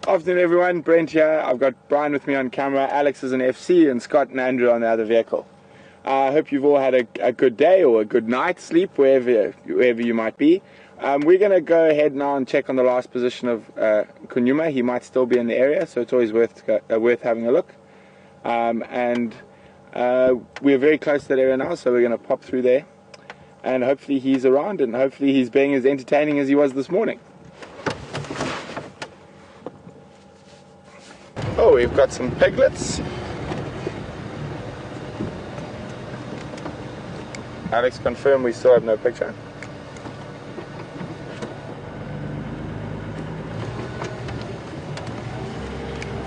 Afternoon everyone, Brent here. I've got Brian with me on camera, Alex is an FC, and Scott and Andrew on the other vehicle. I hope you've all had a good day or a good night's sleep, wherever you might be. We're going to go ahead now and check on the last position of Kunyuma. He might still be in the area, so it's always worth having a look. We're very close to that area now, so we're going to pop through there. And hopefully he's around, and hopefully he's being as entertaining as he was this morning. Oh, we've got some piglets. Alex, confirm we still have no picture.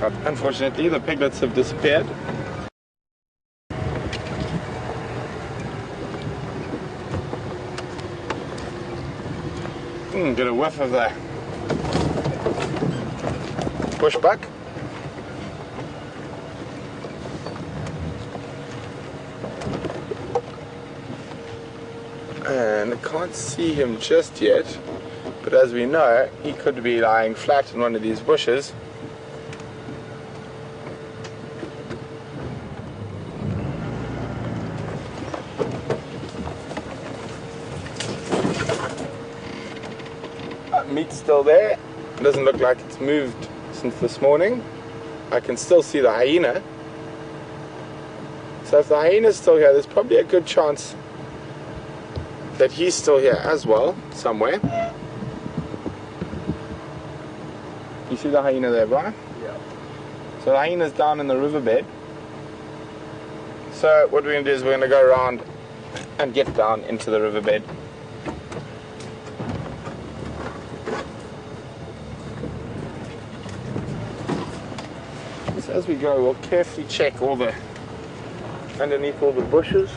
But unfortunately, the piglets have disappeared. Get a whiff of the bushbuck. And I can't see him just yet, but as we know, he could be lying flat in one of these bushes. Meat's still there. It doesn't look like it's moved since this morning. I can still see the hyena. So if the hyena's still here, there's probably a good chance that he's still here as well, somewhere. You see the hyena there, Brian? Yeah. So the hyena's down in the riverbed. So what we're going to do is we're going to go around and get down into the riverbed. So as we go, we'll carefully check underneath all the bushes.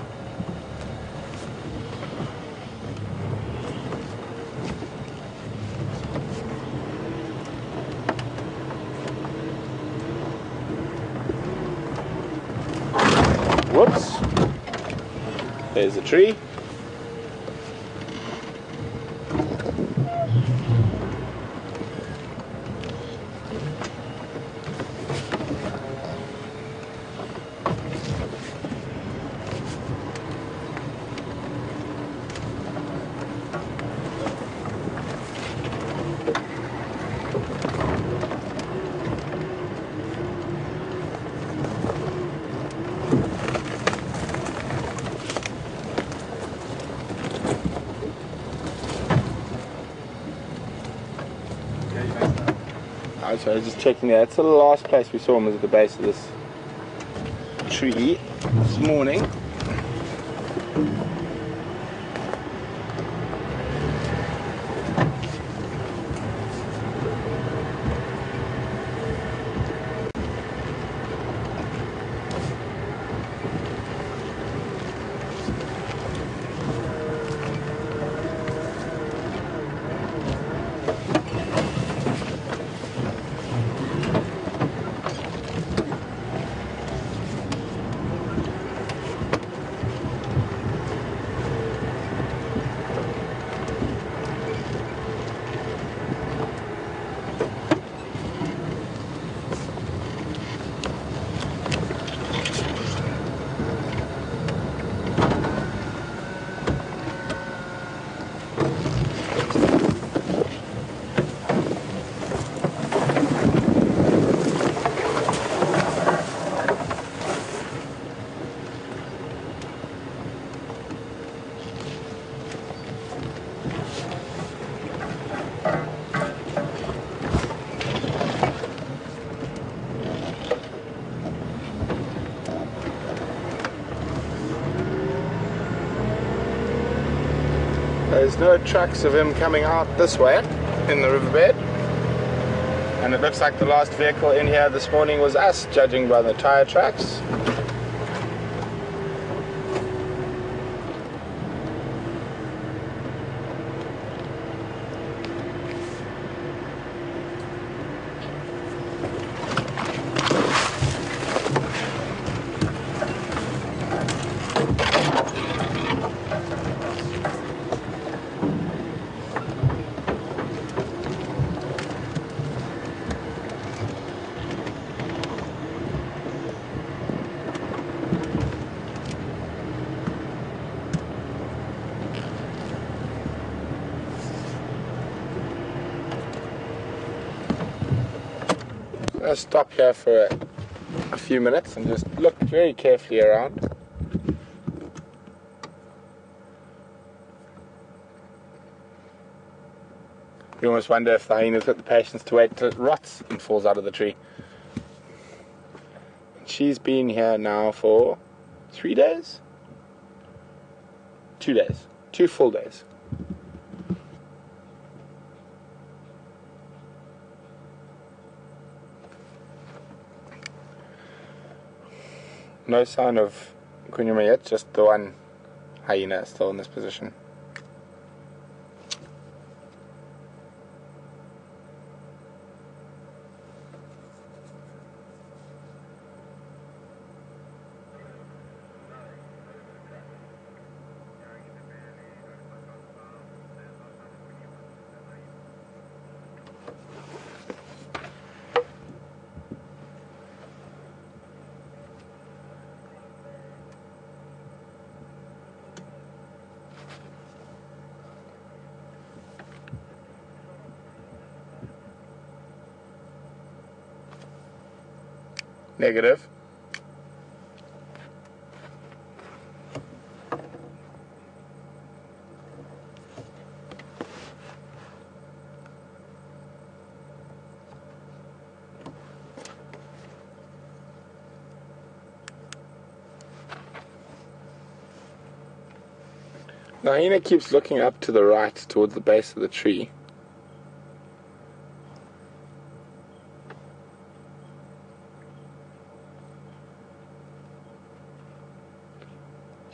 Whoops, there's a tree. So I was just checking there. That's the last place we saw him, was at the base of this tree this morning. There's no tracks of him coming out this way in the riverbed, and it looks like the last vehicle in here this morning was us, judging by the tire tracks. going to stop here for a few minutes and just look very carefully around. You almost wonder if the hyena's got the patience to wait till it rots and falls out of the tree. She's been here now for 3 days? 2 days. 2 full days. No sign of Kunyuma yet, just the one hyena still in this position. Negative. The hyena keeps looking up to the right towards the base of the tree.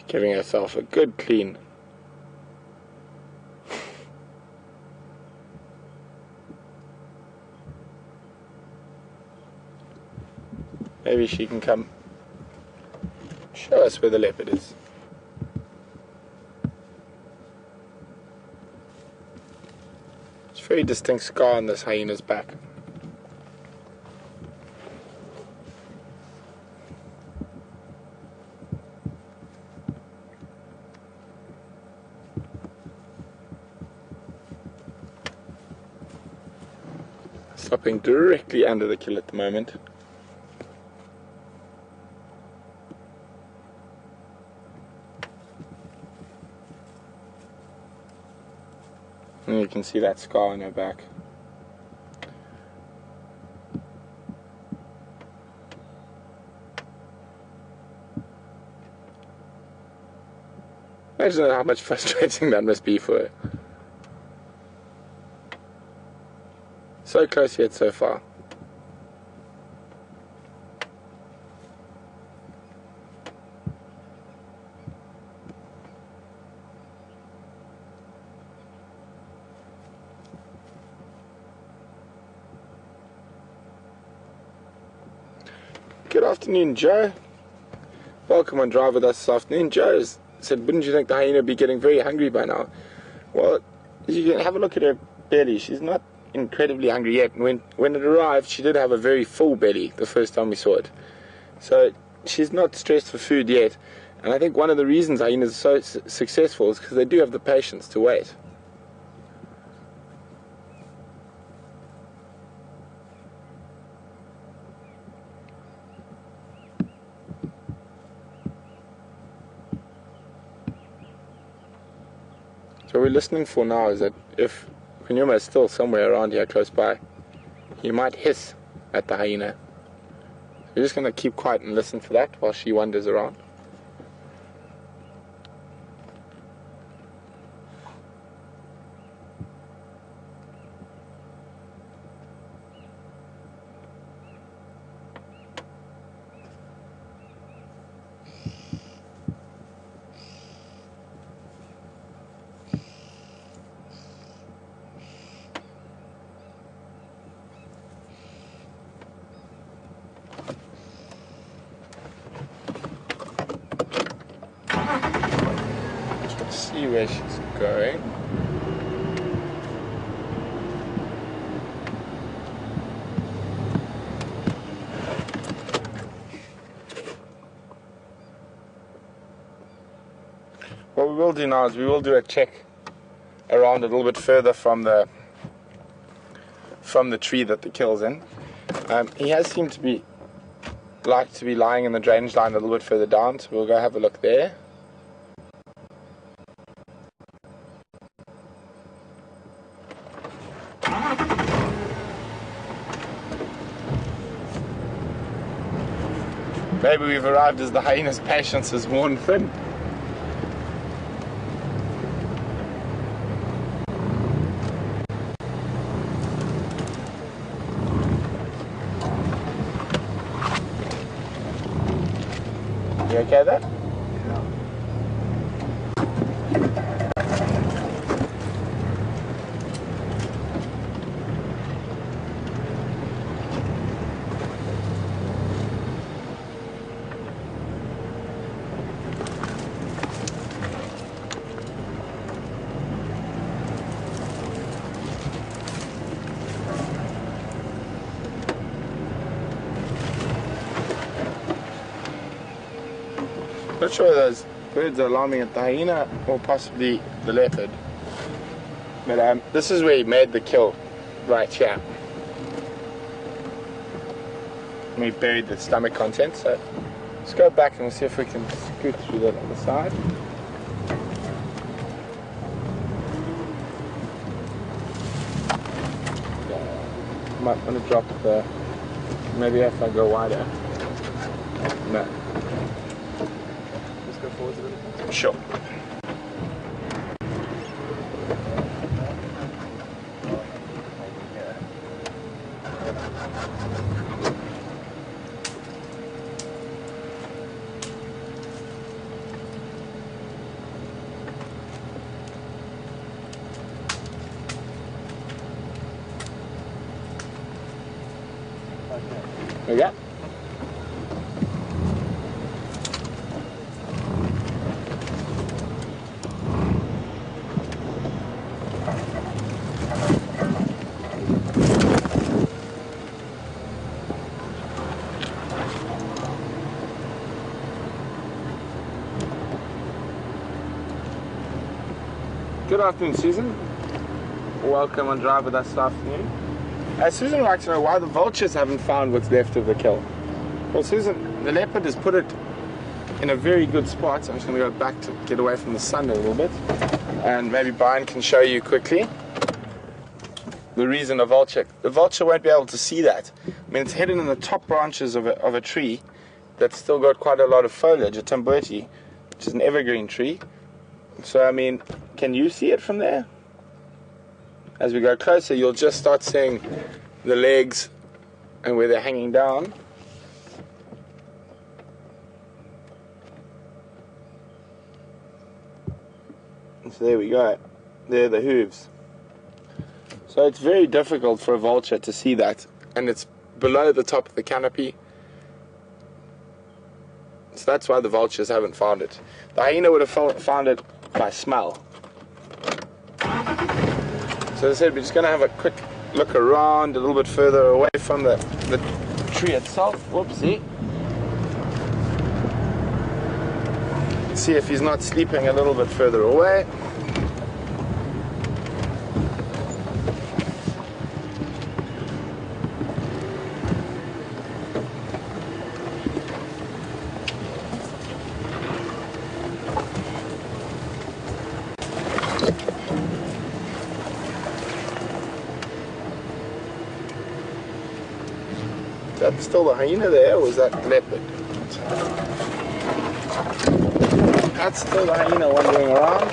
Giving herself a good clean. Maybe she can come show us where the leopard is. It's a very distinct scar on this hyena's back. Stopping directly under the kill at the moment. And you can see that scar on her back. Imagine how much frustrating that must be for her. So close yet so far. Good afternoon, Joe. Welcome on Drive with us this afternoon. Joe said, wouldn't you think the hyena would be getting very hungry by now? Well, you can have a look at her belly. She's not incredibly hungry yet. When it arrived, she did have a very full belly the first time we saw it. So she's not stressed for food yet. And I think one of the reasons hyenas are so successful is because they do have the patience to wait. So what we're listening for now is that if Kunyuma is still somewhere around here close by, he might hiss at the hyena. So we're just going to keep quiet and listen for that while she wanders around. See where she's going. What we will do now is we will do a check around a little bit further from the tree that the kill's in. He has seemed to be lying in the drainage line a little bit further down, so we'll go have a look there. Maybe we've arrived as the hyena's patience is worn thin. You okay there? Not sure those birds are alarming at the hyena or possibly the leopard. But this is where he made the kill, right here. We buried the stomach contents, so let's go back and we'll see if we can scoot through that on the side. Might want to drop the, maybe if I go wider. No. Just go forwards a little. Sure. There we go. Good afternoon, Susan. Welcome on Drive with us this afternoon. Susan would like to know why the vultures haven't found what's left of the kill. Well, Susan, the leopard has put it in a very good spot. So I'm just going to go back to get away from the sun a little bit. And maybe Brian can show you quickly the reason the vulture won't be able to see that. I mean, it's hidden in the top branches of a tree that's still got quite a lot of foliage, a tambuti, which is an evergreen tree. So, I mean, can you see it from there? As we go closer, you'll just start seeing the legs and where they're hanging down. So there we go. There are the hooves. So it's very difficult for a vulture to see that, and it's below the top of the canopy. So that's why the vultures haven't found it. The hyena would have found it by smell. So as I said, we're just going to have a quick look around a little bit further away from the tree itself. Whoopsie. See if he's not sleeping a little bit further away. Is that still the hyena there, or was that leopard? That's still the hyena wandering around.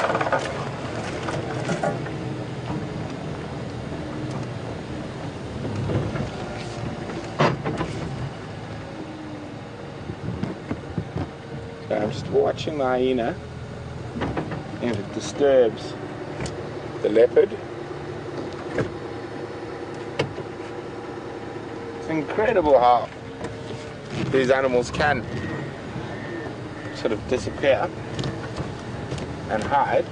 So I'm just watching the hyena, and if it disturbs the leopard, it's incredible how these animals can sort of disappear and hide.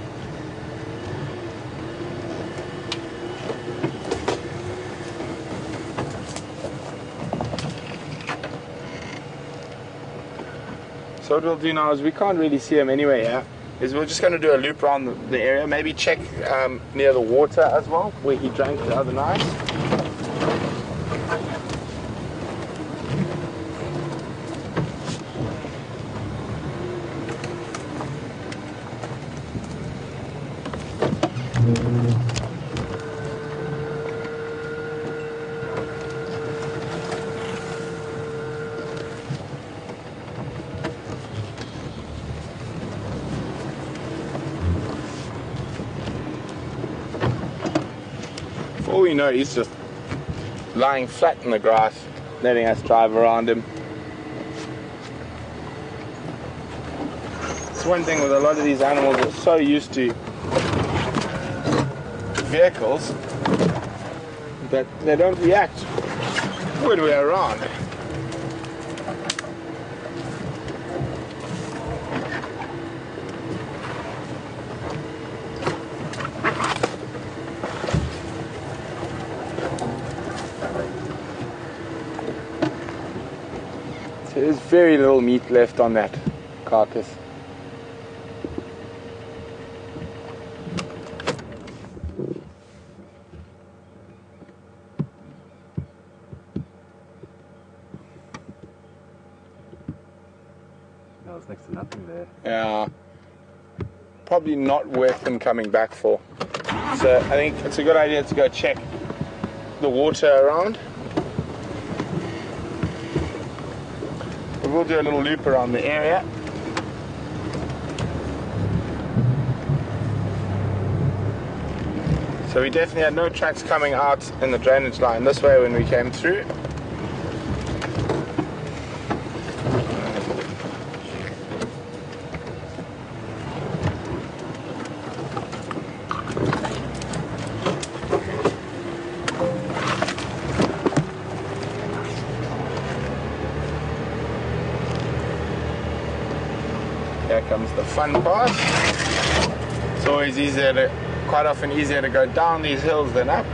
So what we'll do now is, we can't really see them anywhere here, is we're just going to do a loop around the area, maybe check near the water as well, where he drank the other night. For all we know, he's just lying flat in the grass, letting us drive around him. It's one thing with a lot of these animals, they're so used to vehicles that they don't react when we're around. There's very little meat left on that carcass. No, it's next to nothing there. Yeah, probably not worth them coming back for. So I think it's a good idea to go check the water around. We'll do a little loop around the area. So we definitely had no tracks coming out in the drainage line this way when we came through. Here comes the fun part. It's always quite often easier to go down these hills than up,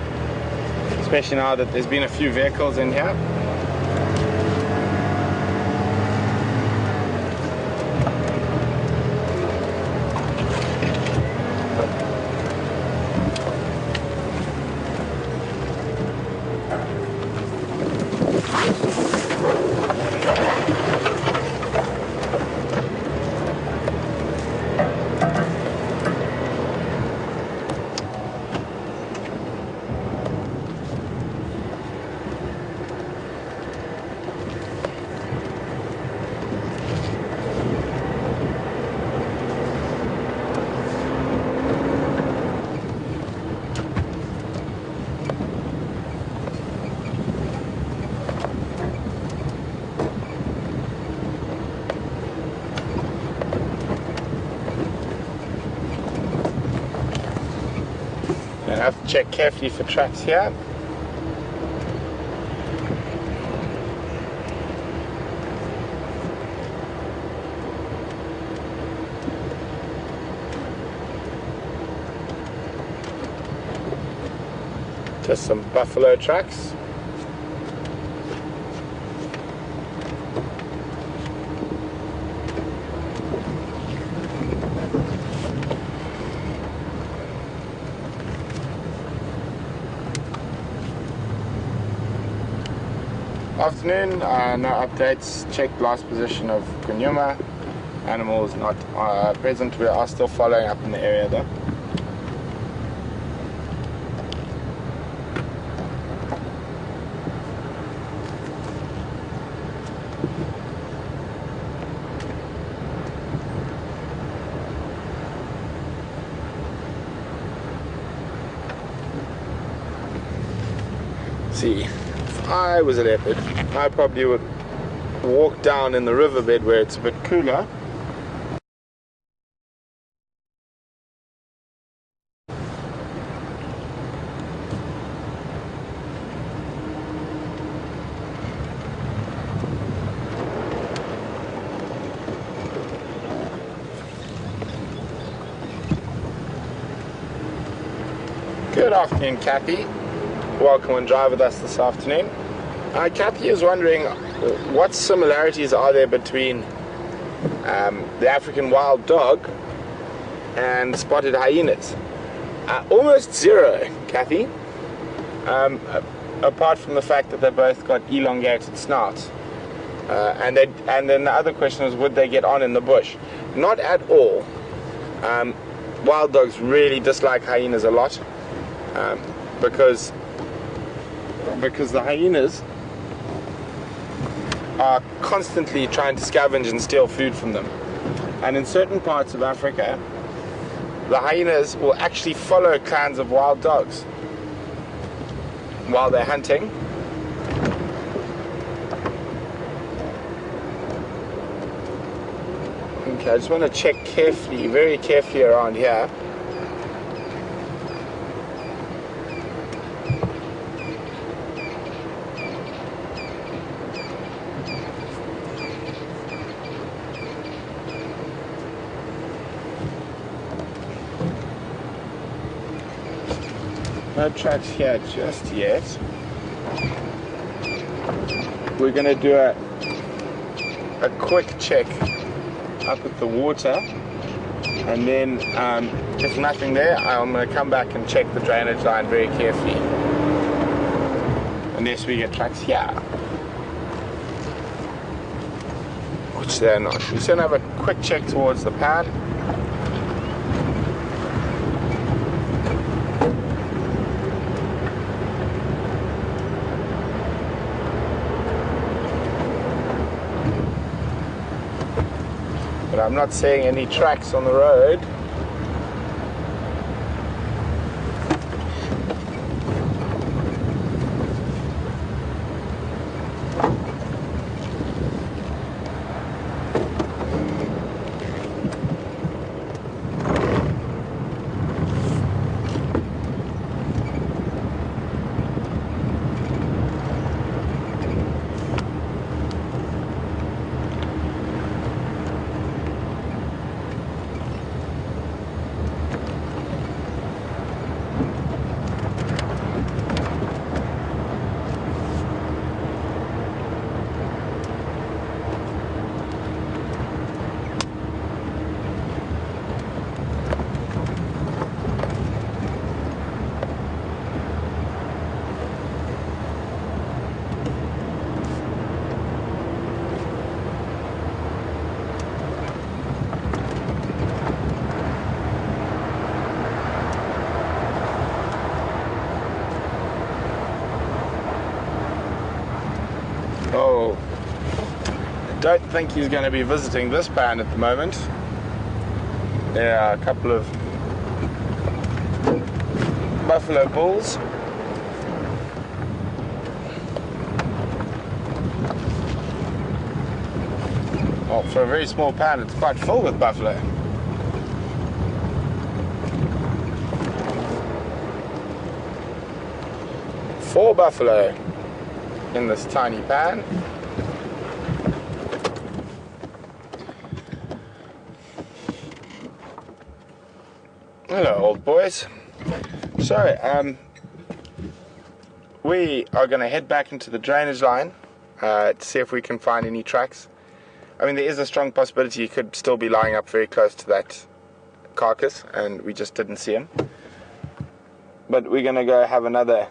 especially now that there's been a few vehicles in here. I have to check carefully for tracks here. Just some buffalo tracks. Afternoon, no updates. Checked last position of Kunyuma. Animals not present. We are still following up in the area though. See. I was a leopard, I probably would walk down in the riverbed where it's a bit cooler. Good afternoon, Kathy. Welcome and drive with us this afternoon. Kathy is wondering what similarities are there between the African wild dog and spotted hyenas. Almost zero, Kathy, apart from the fact that they both got elongated snouts. And then the other question is, would they get on in the bush? Not at all. wild dogs really dislike hyenas a lot, because the hyenas are constantly trying to scavenge and steal food from them. And in certain parts of Africa, the hyenas will actually follow clans of wild dogs while they're hunting. Okay, I just want to check carefully, very carefully around here. No tracks here just yet. We're going to do a quick check up at the water, and then if nothing there, I'm going to come back and check the drainage line very carefully, unless we get tracks here, which they're not. We're just going to have a quick check towards the pad. But I'm not seeing any tracks on the road. Oh, I don't think he's going to be visiting this pan at the moment. There are a couple of buffalo bulls. Oh, for a very small pan, it's quite full with buffalo. Four buffalo in this tiny pan. Hello, old boys. So, we are going to head back into the drainage line to see if we can find any tracks. I mean, there is a strong possibility he could still be lying up very close to that carcass and we just didn't see him. But we're going to go have another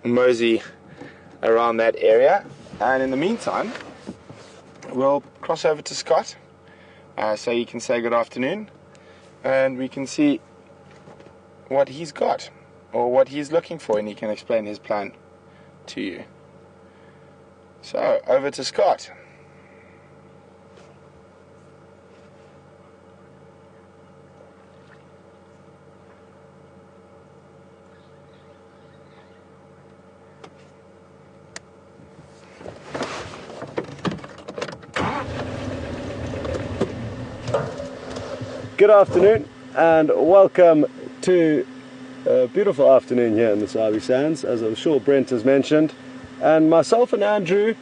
mosey around that area, and in the meantime we'll cross over to Scott so he can say good afternoon and we can see what he's got or what he's looking for, and he can explain his plan to you. So over to Scott. Good afternoon and welcome to a beautiful afternoon here in the Sabi Sands, as I'm sure Brent has mentioned. And myself and Andrew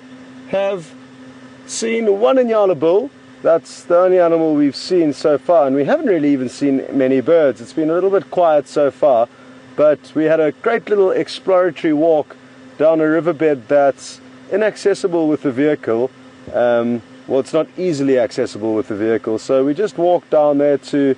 have seen one Inyala bull. That's the only animal we've seen so far, and we haven't really even seen many birds. It's been a little bit quiet so far, but we had a great little exploratory walk down a riverbed that's inaccessible with the vehicle. Well, it's not easily accessible with the vehicle, so we just walked down there to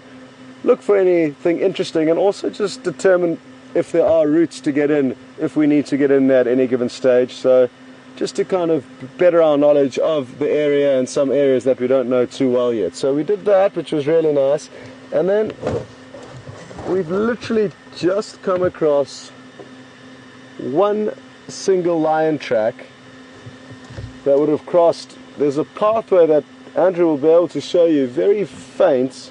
look for anything interesting and also just determine if there are routes to get in, if we need to get in there at any given stage. So just to kind of better our knowledge of the area and some areas that we don't know too well yet. So we did that, which was really nice. And then we've literally just come across one single lion track that would have crossed. There's a pathway that Andrew will be able to show you, very faint.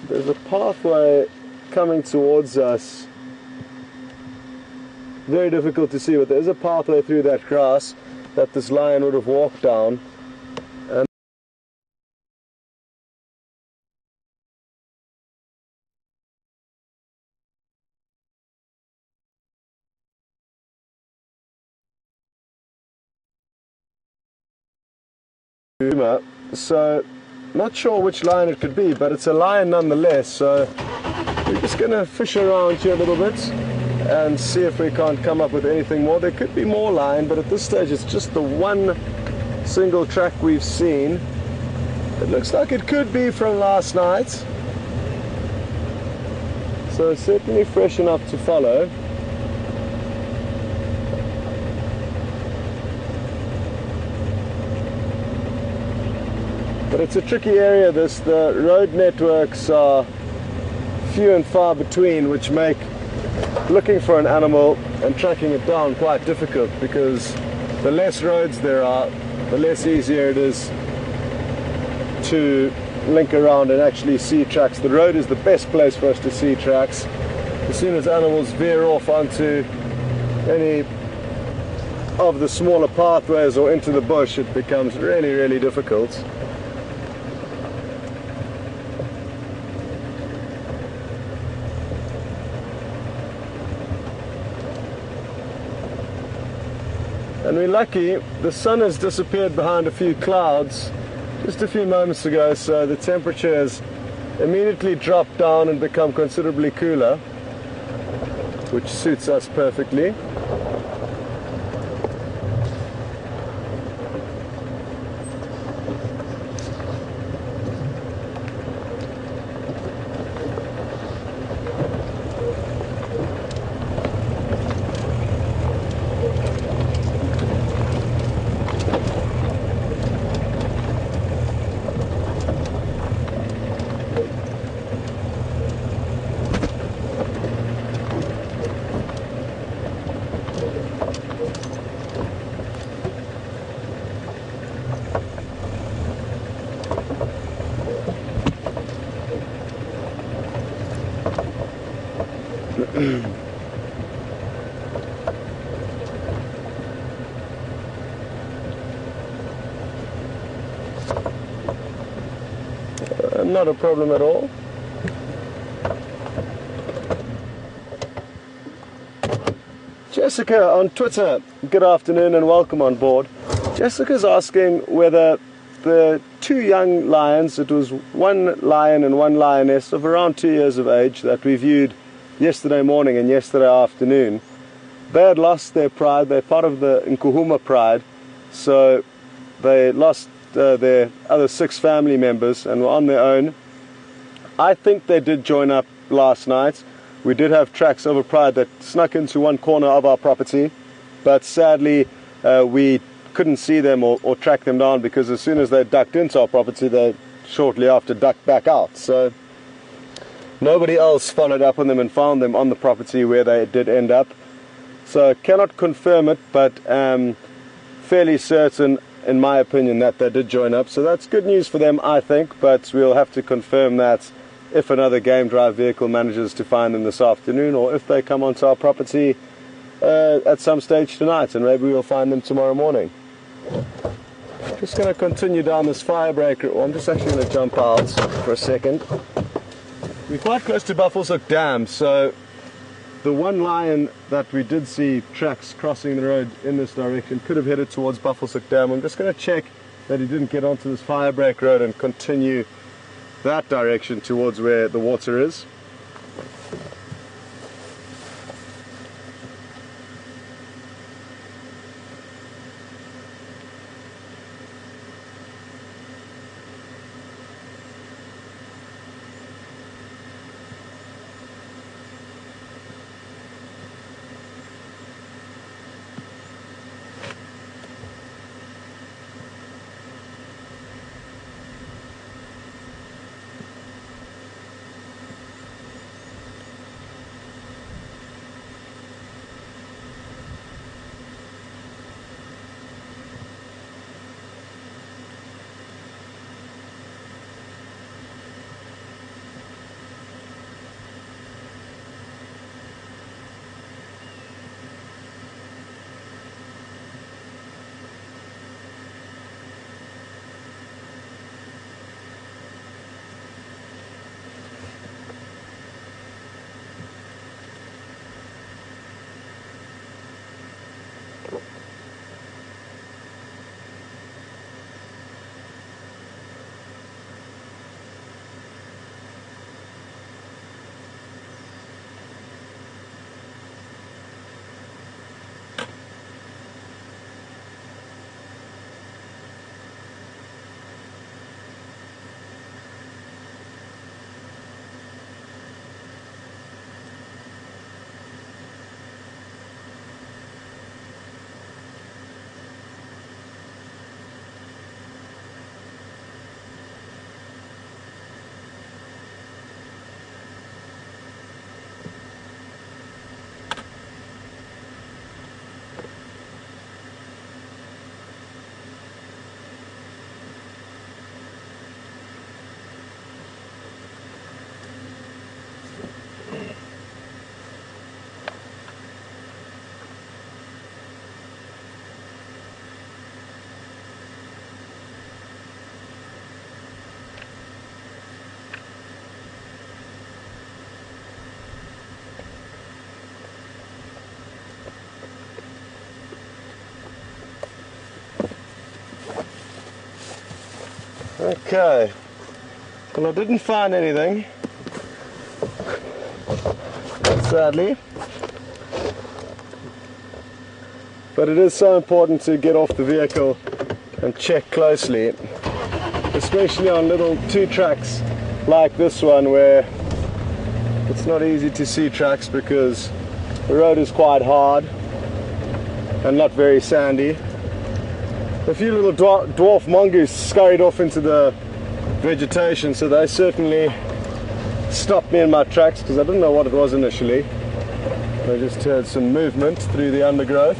There's a pathway coming towards us. Very difficult to see, but there's a pathway through that grass that this lion would have walked down. And Djuma. So, not sure which lion it could be, but it's a lion nonetheless. So, we're just going to fish around here a little bit and see if we can't come up with anything more. There could be more lion, but at this stage it's just the one single track we've seen. It looks like it could be from last night, so it's certainly fresh enough to follow. But it's a tricky area, this. The road networks are few and far between, which make looking for an animal and tracking it down quite difficult, because the less roads there are, the less easier it is to link around and actually see tracks. The road is the best place for us to see tracks. As soon as animals veer off onto any of the smaller pathways or into the bush, it becomes really, really difficult. And we're lucky, the sun has disappeared behind a few clouds just a few moments ago, so the temperature has immediately dropped down and become considerably cooler, which suits us perfectly. Not a problem at all. Jessica on Twitter, good afternoon and welcome on board. Jessica's asking whether the two young lions, it was one lion and one lioness of around 2 years of age that we viewed yesterday morning and yesterday afternoon, they had lost their pride. They're part of the Kunyuma pride, so they lost their other 6 family members and were on their own. I think they did join up last night. We did have tracks of a pride that snuck into one corner of our property, but sadly we couldn't see them or track them down, because as soon as they ducked into our property, they shortly after ducked back out. So nobody else followed up on them and found them on the property where they did end up. So cannot confirm it, but fairly certain, in my opinion, that they did join up. So that's good news for them, I think, but we'll have to confirm that if another game drive vehicle manages to find them this afternoon, or if they come onto our property at some stage tonight, and maybe we'll find them tomorrow morning. Just going to continue down this firebreak. I'm just actually going to jump out for a second. We're quite close to Buffelshoek Dam, so the one lion that we did see tracks crossing the road in this direction could have headed towards Buffelshoek Dam. I'm just going to check that he didn't get onto this firebreak road and continue that direction towards where the water is. Okay, well, I didn't find anything, sadly, but it is so important to get off the vehicle and check closely, especially on little two tracks like this one where it's not easy to see tracks because the road is quite hard and not very sandy. A few little dwarf mongoose scurried off into the vegetation, so they certainly stopped me in my tracks because I didn't know what it was initially. I just heard some movement through the undergrowth.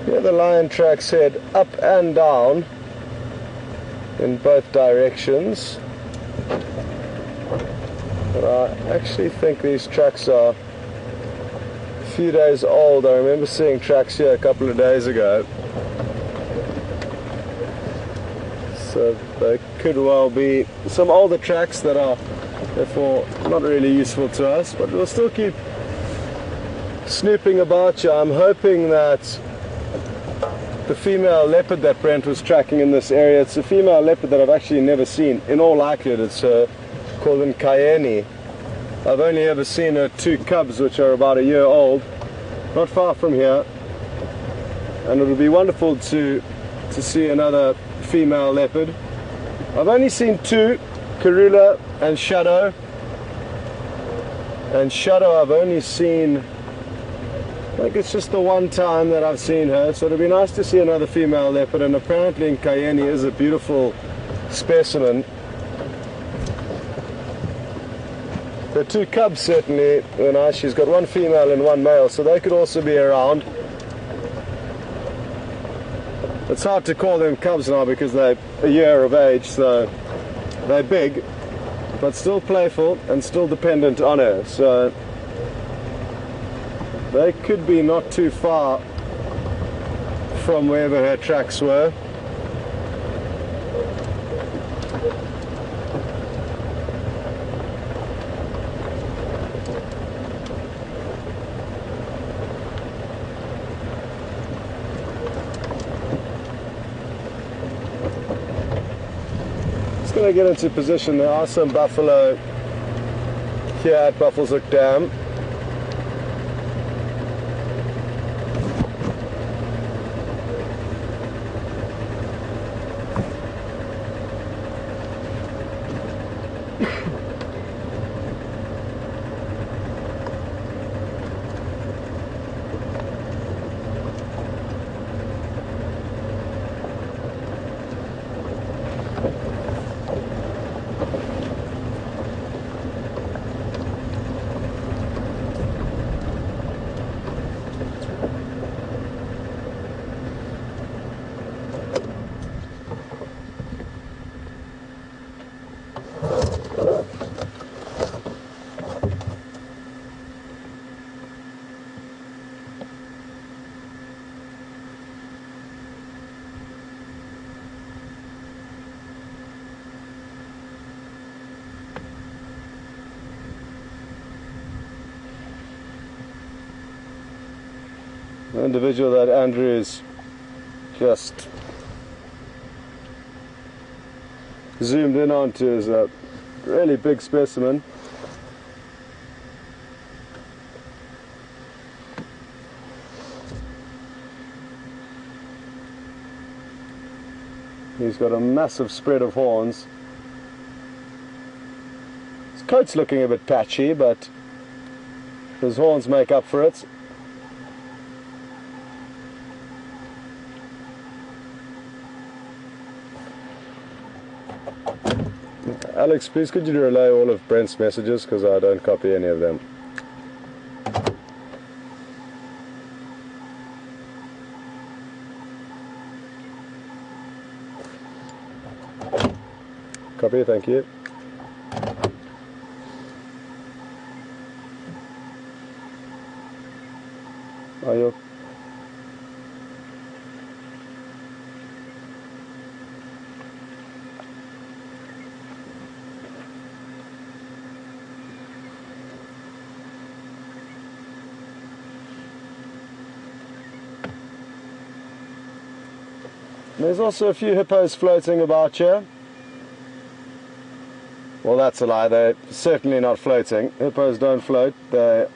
Here the lion tracks head up and down in both directions. But I actually think these tracks are a few days old. I remember seeing tracks here a couple of days ago. So they could well be some older tracks that are therefore not really useful to us, but we'll still keep snooping about you. I'm hoping that the female leopard that Brent was tracking in this area, it's a female leopard that I've actually never seen. In all likelihood, it's called an Cayenne. I've only ever seen her two cubs, which are about a year old, not far from here. And it would be wonderful to see another female leopard. I've only seen two, Karula and Shadow. And Shadow I've only seen, I think it's just the one time that I've seen her, so it'd be nice to see another female leopard, and apparently Cayenne is a beautiful specimen. The two cubs certainly are nice. She's got one female and one male, so they could also be around. It's hard to call them cubs now because they're a year of age, so they're big, but still playful and still dependent on her. So they could be not too far from wherever her tracks were. Just going to get into position. There are some buffalo here at Buffelshoek Dam. The individual that Andrew is just zoomed in onto is a really big specimen. He's got a massive spread of horns. His coat's looking a bit patchy, but His horns make up for it. Alex, please could you relay all of Brent's messages, because I don't copy any of them. Copy, thank you. Are you? There's also a few hippos floating about here. Well, that's a lie. They're certainly not floating. Hippos don't float. They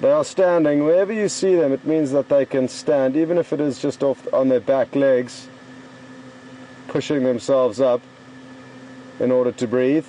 are standing. Wherever you see them, it means that they can stand, even if it is just off on their back legs, pushing themselves up in order to breathe.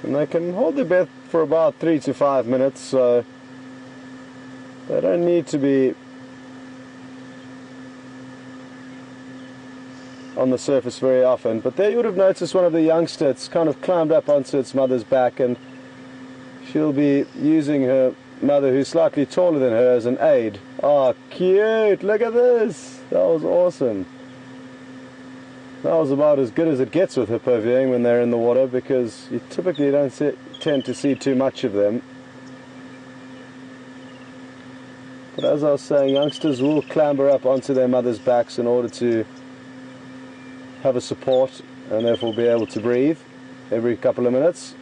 And they can hold their breath for about 3 to 5 minutes, so they don't need to be on the surface very often. But there you would have noticed one of the youngsters kind of climbed up onto its mother's back, and she'll be using her mother, who's slightly taller than her, as an aid. Oh, cute! Look at this! That was awesome. That was about as good as it gets with hippo viewing when they're in the water, because you typically don't tend to see too much of them. But as I was saying, youngsters will clamber up onto their mother's backs in order to have a support and therefore be able to breathe every couple of minutes.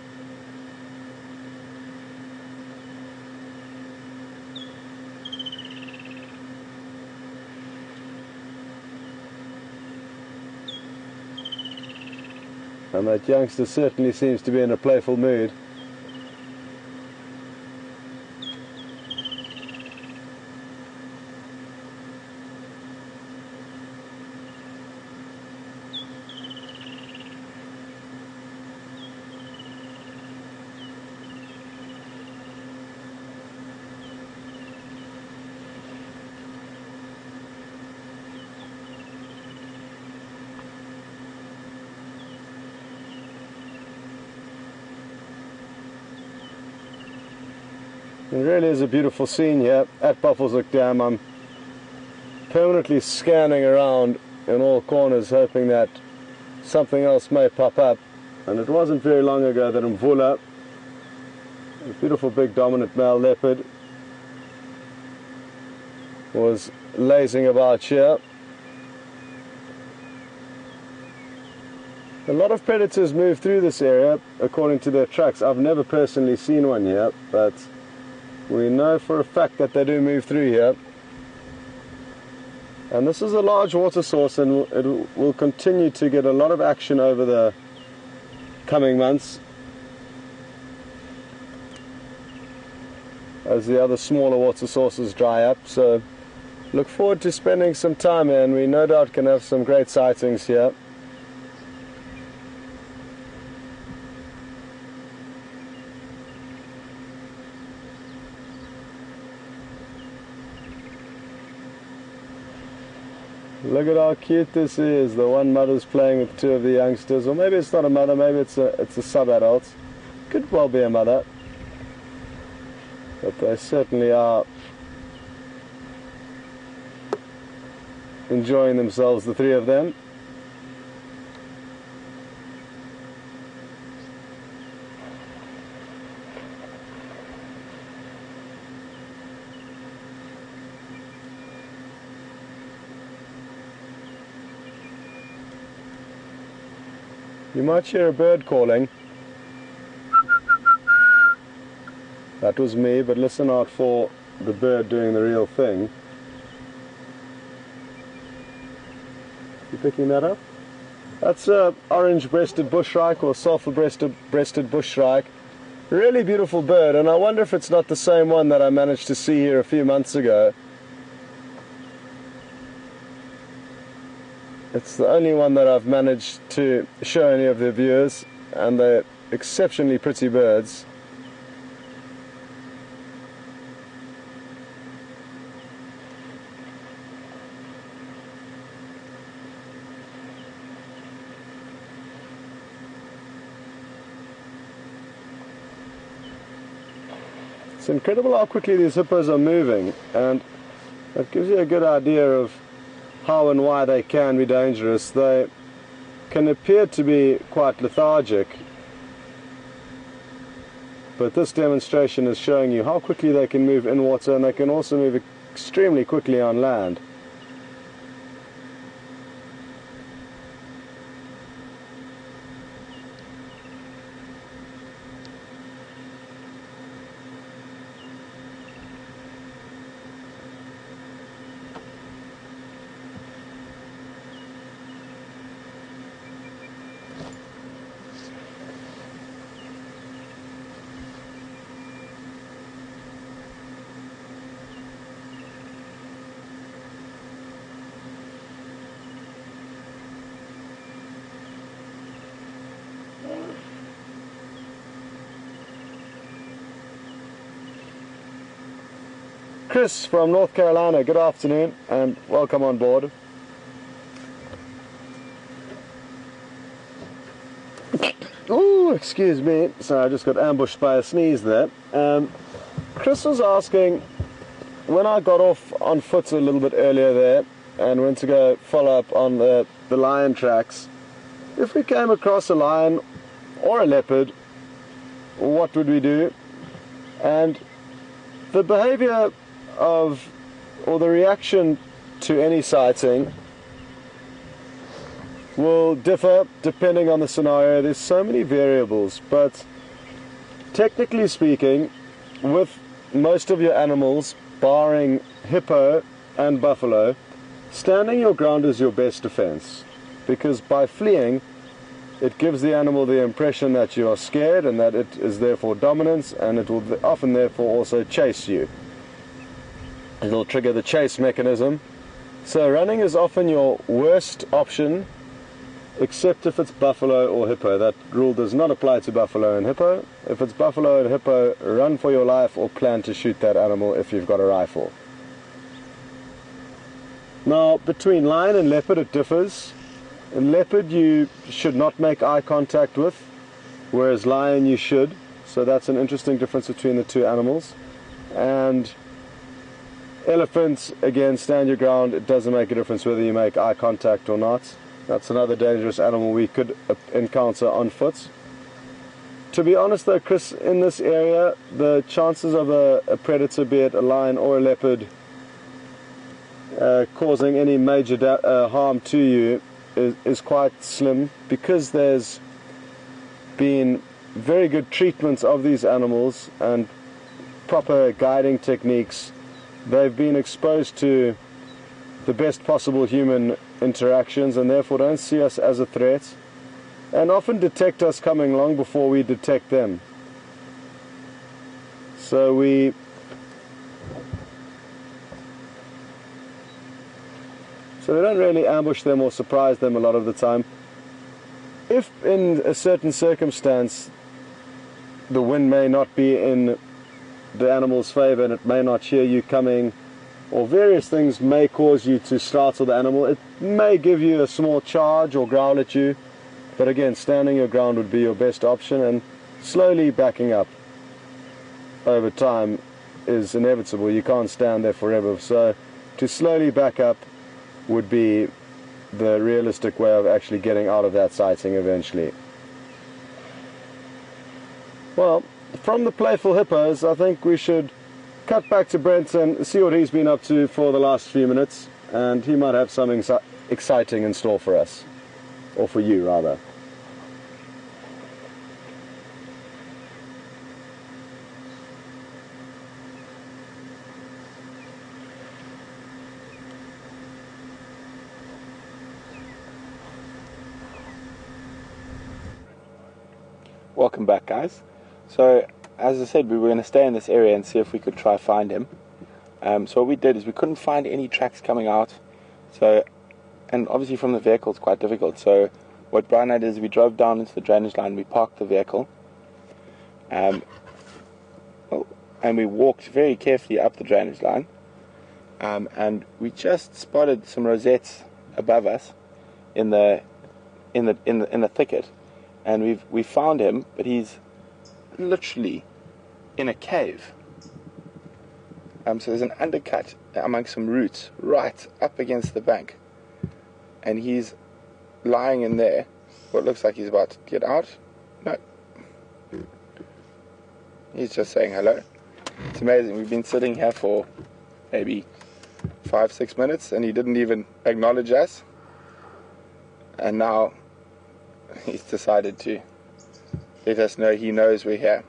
And that youngster certainly seems to be in a playful mood. It really is a beautiful scene here at Buffelshoek Dam. I'm permanently scanning around in all corners, hoping that something else may pop up. And it wasn't very long ago that Mvula, a beautiful big dominant male leopard, was lazing about here. A lot of predators move through this area according to their tracks. I've never personally seen one here, but we know for a fact that they do move through here. And this is a large water source, and it will continue to get a lot of action over the coming months as the other smaller water sources dry up. So look forward to spending some time here, and we no doubt can have some great sightings here. Look at how cute this is. The one mother's playing with two of the youngsters, or maybe it's not a mother, maybe it's a sub-adult. Could well be a mother, but they certainly are enjoying themselves, the three of them. You might hear a bird calling. That was me, but listen out for the bird doing the real thing. You picking that up? That's a orange-breasted bushshrike or sulphur-breasted bushshrike. Really beautiful bird, and I wonder if it's not the same one that I managed to see here a few months ago. It's the only one that I've managed to show any of the viewers, and they're exceptionally pretty birds. It's incredible how quickly these hippos are moving, and that gives you a good idea of how and why they can be dangerous. They can appear to be quite lethargic, but this demonstration is showing you how quickly they can move in water, and they can also move extremely quickly on land. Chris from North Carolina, good afternoon and welcome on board. Ooh, excuse me, sorry, I just got ambushed by a sneeze there. Chris was asking, when I got off on foot a little bit earlier there and went to go follow up on the lion tracks, if we came across a lion or a leopard, what would we do? And the behavior of, or the reaction to any sighting will differ depending on the scenario. There's so many variables, but technically speaking, with most of your animals, barring hippo and buffalo, standing your ground is your best defense, because by fleeing, it gives the animal the impression that you are scared and that it is therefore dominant, and it will often therefore also chase you. It'll trigger the chase mechanism. So running is often your worst option, except if it's buffalo or hippo. That rule does not apply to buffalo and hippo. If it's buffalo and hippo, run for your life or plan to shoot that animal if you've got a rifle. Now, between lion and leopard it differs. In leopard you should not make eye contact with, whereas lion you should. So that's an interesting difference between the two animals. And elephants, again, stand your ground. It doesn't make a difference whether you make eye contact or not. That's another dangerous animal we could encounter on foot. To be honest though, Chris, in this area, the chances of a predator, be it a lion or a leopard, causing any major harm to you is quite slim, because there's been very good treatments of these animals and proper guiding techniques. They've been exposed to the best possible human interactions and therefore don't see us as a threat, and often detect us coming long before we detect them. So they don't really ambush them or surprise them a lot of the time. If in a certain circumstance the wind may not be in the animal's favor and it may not hear you coming, or various things may cause you to startle the animal, it may give you a small charge or growl at you, but again, standing your ground would be your best option, and slowly backing up over time is inevitable. You can't stand there forever, so to slowly back up would be the realistic way of actually getting out of that sighting eventually. Well, from the playful hippos, I think we should cut back to Brent and see what he's been up to for the last few minutes, and he might have something exciting in store for us, or for you rather. Welcome back, guys. So, as I said, we were going to stay in this area and see if we could try find him. So what we did is we couldn't find any tracks coming out. So, and obviously from the vehicle it's quite difficult. So what Brian did is we drove down into the drainage line, we parked the vehicle, and we walked very carefully up the drainage line, and we just spotted some rosettes above us in the thicket, and we found him, but he's literally in a cave. So there's an undercut amongst some roots right up against the bank, and he's lying in there. What looks like he's about to get out. No, he's just saying hello. It's amazing. We've been sitting here for maybe 5-6 minutes and he didn't even acknowledge us, and now he's decided to let us know he knows we're here.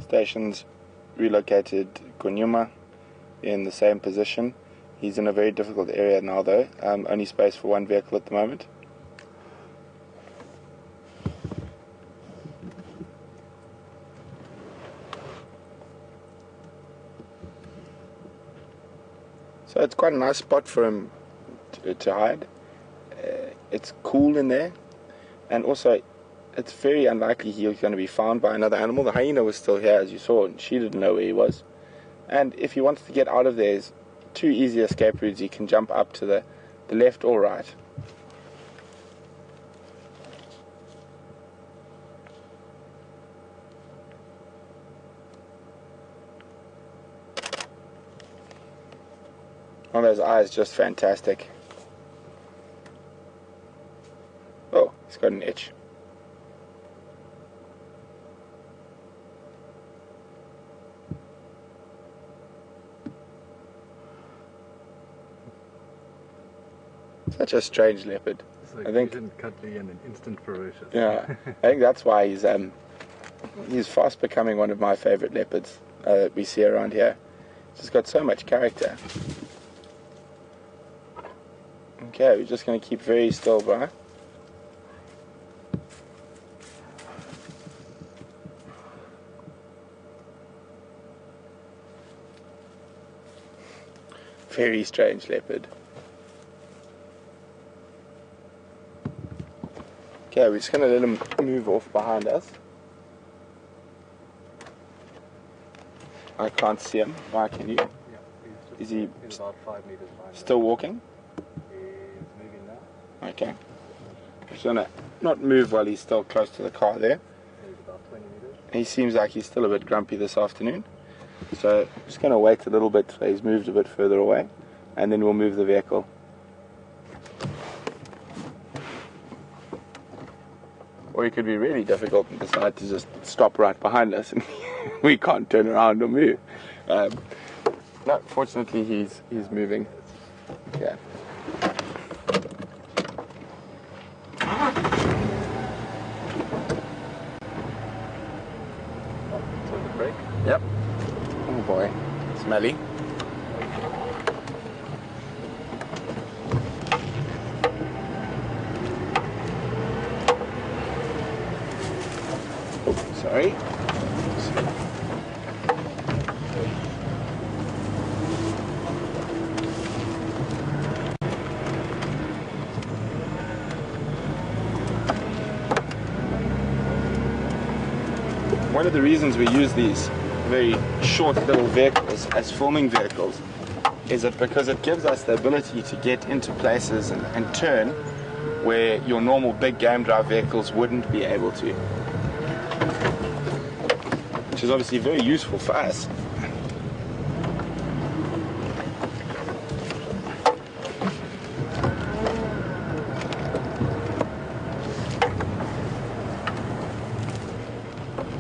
Station's relocated Kunyuma in the same position. He's in a very difficult area now though, only space for one vehicle at the moment. So it's quite a nice spot for him to hide. It's cool in there, and also it's very unlikely he's going to be found by another animal. The hyena was still here, as you saw, and she didn't know where he was. And if he wants to get out of there, there's two easy escape routes. He can jump up to the left or right. Oh, those eyes, just fantastic. Oh, he's got an itch. Such a strange leopard. Like I think he didn't cut me in an instant ferocious. Yeah, I think that's why he's fast becoming one of my favorite leopards that we see around here. He's got so much character. Okay, we're just going to keep very still, bro. Very strange leopard. Okay, we're just going to let him move off behind us. I can't see him. Why can you? Yeah, Is he he's about 5 meters behind still walking? He's moving now. Okay. Just going to not move while he's still close to the car there. He's about 20 meters. He seems like he's still a bit grumpy this afternoon. So just going to wait a little bit till he's moved a bit further away, and then we'll move the vehicle. Or he could be really difficult and decide to just stop right behind us and we can't turn around or move. No, fortunately he's moving. Yeah. So the brake. Yep. Oh boy. Smelly. Sorry. One of the reasons we use these very short little vehicles as filming vehicles is that because it gives us the ability to get into places and turn where your normal big game drive vehicles wouldn't be able to. Which is obviously very useful for us.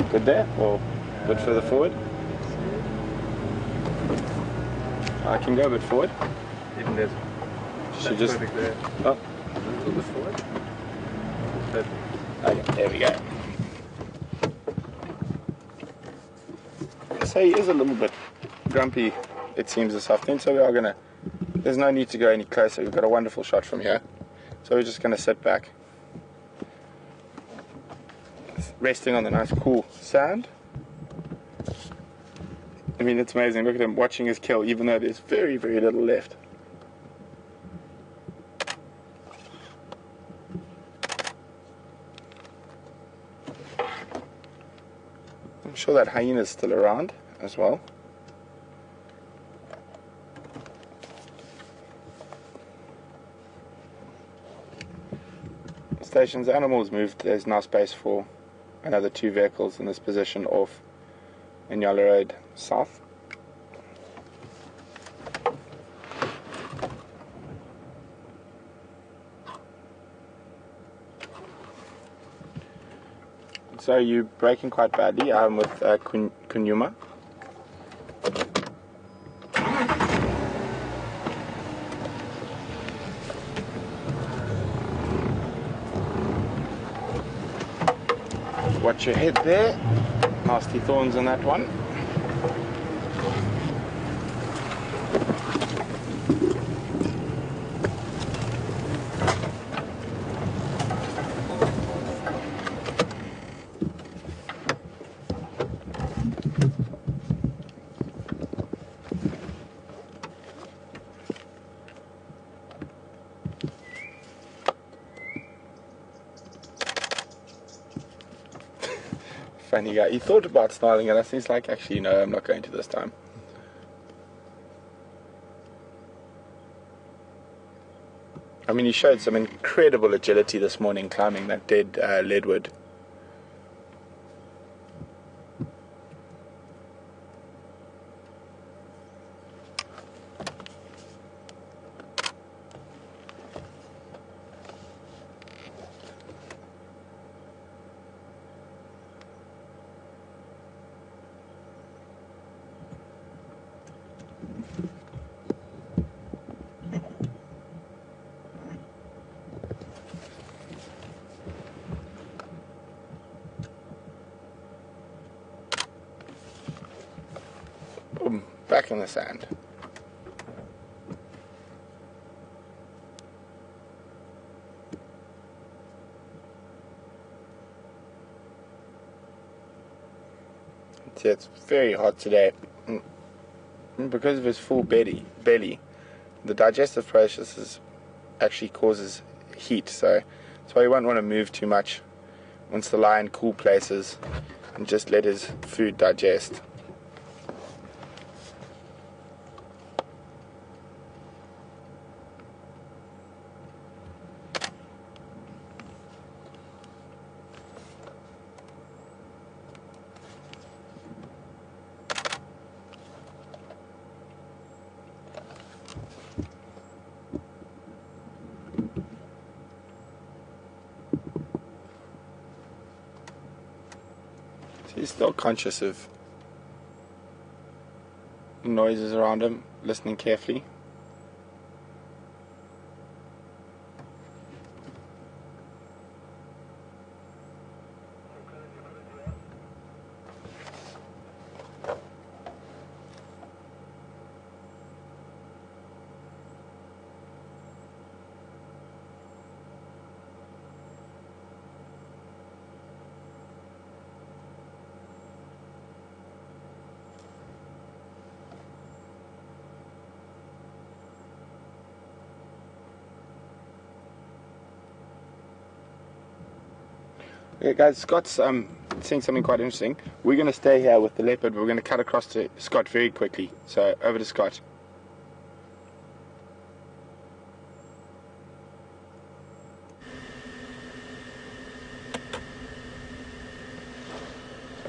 Good there, or a bit further forward? I can go a bit forward. Even there's Should just... Perfect there. Oh, A little bit forward. Perfect. okay, there we go. So he is a little bit grumpy, it seems, this afternoon, so we are going to... There's no need to go any closer. We've got a wonderful shot from here. So we're just going to sit back, resting on the nice cool sand. I mean, it's amazing. Look at him watching his kill, even though there's very, very little left. I'm sure that hyena's still around as well. Station's animals moved. There's now space for another 2 vehicles in this position off Inyala Road South. So you're braking quite badly. I'm with Kunyuma. Watch your head there. Nasty thorns on that one. Funny guy. He thought about snarling at us, and he's like, actually, no, I'm not going to this time. I mean, he showed some incredible agility this morning climbing that dead leadwood. Boom, back in the sand. See, it's very hot today. Because of his full belly, the digestive process actually causes heat, so that's why you won't want to move too much. Wants to lie in cool places and just let his food digest. He's still conscious of noises around him, listening carefully. Okay, guys, Scott's saying something quite interesting. We're going to stay here with the leopard, but we're going to cut across to Scott very quickly. So, over to Scott.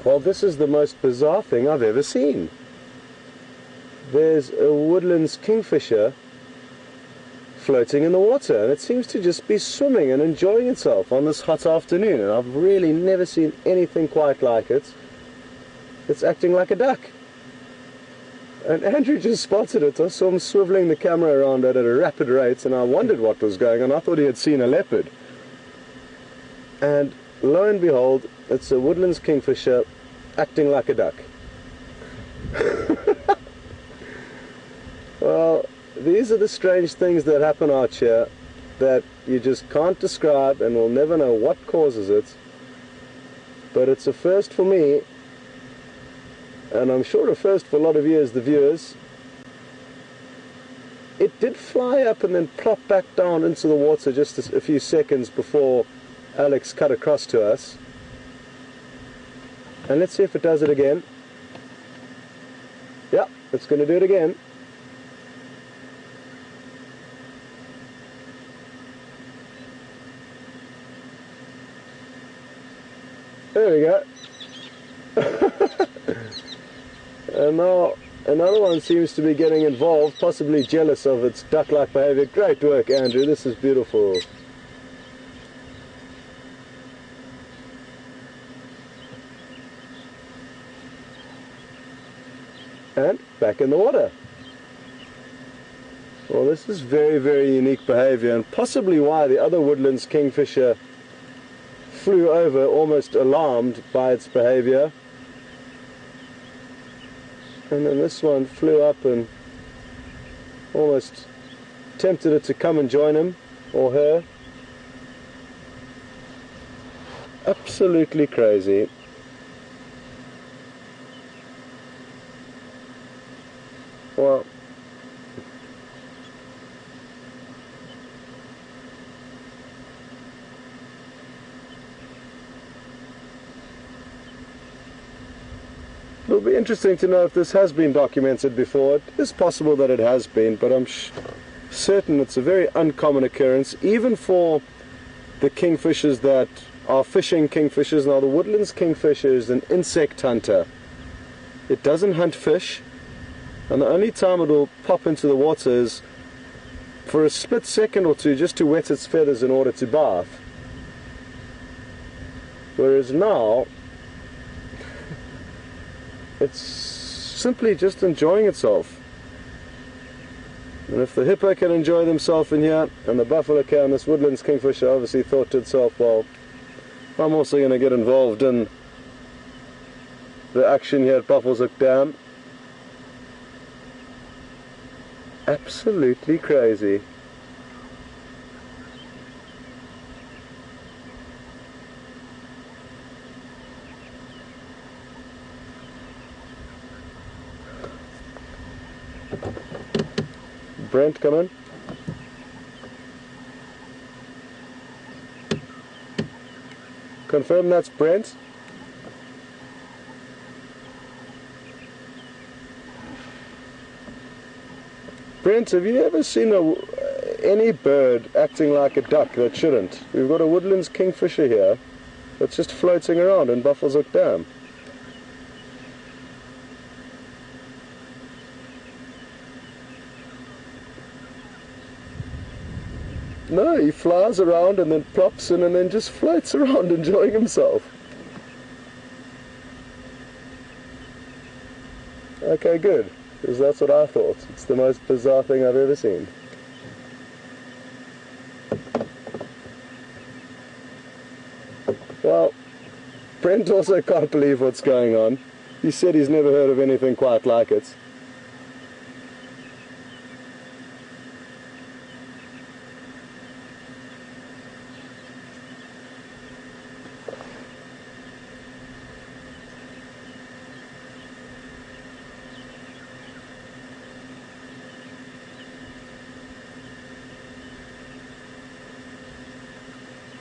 Well, this is the most bizarre thing I've ever seen. There's a woodlands kingfisher floating in the water, and it seems to just be swimming and enjoying itself on this hot afternoon, and I've really never seen anything quite like it. It's acting like a duck. And Andrew just spotted it. I saw him swiveling the camera around it at a rapid rate, and I wondered what was going on. I thought he had seen a leopard. And lo and behold, it's a woodlands kingfisher acting like a duck. Well, these are the strange things that happen out here that you just can't describe and will never know what causes it. But it's a first for me, and I'm sure a first for a lot of you as the viewers. It did fly up and then plop back down into the water just a few seconds before Alex cut across to us. And let's see if it does it again. Yeah, it's going to do it again. There we go. And now another one seems to be getting involved, possibly jealous of its duck-like behavior. Great work, Andrew. This is beautiful. And back in the water. Well, this is very, very unique behavior, and possibly why the other woodlands kingfisher flew over almost alarmed by its behavior. And then this one flew up and almost tempted it to come and join him or her. Absolutely crazy. Well, it'll be interesting to know if this has been documented before. It is possible that it has been, but I'm certain it's a very uncommon occurrence, even for the kingfishers that are fishing kingfishers. Now, the woodlands kingfisher is an insect hunter. It doesn't hunt fish, and the only time it will pop into the water is for a split second or two just to wet its feathers in order to bath. Whereas now, it's simply just enjoying itself. And if the hippo can enjoy themselves in here, and the buffalo can, this woodlands kingfisher obviously thought to itself, well, I'm also going to get involved in the action here at Buffalo's Hook Dam. Absolutely crazy. Brent, come in. Confirm that's Brent. Brent, have you ever seen any bird acting like a duck that shouldn't? We've got a woodlands kingfisher here that's just floating around in Buffalo's Hook Dam. No, he flies around and then plops in and then just floats around enjoying himself. Okay, good, because that's what I thought. It's the most bizarre thing I've ever seen. Well, Brent also can't believe what's going on. He said he's never heard of anything quite like it.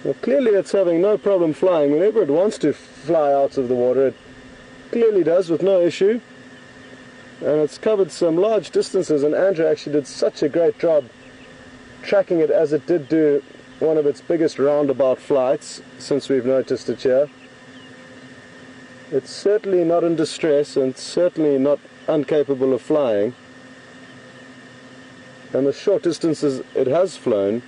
Well, clearly it's having no problem flying. Whenever it wants to fly out of the water, it clearly does with no issue. And it's covered some large distances, and Andrew actually did such a great job tracking it as it did do one of its biggest roundabout flights since we've noticed it here. It's certainly not in distress and certainly not incapable of flying. And the short distances it has flown,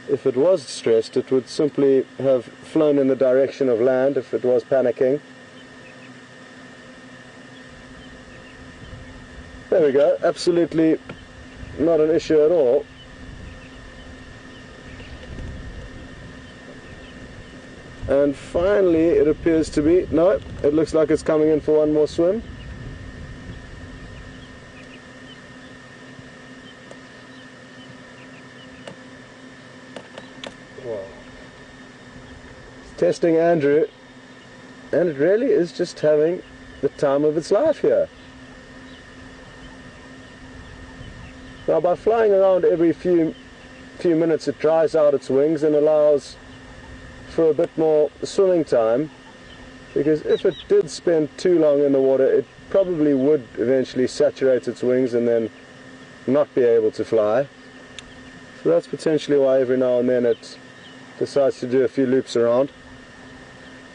if it was stressed, it would simply have flown in the direction of land if it was panicking. There we go, absolutely not an issue at all. And finally it appears to be, no, it looks like it's coming in for one more swim. Wow. It's testing Andrew, and it really is just having the time of its life here. Now by flying around every few minutes it dries out its wings and allows for a bit more swimming time, because if it did spend too long in the water it probably would eventually saturate its wings and then not be able to fly. So that's potentially why every now and then it decides to do a few loops around.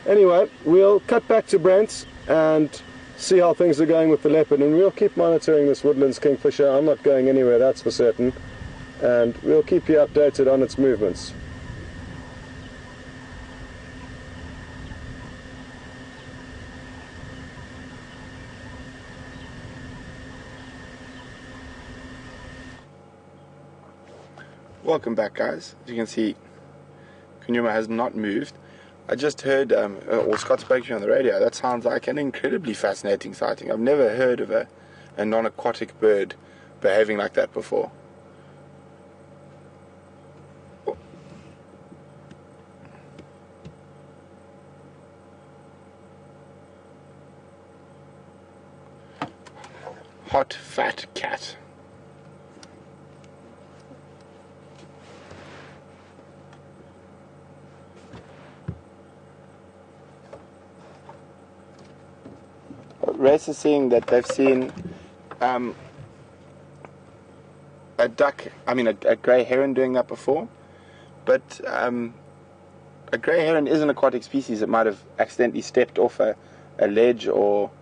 Anyway, we'll cut back to Brent's and see how things are going with the leopard, and we'll keep monitoring this woodlands kingfisher. I'm not going anywhere, that's for certain, and we'll keep you updated on its movements. Welcome back, guys. As you can see, Kunyuma has not moved. I just heard, or Scott spoke to me on the radio. That sounds like an incredibly fascinating sighting. I've never heard of a non-aquatic bird behaving like that before. Hot, fat cat. Race is saying that they've seen a duck, a grey heron doing that before, but a grey heron is an aquatic species. It might have accidentally stepped off a ledge or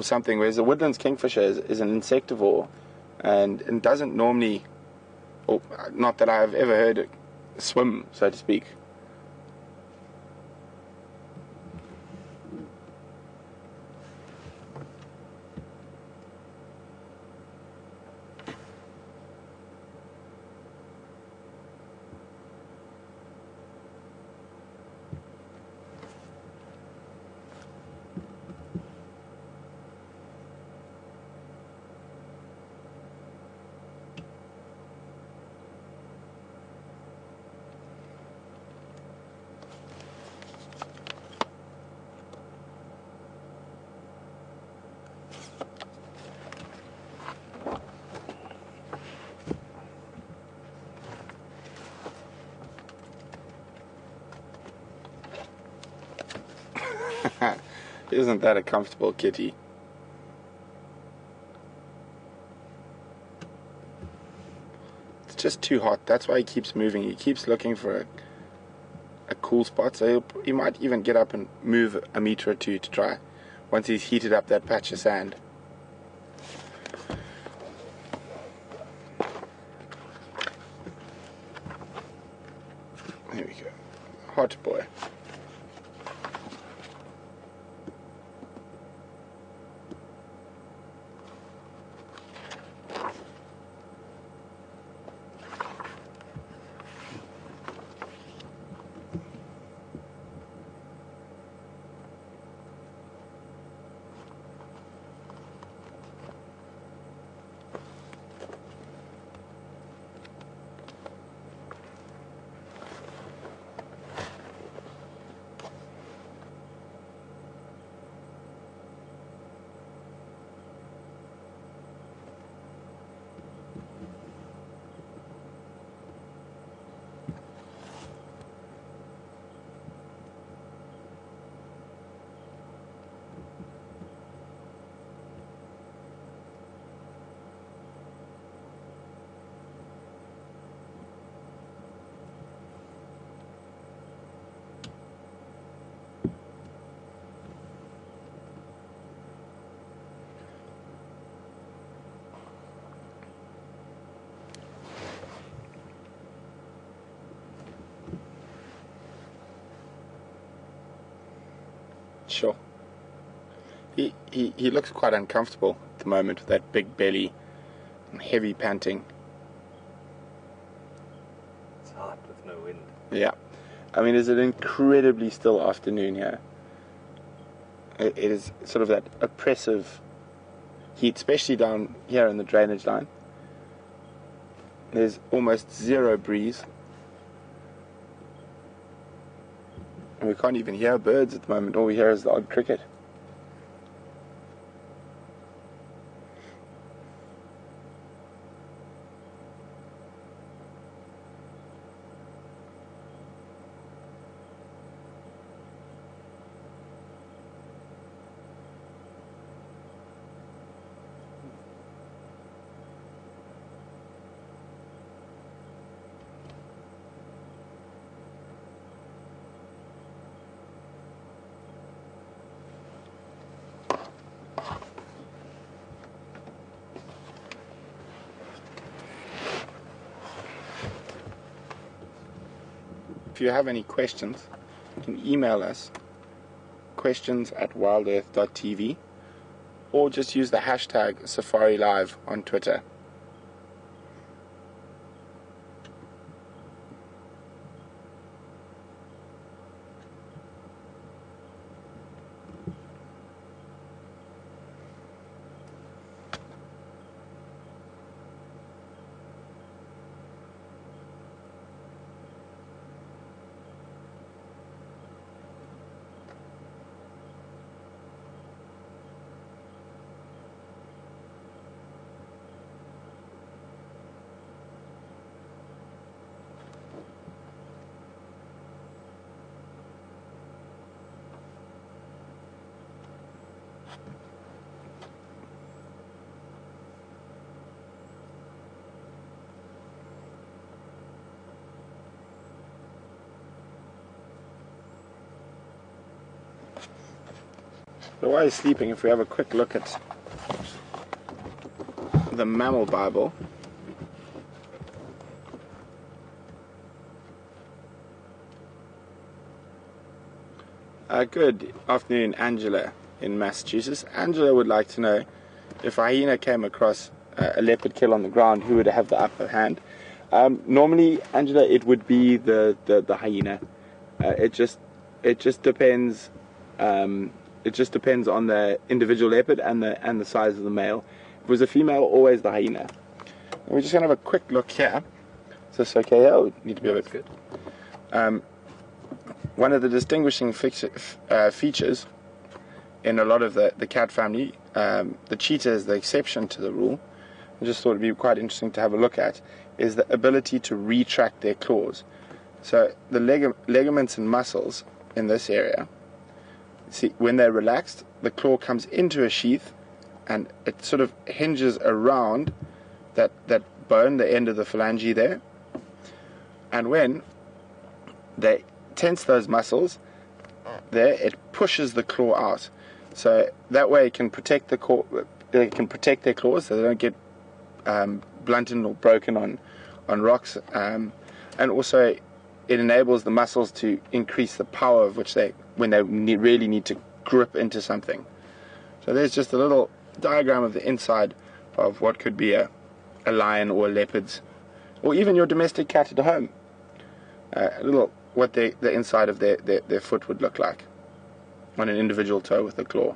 something, whereas the woodlands kingfisher is an insectivore and doesn't normally, or not that I've ever heard it swim, so to speak. Isn't that a comfortable kitty? It's just too hot. That's why he keeps moving. He keeps looking for a cool spot. So he might even get up and move a meter or two to try once he's heated up that patch of sand. There we go. Hot boy. Sure. He looks quite uncomfortable. the moment with that big belly and heavy panting. It's hot with no wind. Yeah. I mean, it's an incredibly still afternoon here. It is sort of that oppressive heat, especially down here in the drainage line. There's almost zero breeze. And we can't even hear birds at the moment. All we hear is the odd cricket. If you have any questions, you can email us questions@wildearth.tv or just use the hashtag SafariLive on Twitter. So while he's sleeping, if we have a quick look at the Mammal Bible, good afternoon, Angela in Massachusetts. Angela would like to know if a hyena came across a leopard kill on the ground, who would have the upper hand. Normally, Angela, it would be the hyena. It just depends. It just depends on the individual leopard and the size of the male. If it was a female, always the hyena. And we're just going to have a quick look here. Is this okay? Yeah, we need to be a bit good. One of the distinguishing features in a lot of the cat family, the cheetah is the exception to the rule. I just thought it'd be quite interesting to have a look at, is the ability to retract their claws. So the ligaments and muscles in this area, see, when they're relaxed, the claw comes into a sheath and it sort of hinges around that bone, the end of the phalange there. And when they tense those muscles there, it pushes the claw out. So that way it can protect the claw, they can protect their claws so they don't get blunted or broken on rocks. And also it enables the muscles to increase the power of which when they really need to grip into something. So there's just a little diagram of the inside of what could be a lion or a leopard's, or even your domestic cat at home. A little what the inside of their foot would look like on an individual toe with a claw.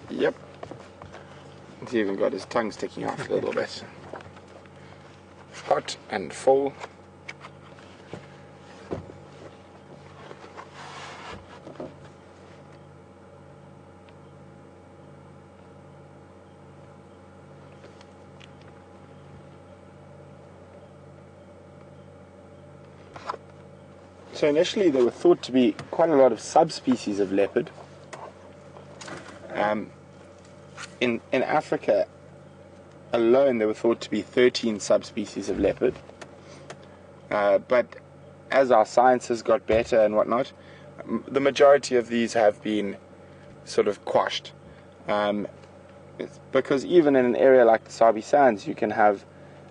Yep. He's even got his tongue sticking out a little bit. Hot and full. So initially there were thought to be quite a lot of subspecies of leopard. In Africa, alone there were thought to be 13 subspecies of leopard. But as our sciences got better and whatnot, the majority of these have been sort of quashed. Because even in an area like the Sabi Sands, you can have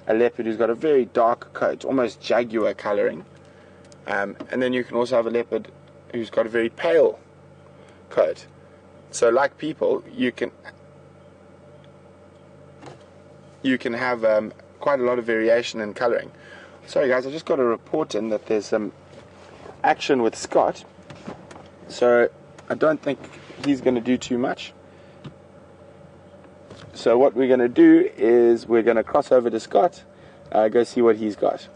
a leopard who's got a very dark coat, almost jaguar coloring. And then you can also have a leopard who's got a very pale coat. So like people, you can have quite a lot of variation in coloring. Sorry guys, I just got a report in that there's some action with Scott. So I don't think he's going to do too much. So what we're going to do is we're going to cross over to Scott, go see what he's got.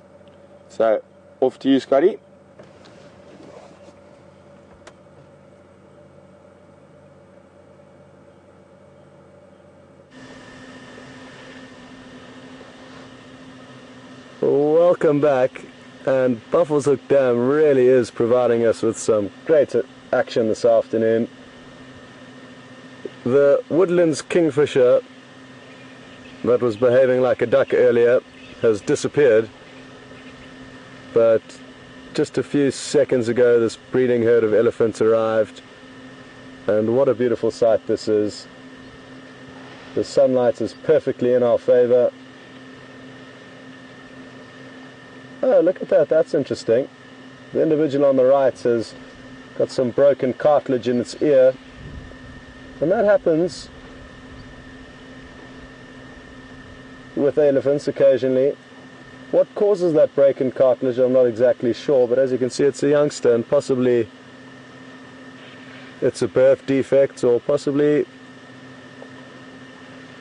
So off to you, Scotty. Welcome back, and Buffalo's Hook Dam really is providing us with some great action this afternoon. The woodlands kingfisher that was behaving like a duck earlier has disappeared, but just a few seconds ago this breeding herd of elephants arrived, and what a beautiful sight this is. The sunlight is perfectly in our favor. Oh, look at that, that's interesting. The individual on the right has got some broken cartilage in its ear, and that happens with elephants occasionally. What causes that broken cartilage I'm not exactly sure, but as you can see it's a youngster, and possibly it's a birth defect, or possibly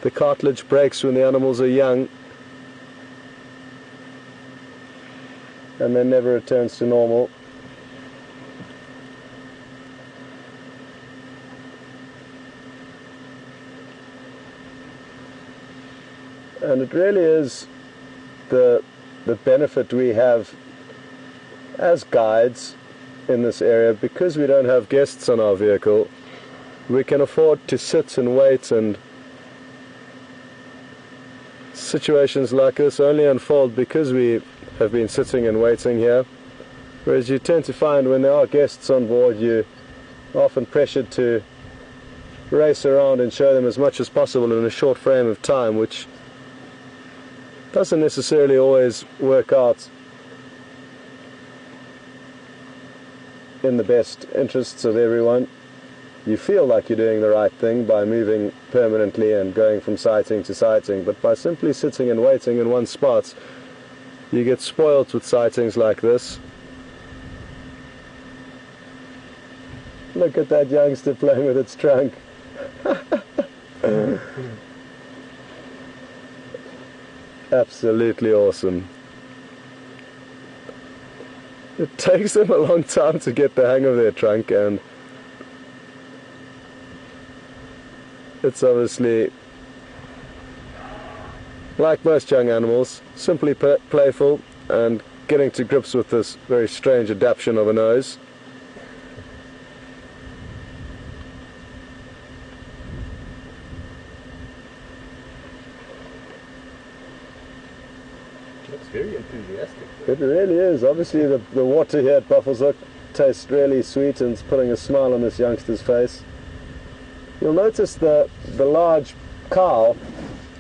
the cartilage breaks when the animals are young and then never returns to normal. And it really is the benefit we have as guides in this area. Because we don't have guests on our vehicle, we can afford to sit and wait, and situations like this only unfold because we have been sitting and waiting here, whereas you tend to find when there are guests on board, you're often pressured to race around and show them as much as possible in a short frame of time, which doesn't necessarily always work out in the best interests of everyone. You feel like you're doing the right thing by moving permanently and going from sighting to sighting, but by simply sitting and waiting in one spot, you get spoilt with sightings like this. Look at that youngster playing with its trunk. Absolutely awesome. It takes them a long time to get the hang of their trunk, and it's obviously, like most young animals, simply playful and getting to grips with this very strange adaptation of a nose. Looks very enthusiastic. It really is. Obviously the water here at Buffalo's Hook tastes really sweet, and it's putting a smile on this youngster's face. You'll notice the large cow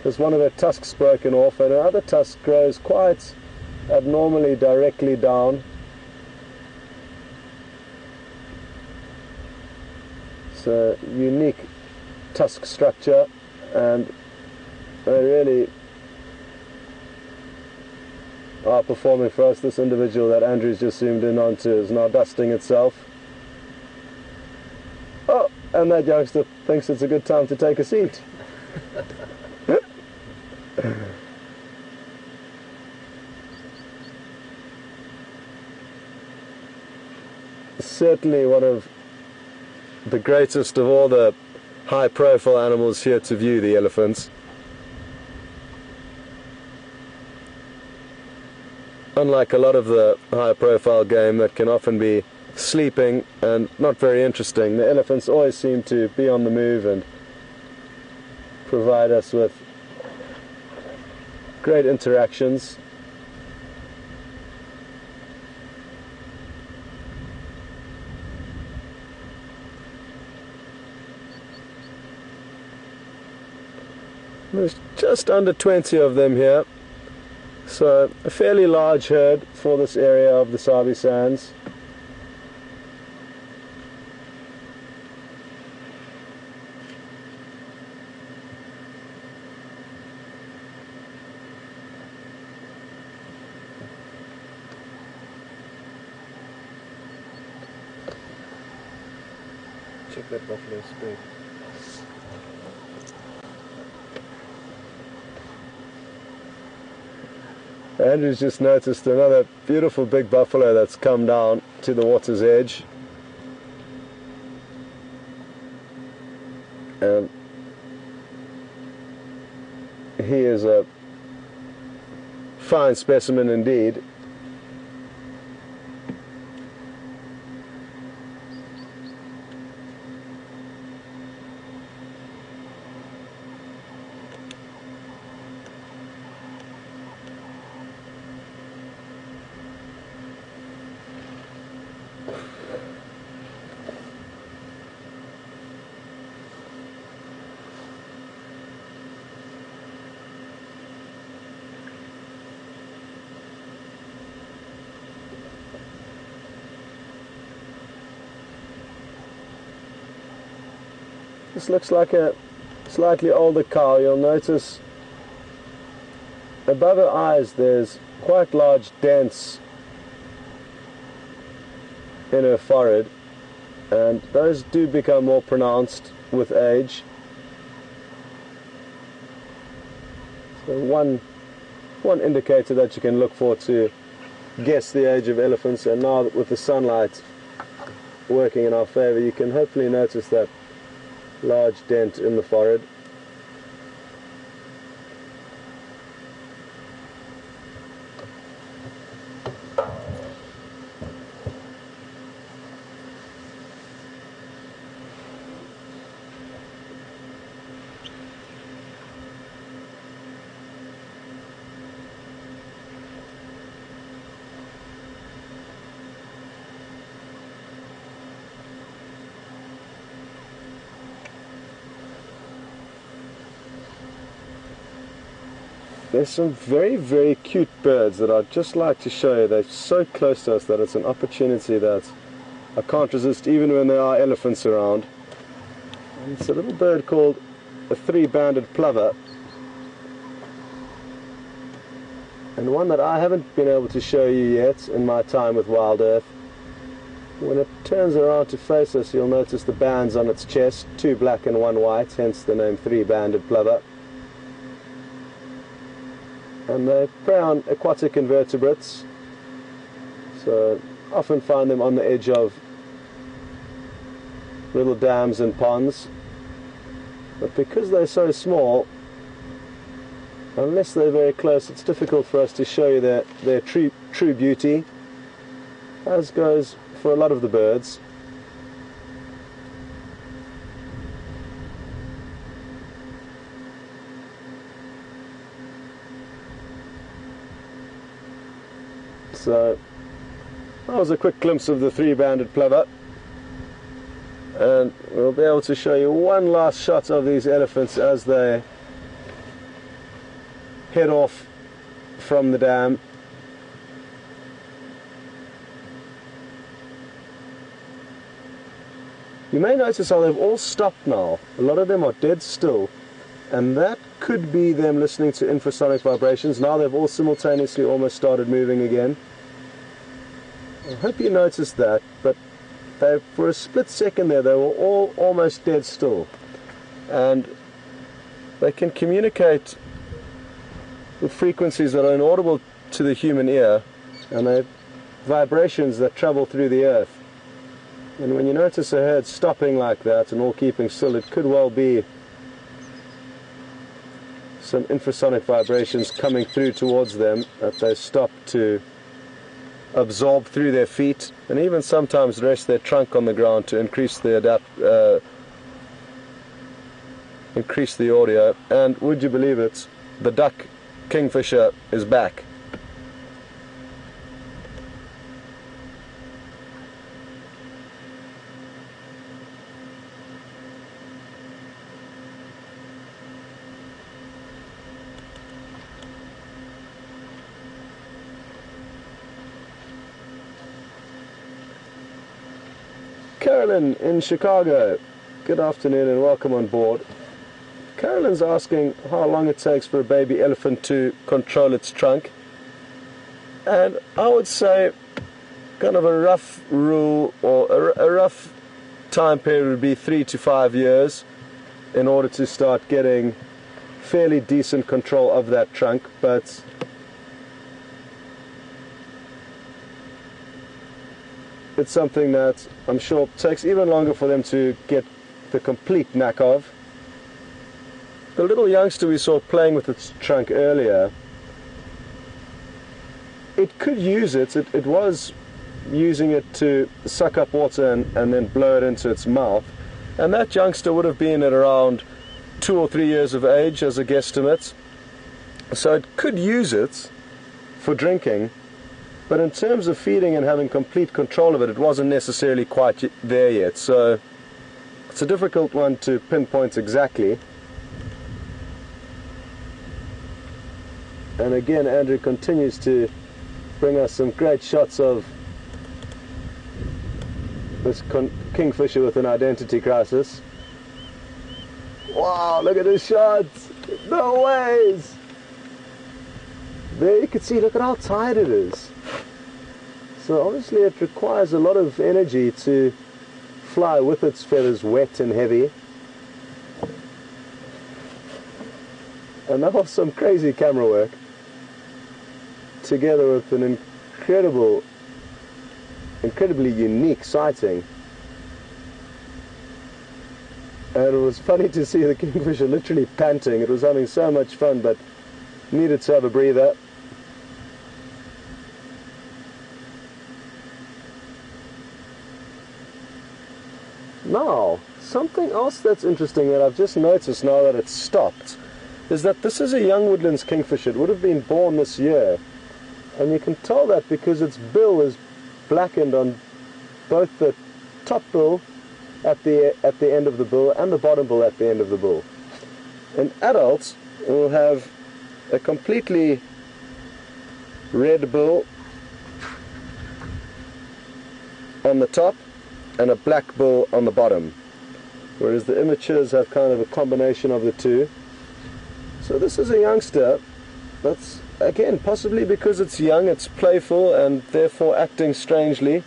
has one of her tusks broken off, and her other tusk grows quite abnormally directly down. It's a unique tusk structure, and they really are performing for us. This individual that Andrew's just zoomed in onto is now dusting itself. Oh, and that youngster thinks it's a good time to take a seat. Certainly one of the greatest of all the high-profile animals here to view, the elephants. Unlike a lot of the high-profile game that can often be sleeping and not very interesting, the elephants always seem to be on the move and provide us with great interactions. There's just under 20 of them here, so a fairly large herd for this area of the Sabi Sands. Check that buffalo spread. Andrew's just noticed another beautiful big buffalo that's come down to the water's edge. And he is a fine specimen indeed. This looks like a slightly older cow. You'll notice above her eyes there's quite large dents in her forehead, and those do become more pronounced with age. So one indicator that you can look for to guess the age of elephants, and now that with the sunlight working in our favor, you can hopefully notice that large dent in the forehead. There's some very, very cute birds that I'd just like to show you. They're so close to us that it's an opportunity that I can't resist even when there are elephants around. And it's a little bird called a three-banded plover, and one that I haven't been able to show you yet in my time with Wild Earth. When it turns around to face us, you'll notice the bands on its chest, 2 black and 1 white, hence the name three-banded plover. And they prey on aquatic invertebrates, so often find them on the edge of little dams and ponds. But because they're so small, unless they're very close, it's difficult for us to show you their true beauty, as goes for a lot of the birds. So that was a quick glimpse of the three-banded plover, and we'll be able to show you one last shot of these elephants as they head off from the dam. You may notice how they've all stopped now. A lot of them are dead still, and that could be them listening to infrasonic vibrations. Now they've all simultaneously almost started moving again. I hope you noticed that, but for a split second there, they were all almost dead still. And they can communicate with frequencies that are inaudible to the human ear, and they're vibrations that travel through the earth. And when you notice a herd stopping like that and all keeping still, it could well be some infrasonic vibrations coming through towards them that they stop to absorb through their feet, and even sometimes rest their trunk on the ground to increase the audio. And would you believe it, the duck kingfisher is back. Carolyn in Chicago, good afternoon and welcome on board. Carolyn's asking how long it takes for a baby elephant to control its trunk, and I would say kind of a rough rule or a rough time period would be 3 to 5 years in order to start getting fairly decent control of that trunk, but it's something that I'm sure takes even longer for them to get the complete knack of. The little youngster we saw playing with its trunk earlier, it could use it. It was using it to suck up water and then blow it into its mouth. And that youngster would have been at around 2 or 3 years of age as a guesstimate. So it could use it for drinking. But in terms of feeding and having complete control of it, it wasn't necessarily quite there yet. So it's a difficult one to pinpoint exactly. And again, Andrew continues to bring us some great shots of this kingfisher with an identity crisis. Wow, look at this shot! No ways! There you can see, look at how tired it is. So obviously it requires a lot of energy to fly with its feathers wet and heavy. And that was some crazy camera work, together with an incredibly unique sighting. And it was funny to see the kingfisher literally panting. It was having so much fun, but needed to have a breather. Now, something else that's interesting that I've just noticed now that it's stopped is that this is a young woodlands kingfisher. It would have been born this year, and you can tell that because its bill is blackened on both the top bill at the end of the bill and the bottom bill at the end of the bill. An adult will have a completely red bill on the top and a black bill on the bottom, whereas the immatures have kind of a combination of the two. So this is a youngster that's, again, possibly because it's young, it's playful and therefore acting strangely,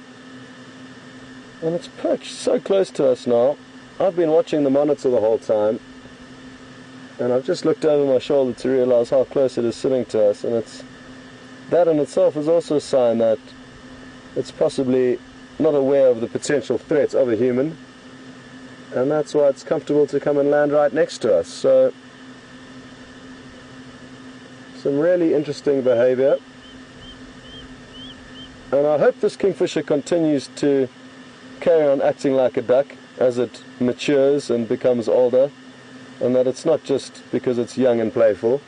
and it's perched so close to us now. I've been watching the monitor the whole time, and I've just looked over my shoulder to realize how close it is sitting to us, and that in itself is also a sign that it's possibly not aware of the potential threat of a human, and that's why it's comfortable to come and land right next to us. So some really interesting behavior, and I hope this kingfisher continues to carry on acting like a duck as it matures and becomes older, and that it's not just because it's young and playful.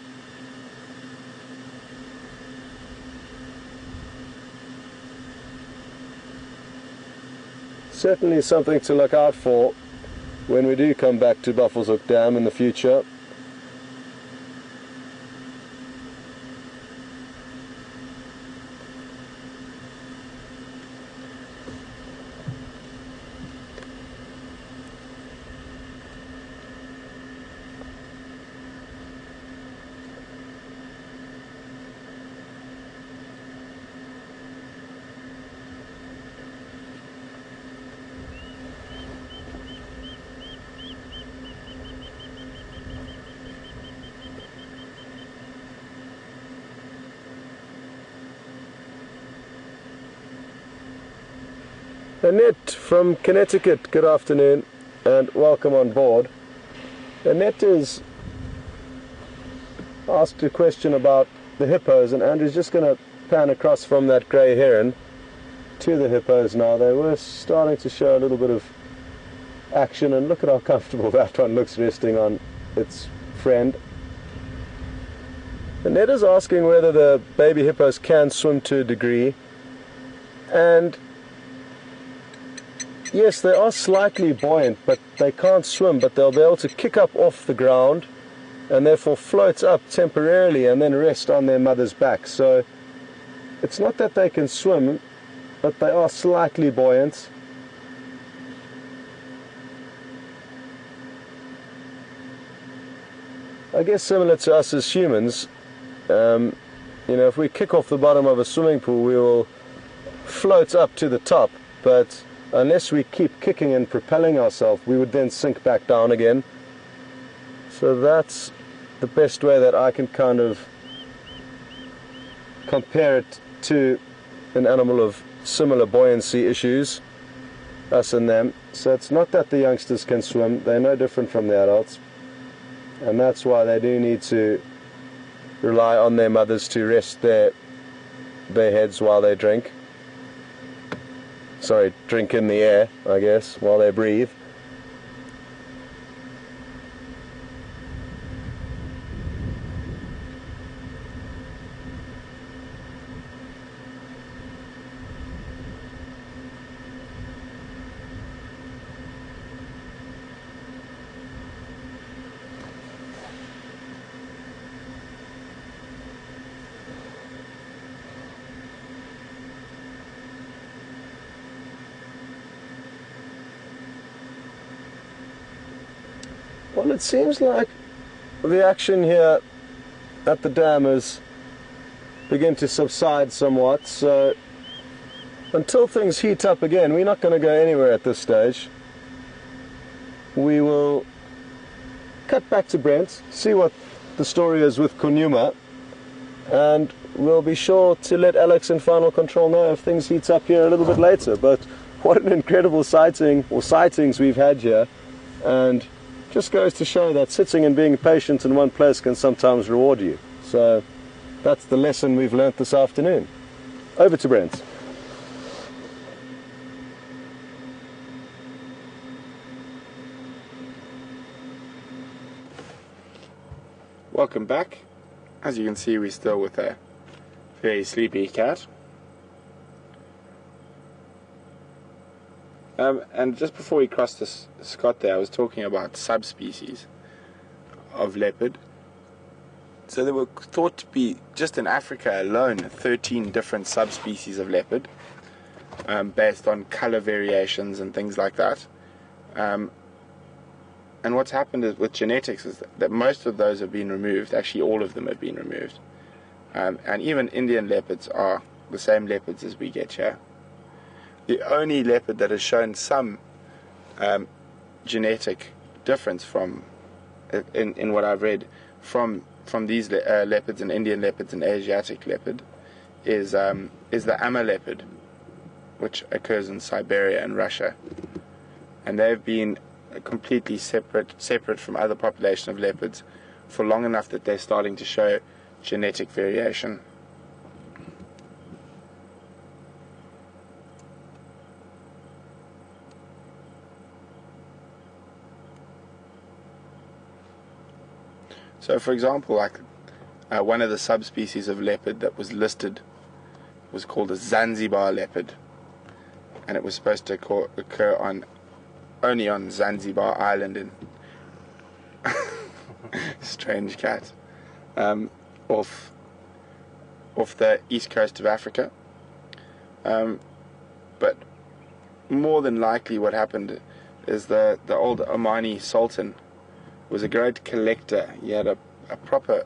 Certainly something to look out for when we do come back to Buffelshoek Dam in the future. Annette from Connecticut, good afternoon and welcome on board. Annette is asked a question about the hippos, and Andrew's just going to pan across from that grey heron to the hippos now. They were starting to show a little bit of action, and look at how comfortable that one looks resting on its friend. Ned is asking whether the baby hippos can swim to a degree, and yes, they are slightly buoyant, but they can't swim, but they'll be able to kick up off the ground and therefore float up temporarily and then rest on their mother's back. So it's not that they can swim, but they are slightly buoyant. I guess similar to us as humans, you know, if we kick off the bottom of a swimming pool, we will float up to the top, but unless we keep kicking and propelling ourselves, we would then sink back down again. So that's the best way that I can kind of compare it to an animal of similar buoyancy issues, us and them. So it's not that the youngsters can swim, they're no different from the adults, and that's why they do need to rely on their mothers to rest their heads while they drink. Sorry, drink in the air, I guess, while they breathe. Well, it seems like the action here at the dam is beginning to subside somewhat, so until things heat up again, we're not going to go anywhere at this stage. We will cut back to Brent, see what the story is with Kunyuma, and we'll be sure to let Alex in Final Control know if things heat up here a little bit later. But what an incredible sighting, or sightings, we've had here, and just goes to show that sitting and being patient in one place can sometimes reward you. So that's the lesson we've learnt this afternoon. Over to Brent. Welcome back. As you can see, we're still with a very sleepy cat. And just before we crossed this Scott there, I was talking about subspecies of leopard. So there were thought to be, just in Africa alone, 13 different subspecies of leopard, based on color variations and things like that. And what's happened is, with genetics, is that most of those have been removed. Actually, all of them have been removed. And even Indian leopards are the same leopards as we get here. The only leopard that has shown some genetic difference from, in what I've read, from these leopards and Indian leopards and Asiatic leopard is the Amma leopard, which occurs in Siberia and Russia. And they've been completely separate from other population of leopards for long enough that they're starting to show genetic variation. So, for example, like one of the subspecies of leopard that was listed was called a Zanzibar leopard, and it was supposed to occur only on Zanzibar Island in strange cat, off the east coast of Africa. But more than likely, what happened is the old Omani Sultan was a great collector. He had a proper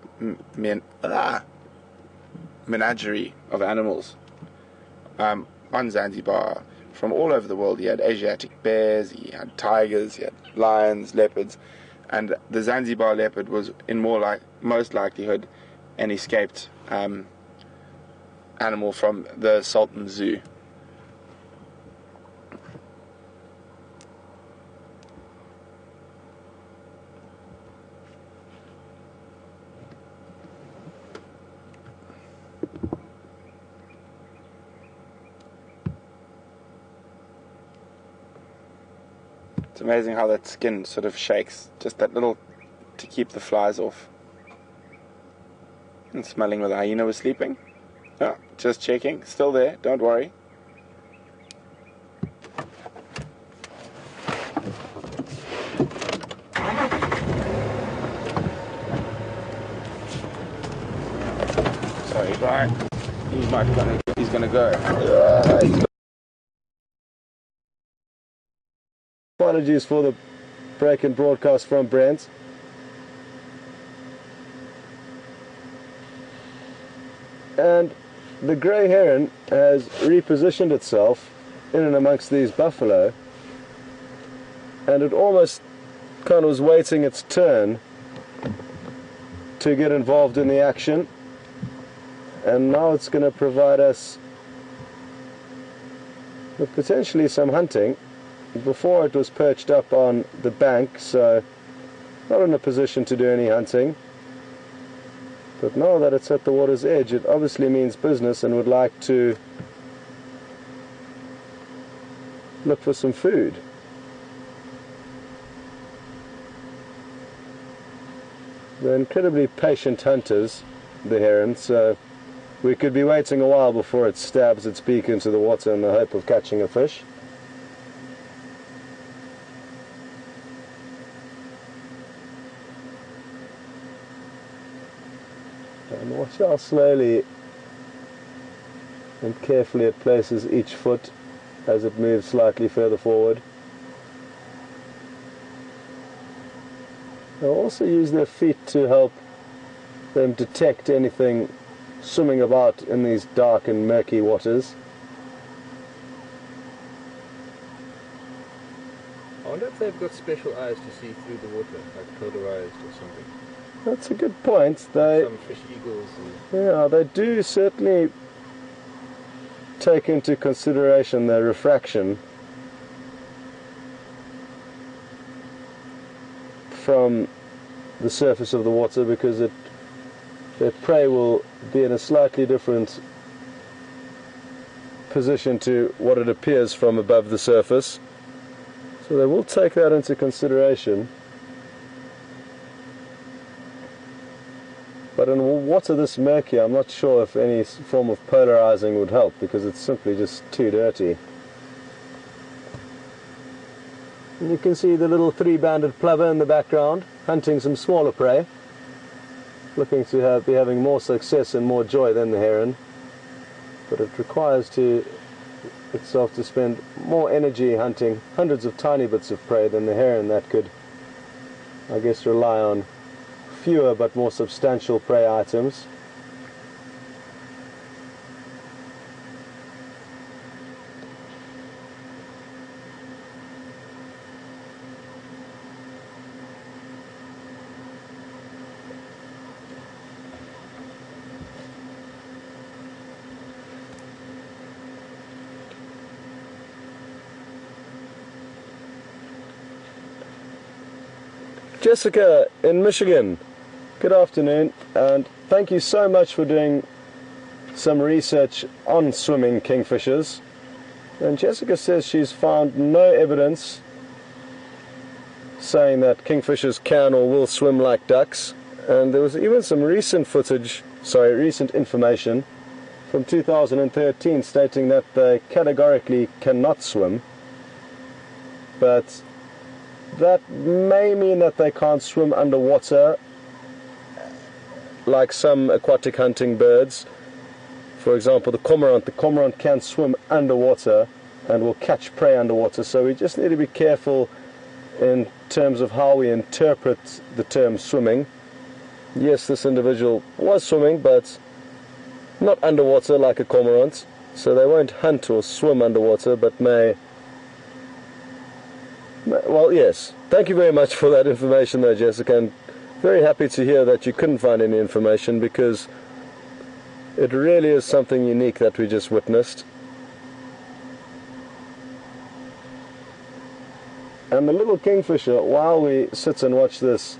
menagerie of animals on Zanzibar from all over the world. He had Asiatic bears, he had tigers, he had lions, leopards, and the Zanzibar leopard was in most likelihood an escaped animal from the Sultan Zoo. It's amazing how that skin sort of shakes, just that little, to keep the flies off. And smelling where the hyena was sleeping. Oh, just checking. Still there, don't worry. Sorry, Brian. He's gonna go. Apologies for the break in broadcast from Brent. And the grey heron has repositioned itself in and amongst these buffalo, and it almost kind of was waiting its turn to get involved in the action, and now it's going to provide us with potentially some hunting. Before it was perched up on the bank, so not in a position to do any hunting. But now that it's at the water's edge, it obviously means business and would like to look for some food. They're incredibly patient hunters, the heron, so we could be waiting a while before it stabs its beak into the water in the hope of catching a fish. And watch how slowly and carefully it places each foot as it moves slightly further forward. They'll also use their feet to help them detect anything swimming about in these dark and murky waters. I wonder if they've got special eyes to see through the water, like polarized or something. That's a good point. Some fish eagles. Yeah, they do certainly take into consideration their refraction from the surface of the water, because their prey will be in a slightly different position to what it appears from above the surface. So they will take that into consideration. But in water this murky, I'm not sure if any form of polarizing would help, because it's simply just too dirty. And you can see the little three-banded plover in the background, hunting some smaller prey, looking to be having more success and more joy than the heron. But it requires itself to spend more energy hunting hundreds of tiny bits of prey than the heron that could, I guess, rely on fewer but more substantial prey items. Jessica in Michigan, good afternoon, and thank you so much for doing some research on swimming kingfishers. And Jessica says she's found no evidence saying that kingfishers can or will swim like ducks, and there was even some recent information from 2013 stating that they categorically cannot swim. But that may mean that they can't swim underwater like some aquatic hunting birds. For example, the cormorant. The cormorant can swim underwater and will catch prey underwater. So we just need to be careful in terms of how we interpret the term swimming. Yes, this individual was swimming, but not underwater like a cormorant. So they won't hunt or swim underwater, but may... Well, yes. Thank you very much for that information though, Jessica, and very happy to hear that you couldn't find any information, because it really is something unique that we just witnessed. And the little kingfisher, while we sit and watch this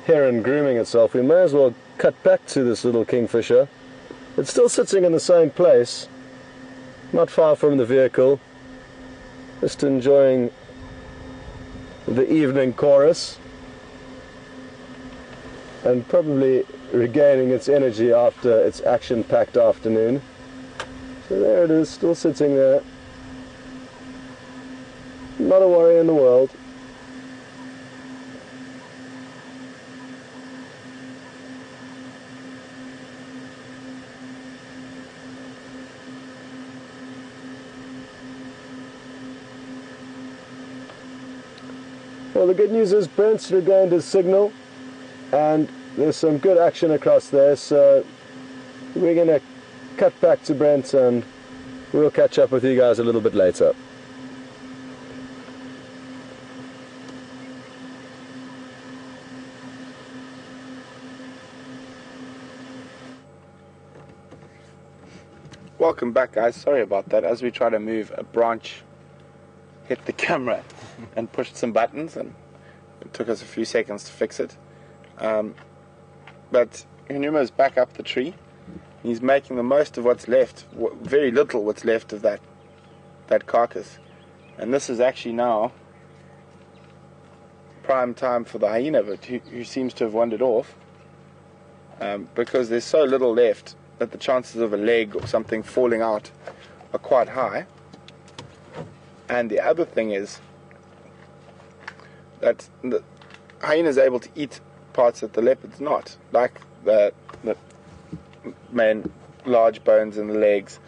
heron grooming itself, we may as well cut back to this little kingfisher. It's still sitting in the same place, not far from the vehicle, just enjoying the evening chorus, and probably regaining its energy after its action-packed afternoon. So there it is, still sitting there. Not a worry in the world. Well, the good news is Brent's regained his signal, and there's some good action across there, so we're going to cut back to Brent and we'll catch up with you guys a little bit later. Welcome back, guys. Sorry about that. As we try to move, a branch hit the camera and pushed some buttons, and it took us a few seconds to fix it. But Kunyuma's back up the tree. He's making the most of what's left, very little what's left of that carcass. And this is actually now prime time for the hyena, but who seems to have wandered off, because there's so little left that the chances of a leg or something falling out are quite high. And the other thing is that the hyena is able to eat parts that the leopard's not, like the main large bones in the legs.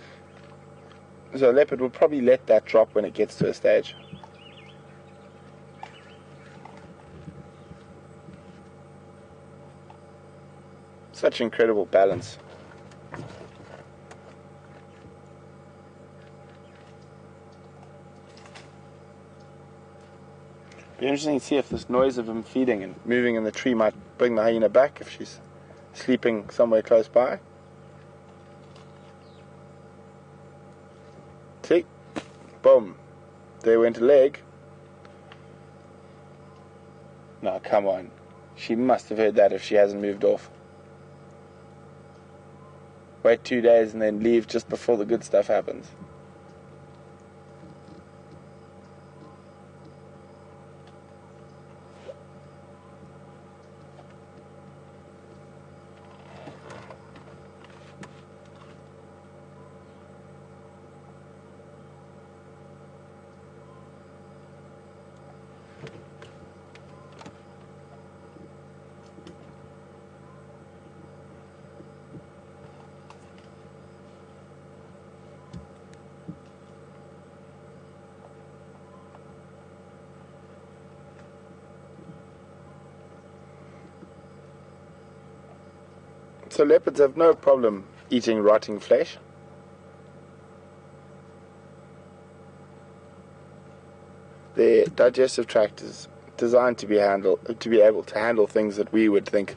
So a leopard will probably let that drop when it gets to a stage. Such incredible balance. Be interesting to see if this noise of him feeding and moving in the tree might bring the hyena back if she's sleeping somewhere close by. See? Boom. There went a leg. No, come on. She must have heard that if she hasn't moved off. Wait 2 days and then leave just before the good stuff happens. So leopards have no problem eating rotting flesh. Their digestive tract is designed to be able to handle things that we would think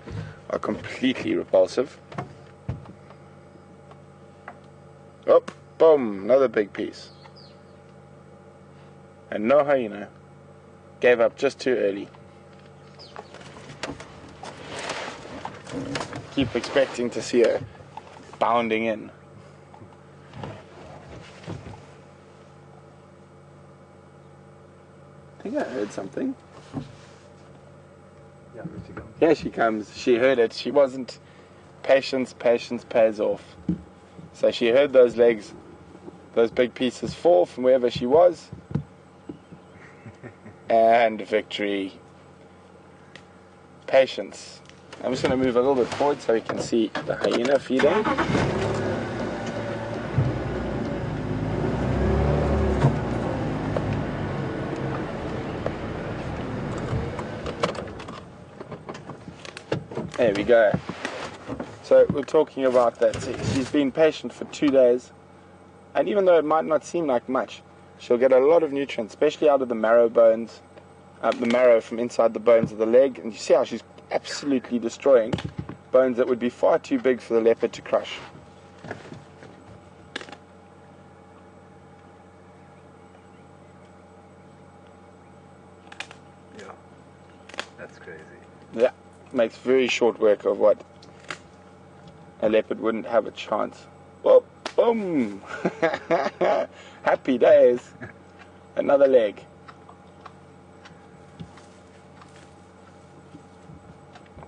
are completely repulsive. Oh, boom, another big piece. And no hyena. Gave up just too early. Keep expecting to see her bounding in. I think I heard something. Yeah, here she comes. Here she comes. She heard it. She wasn't. Patience pays off. So she heard those legs, those big pieces fall from wherever she was. And victory. Patience. I'm just going to move a little bit forward so we can see the hyena feeding. There we go. So we're talking about that. She's been patient for 2 days, and even though it might not seem like much, she'll get a lot of nutrients, especially out of the marrow bones, the marrow from inside the bones of the leg. And you see how she's absolutely destroying bones that would be far too big for the leopard to crush. Yeah, that's crazy. Yeah, makes very short work of what a leopard wouldn't have a chance. Well, boom! Happy days. Another leg.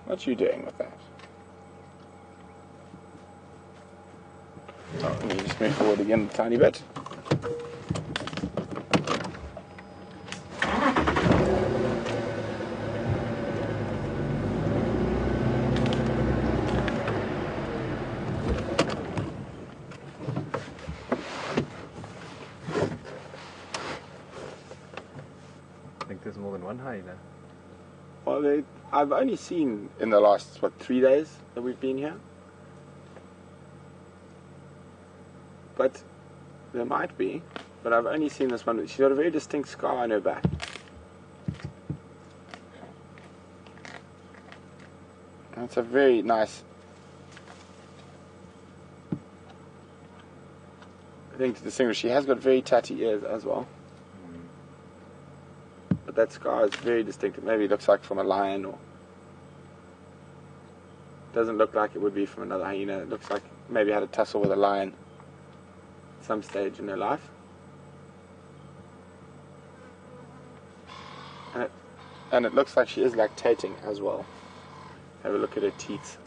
What you doing with that? Oh, let me just move forward again a tiny bit. I think there's more than one hyena. Well, I've only seen in the last, 3 days that we've been here. But there might be. But I've only seen this one. She's got a very distinct scar on her back. And it's a very nice thing to distinguish. She has got very tatty ears as well. But that scar is very distinctive. Maybe it looks like from a lion, or doesn't look like it would be from another hyena. It looks like maybe had a tussle with a lion at some stage in her life. And it looks like she is lactating as well. Have a look at her teeth.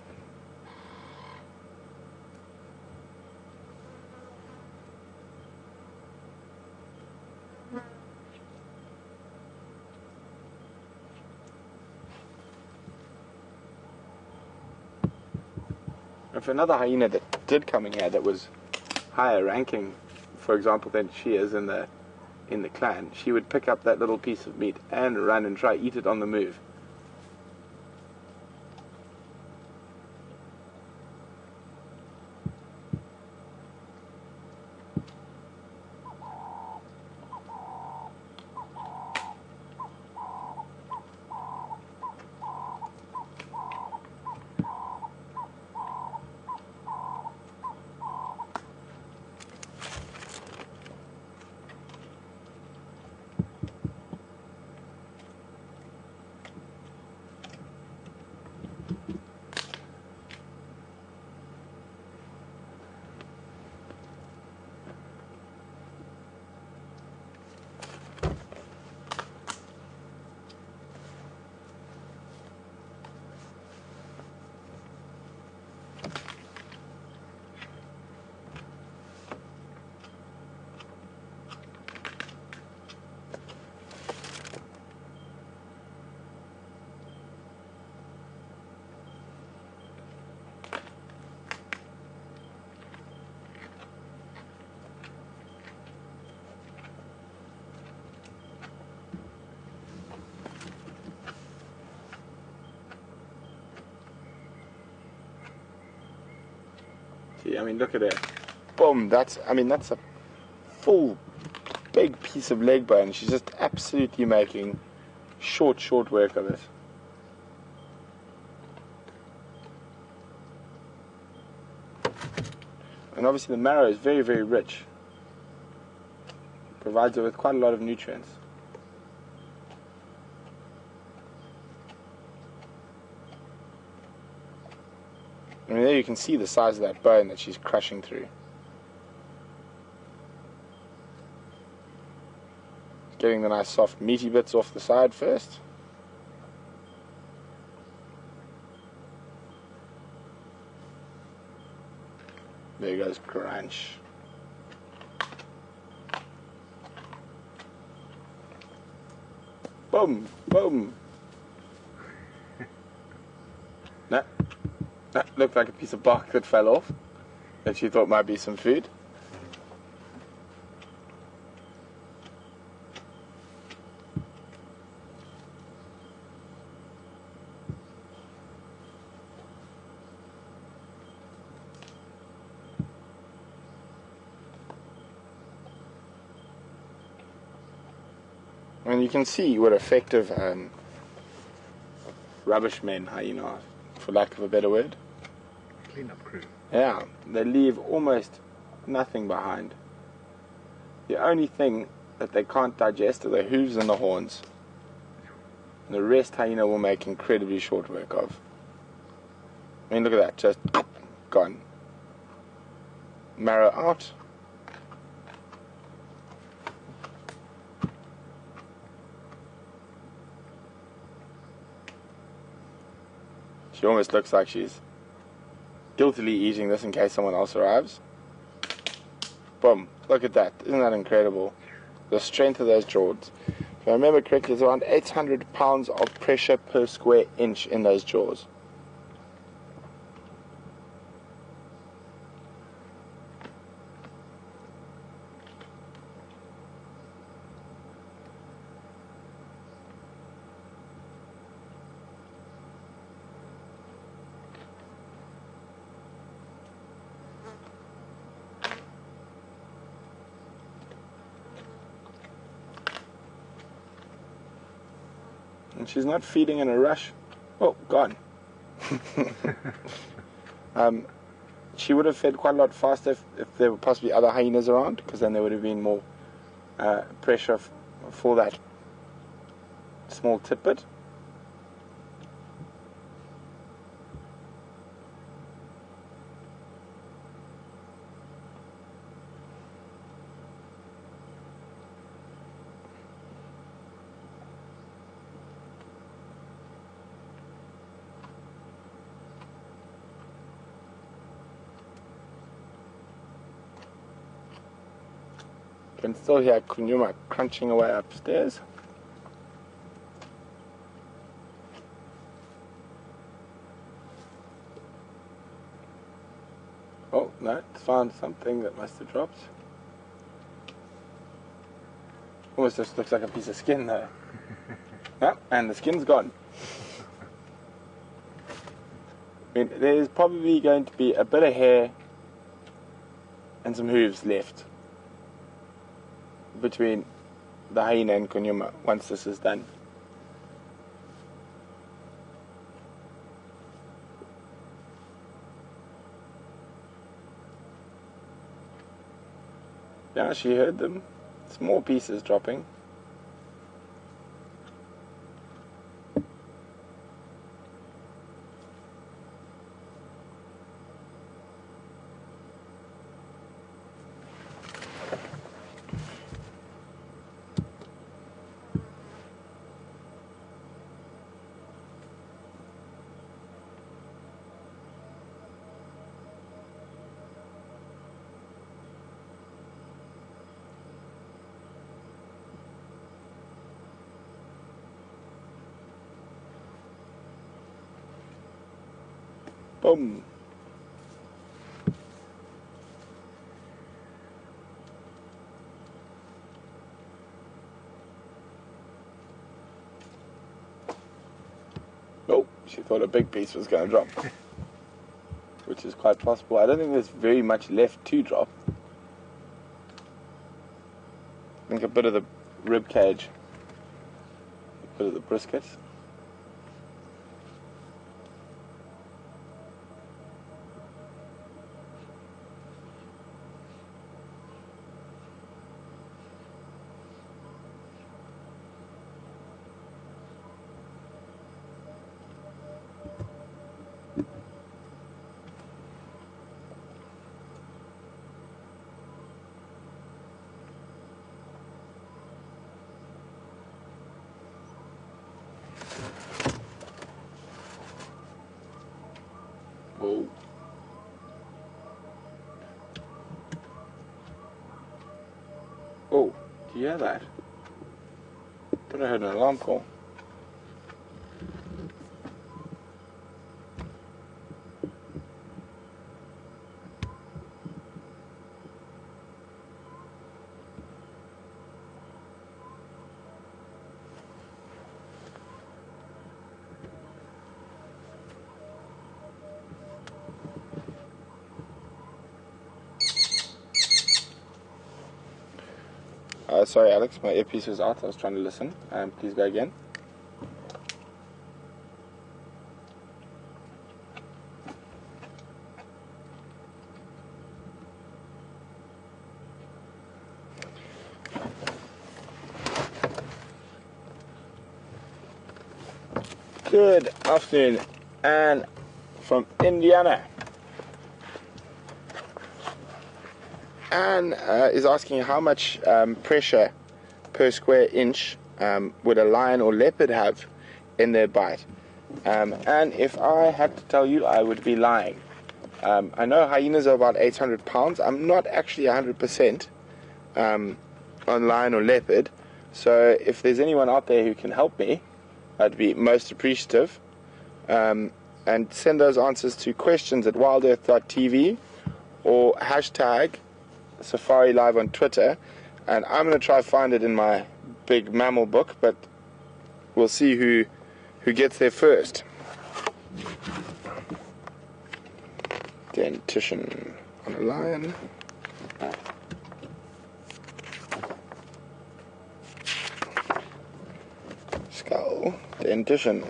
If another hyena that did come in here that was higher ranking, for example, than she is in the clan, she would pick up that little piece of meat and run and try eat it on the move. See, I mean, look at it. Boom, that's a full, big piece of leg bone. She's just absolutely making short work of it. And obviously the marrow is very, very rich. Provides her with quite a lot of nutrients. I mean, there you can see the size of that bone that she's crushing through. Getting the nice soft meaty bits off the side first. There goes crunch. Boom, boom. That looked like a piece of bark that fell off that she thought might be some food. And you can see what effective rubbish men hyena are, for lack of a better word. Cleanup crew. Yeah, they leave almost nothing behind. The only thing that they can't digest are the hooves and the horns. And the rest hyena will make incredibly short work of. I mean, look at that, just gone. Marrow out. She almost looks like she's guiltily eating this in case someone else arrives. Boom. Look at that. Isn't that incredible? The strength of those jaws. If I remember correctly, there's around 800 pounds of pressure per square inch in those jaws. And she's not feeding in a rush. Oh, gone. She would have fed quite a lot faster if there were possibly other hyenas around, because then there would have been more pressure for that small tidbit. You can still hear Kunyuma crunching away upstairs. Oh, no, it's found something that must have dropped. Almost just looks like a piece of skin though. Yeah, and the skin's gone. I mean, there's probably going to be a bit of hair and some hooves left between the hyena and Kunyuma once this is done. Yeah, she heard them. Small pieces dropping. Boom. Oh, she thought a big piece was going to drop, which is quite possible. I don't think there's very much left to drop. I think a bit of the rib cage, a bit of the brisket. Oh. Oh, do you hear that? Thought I heard an alarm call. Sorry, Alex, my earpiece was out. I was trying to listen. Please go again. Good afternoon, Anne from Indiana. Anne is asking how much pressure per square inch would a lion or leopard have in their bite. And if I had to tell you, I would be lying. I know hyenas are about 800 pounds. I'm not actually 100% on lion or leopard, so if there's anyone out there who can help me, I'd be most appreciative. And send those answers to questions@wildearth.tv or hashtag Safari Live on Twitter, and I'm going to try find it in my big mammal book, but we'll see who gets there first. Dentition on a lion. Skull. Dentition.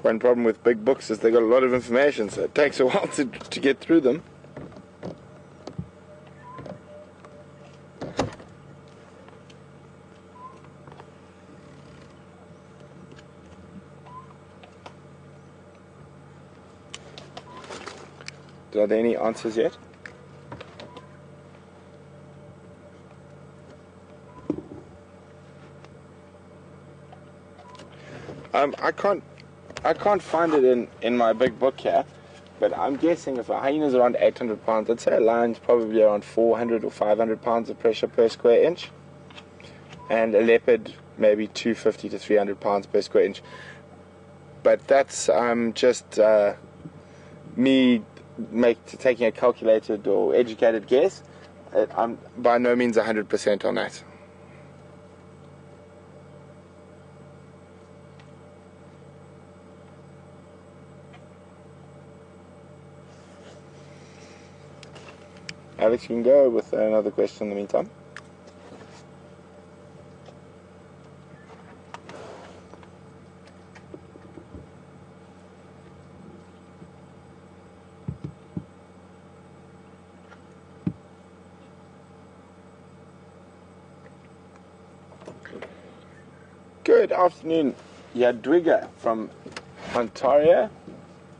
One problem with big books is they got a lot of information, so it takes a while to get through them. Are there any answers yet? I can't find it in my big book here, but I'm guessing if a hyena is around 800 pounds, I'd say a lion's probably around 400 or 500 pounds of pressure per square inch, and a leopard maybe 250 to 300 pounds per square inch. But that's just me taking a calculated or educated guess. I'm by no means 100% on that. Alex, you can go with another question in the meantime. Good afternoon, Yadwiga from Ontario.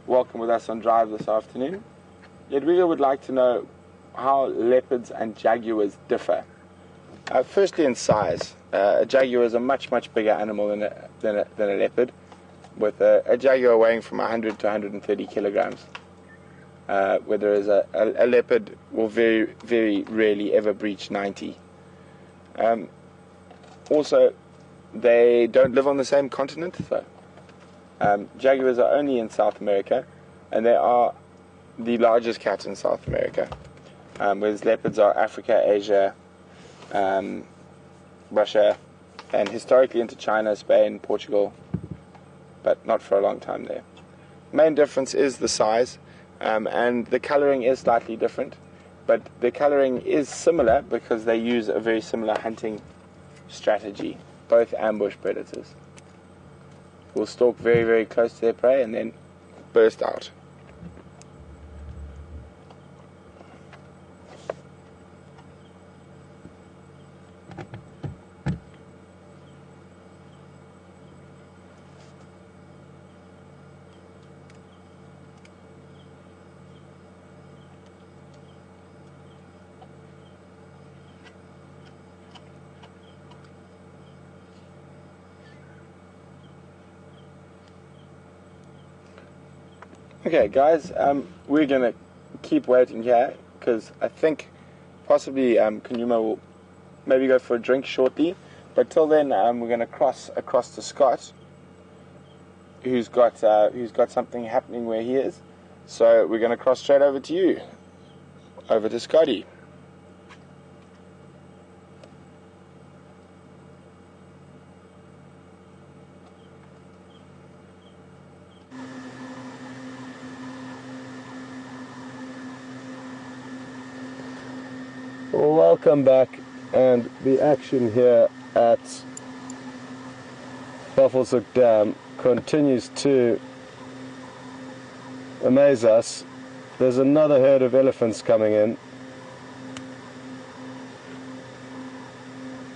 Welcome with us on Drive this afternoon. Yadwiga would like to know how leopards and jaguars differ. Firstly, in size. A jaguar is a much bigger animal than a leopard, with a jaguar weighing from 100 to 130 kilograms. Whereas a leopard will very rarely ever breach 90. Also, they don't live on the same continent, so jaguars are only in South America, and they are the largest cat in South America. Whereas leopards are Africa, Asia, Russia, and historically into China, Spain, Portugal, but not for a long time there. Main difference is the size, and the coloring is slightly different, but the coloring is similar because they use a very similar hunting strategy. Both ambush predators will stalk very close to their prey and then burst out. Okay, guys, we're going to keep waiting here because I think possibly Kunyuma will maybe go for a drink shortly. But till then, we're going to cross across to Scott, who's got something happening where he is. So we're going to cross straight over to you, over to Scotty. welcome back, and the action here at Buffelshoek Dam continues to amaze us. There's another herd of elephants coming in,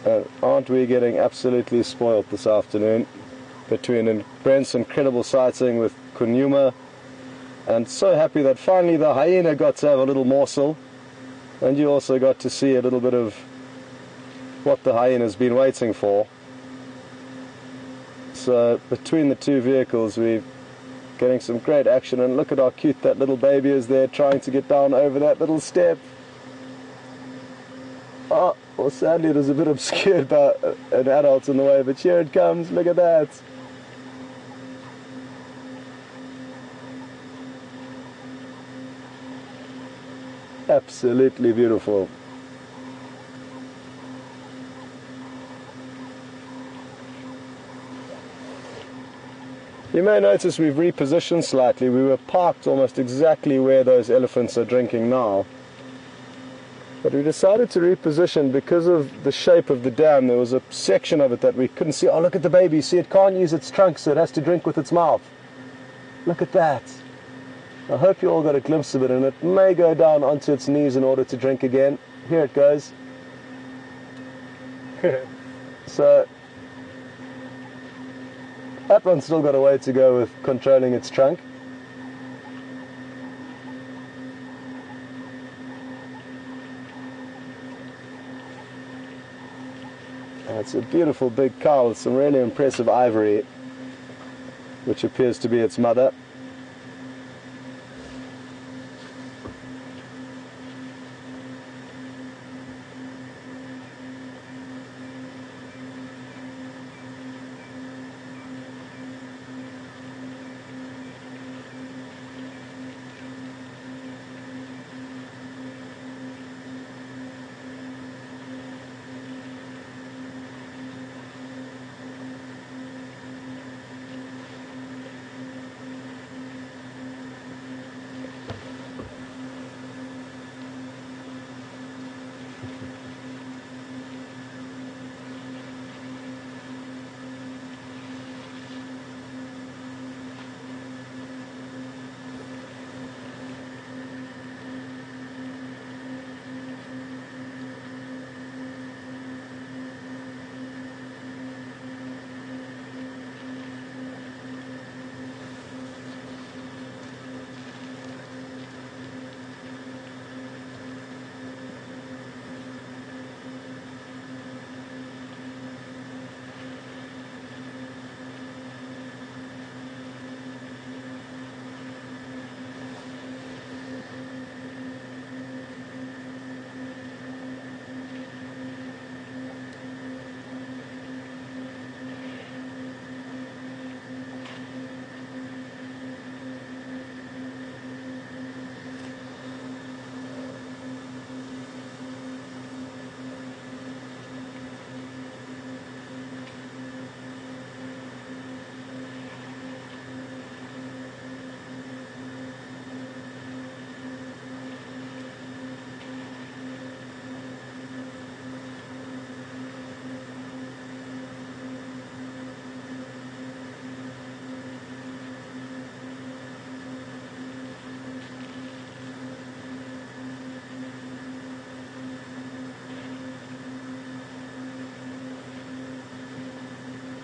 and aren't we getting absolutely spoilt this afternoon between Brent's incredible sighting with Kunyuma, and so happy that finally the hyena got to have a little morsel, and you also got to see a little bit of what the hyena's been waiting for. So between the two vehicles we're getting some great action, and look at how cute that little baby is there trying to get down over that little step. Oh, well, sadly it is a bit obscured by an adult in the way, but here it comes, look at that. Absolutely beautiful. You may notice we've repositioned slightly. We were parked almost exactly where those elephants are drinking now. But we decided to reposition because of the shape of the dam. There was a section of it that we couldn't see. Oh, look at the baby. See, it can't use its trunk, so it has to drink with its mouth. Look at that. I hope you all got a glimpse of it, and it may go down onto its knees in order to drink again. Here it goes. So that one's still got a way to go with controlling its trunk. And it's a beautiful big cow with some really impressive ivory, which appears to be its mother.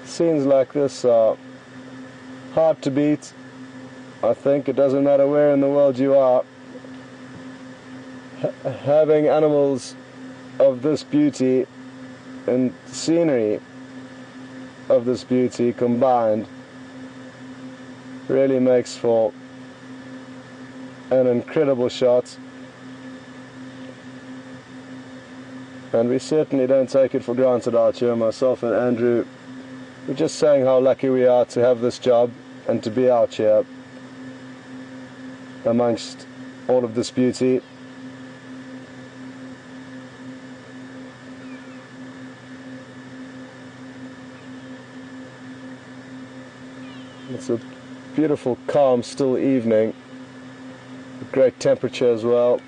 Scenes like this are hard to beat. I think it doesn't matter where in the world you are. Having animals of this beauty and scenery of this beauty combined really makes for an incredible shot. And we certainly don't take it for granted out here. Myself and Andrew, we're just saying how lucky we are to have this job and to be out here amongst all of this beauty. It's a beautiful, calm, still evening. Great temperature as well.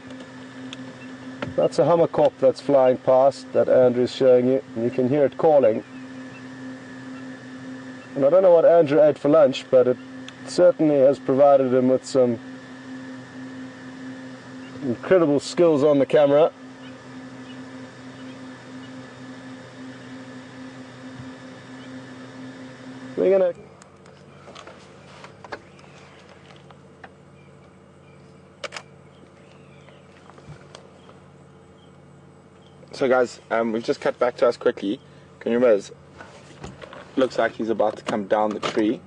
That's a hammerkop that's flying past that Andrew's showing you, and you can hear it calling. And I don't know what Andrew ate for lunch, but it certainly has provided him with some incredible skills on the camera. We're gonna So guys, we've just cut back to us quickly. Kunyuma looks like he's about to come down the tree.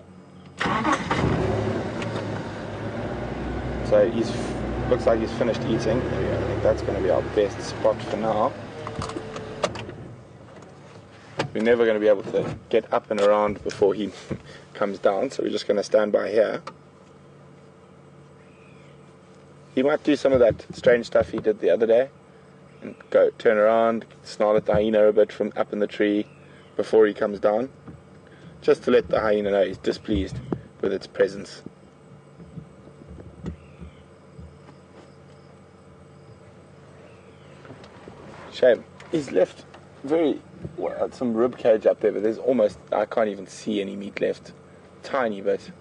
So looks like he's finished eating. There we go. I think that's going to be our best spot for now. We're never going to be able to get up and around before he comes down, so we're just going to stand by here. He might do some of that strange stuff he did the other day and go turn around, snarl at the hyena a bit from up in the tree before he comes down, just to let the hyena know he's displeased with its presence. Shame. He's left some rib cage up there, but there's almost, I can't even see any meat left. Tiny bit.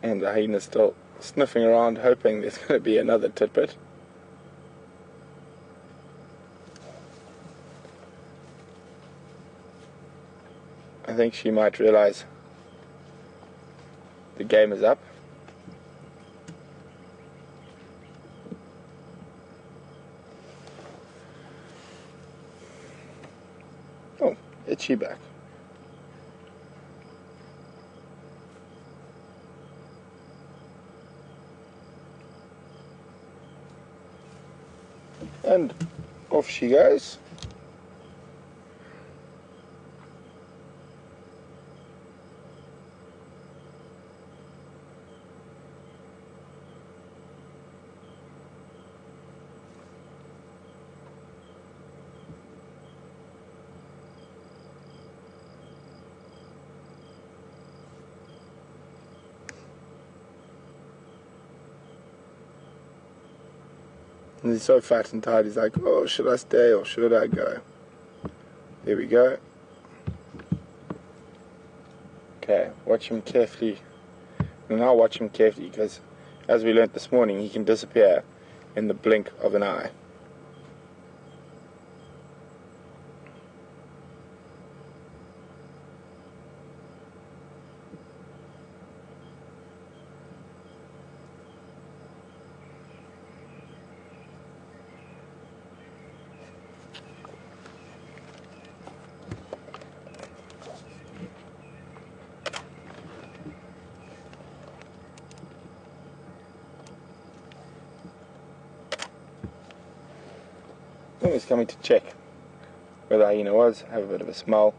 And the hyena's still sniffing around, hoping there's going to be another tidbit. I think she might realize the game is up. Oh, itchy back. And off she goes. And he's so fat and tired, he's like, oh, should I stay or should I go? There we go. Okay, watch him carefully. And now watch him carefully, because as we learnt this morning, he can disappear in the blink of an eye. I think he's coming to check where the hyena was, have a bit of a smell.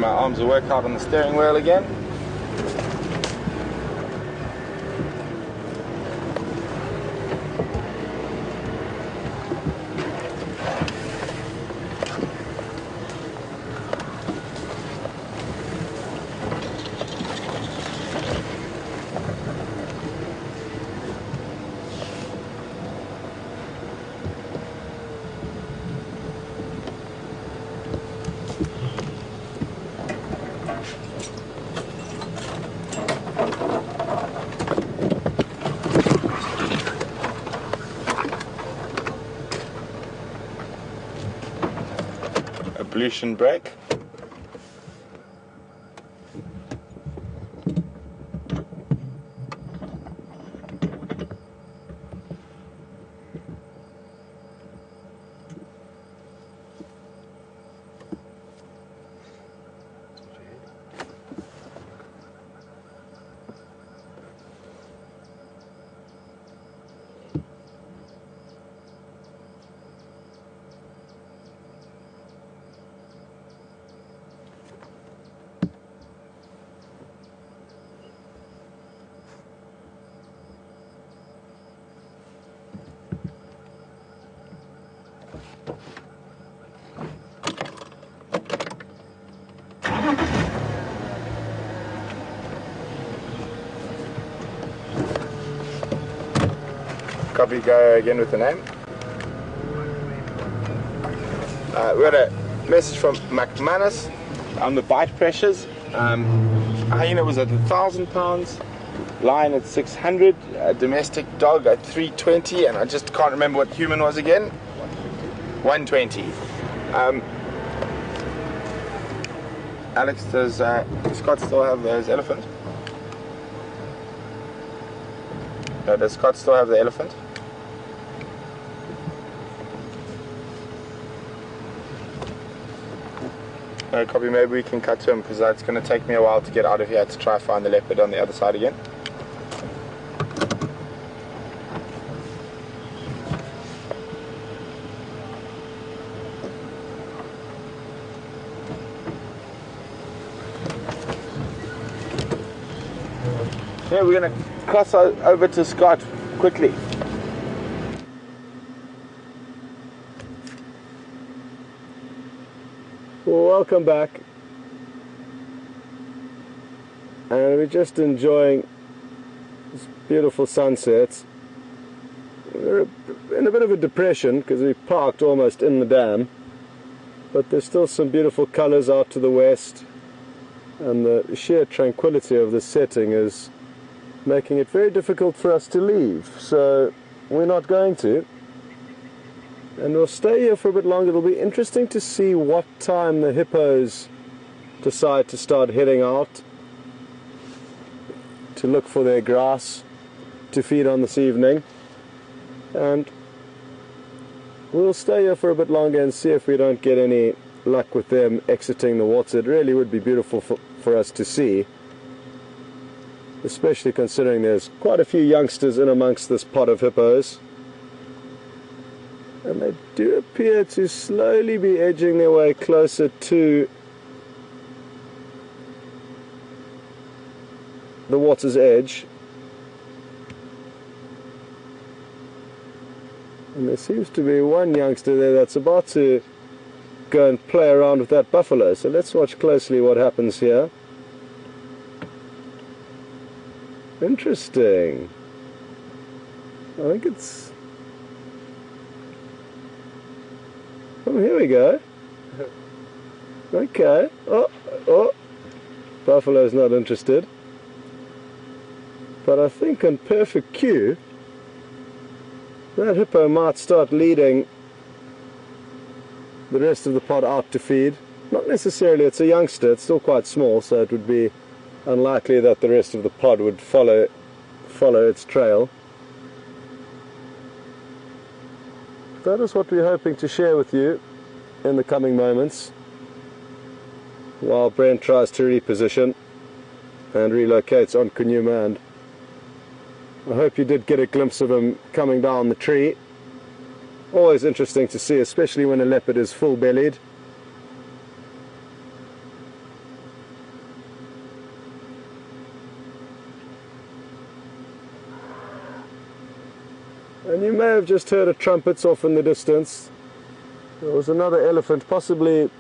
my arms a workout on the steering wheel again. Ablution break. Copy, go again with the name. We got a message from McManus on the bite pressures. Hyena was at 1,000 pounds, lion at 600, domestic dog at 320, and I just can't remember what human was again. 120. Alex, does Scott still have those elephant? No, does Scott still have the elephant? No, copy, maybe we can cut to him because it's going to take me a while to get out of here to try find the leopard on the other side again. Yeah, we're going to cross over to Scott quickly. Well, welcome back. And we're just enjoying this beautiful sunset. We're in a bit of a depression because we parked almost in the dam, but there's still some beautiful colours out to the west, and the sheer tranquility of the setting is making it very difficult for us to leave, so we're not going to, and we'll stay here for a bit longer. It'll be interesting to see what time the hippos decide to start heading out to look for their grass to feed on this evening, and we'll stay here for a bit longer and see if we don't get any luck with them exiting the water. It really would be beautiful for us to see, especially considering there's quite a few youngsters in amongst this pod of hippos, and they do appear to slowly be edging their way closer to the water's edge, and there seems to be one youngster there that's about to go and play around with that buffalo, so let's watch closely what happens here. Interesting. I think it's... Oh, here we go. Okay. Oh. Buffalo's not interested. But I think on perfect cue, that hippo might start leading the rest of the pod out to feed. Not necessarily, it's a youngster, it's still quite small, so it would be unlikely that the rest of the pod would follow its trail. That is what we're hoping to share with you in the coming moments, while Brent tries to reposition and relocates on Kunyuma. And I hope you did get a glimpse of him coming down the tree. Always interesting to see, especially when a leopard is full-bellied. And you may have just heard a trumpet off in the distance. There was another elephant, possibly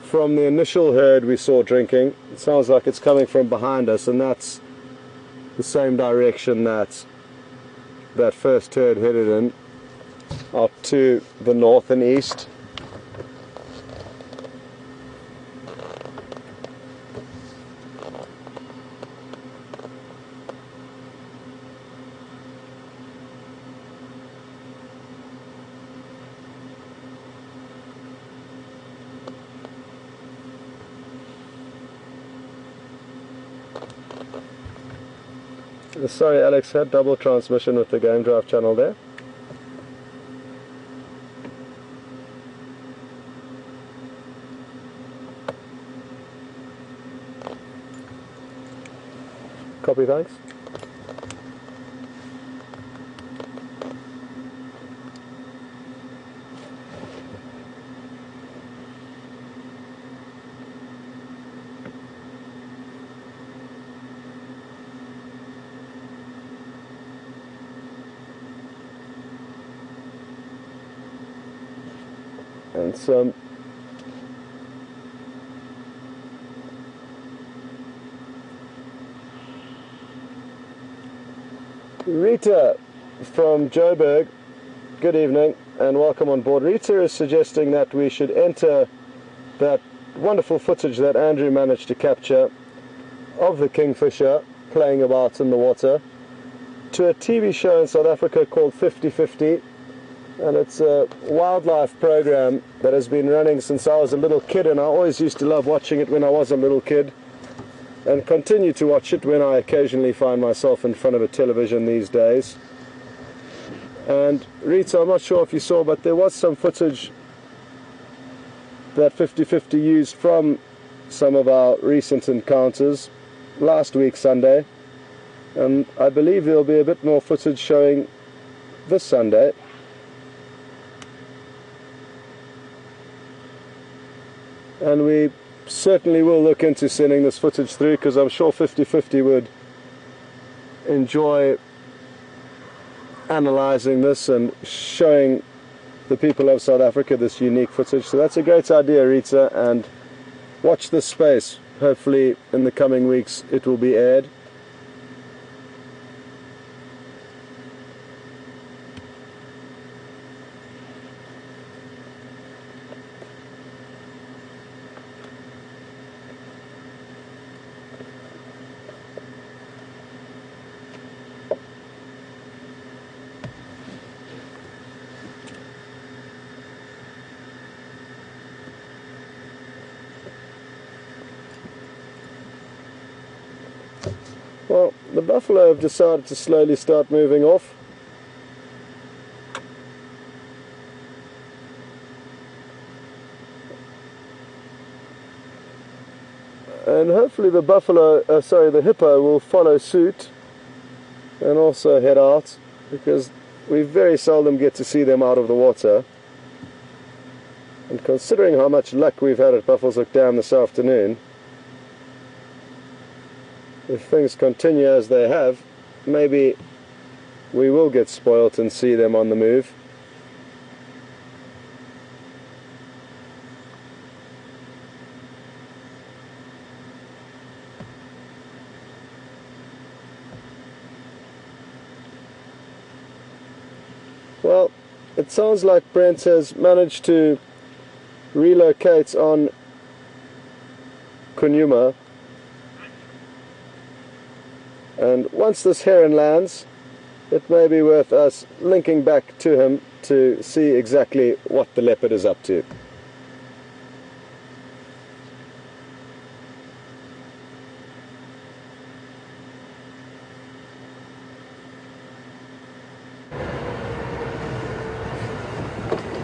from the initial herd we saw drinking. It sounds like it's coming from behind us, and that's the same direction that that first herd headed in, out to the north and east. Sorry Alex, had double transmission with the Game Drive channel there. Copy, thanks. And some Rita from Joburg, good evening and welcome on board. Rita is suggesting that we should enter that wonderful footage that Andrew managed to capture of the kingfisher playing about in the water to a TV show in South Africa called 50/50. And it's a wildlife program that has been running since I was a little kid, and I always used to love watching it when I was a little kid, and continue to watch it when I occasionally find myself in front of a television these days. And Rita, I'm not sure if you saw, but there was some footage that 50/50 used from some of our recent encounters last week Sunday, and I believe there'll be a bit more footage showing this Sunday. And we certainly will look into sending this footage through, because I'm sure 50/50 would enjoy analysing this and showing the people of South Africa this unique footage. So that's a great idea, Rita, and watch this space. Hopefully in the coming weeks it will be aired. Well, the buffalo have decided to slowly start moving off. And hopefully the the hippo will follow suit and also head out, because we very seldom get to see them out of the water. And considering how much luck we've had at Buffelshoek Dam this afternoon, if things continue as they have, maybe we will get spoilt and see them on the move. Well, it sounds like Brent has managed to relocate on Kunyuma. And once this heron lands, it may be worth us linking back to him to see exactly what the leopard is up to.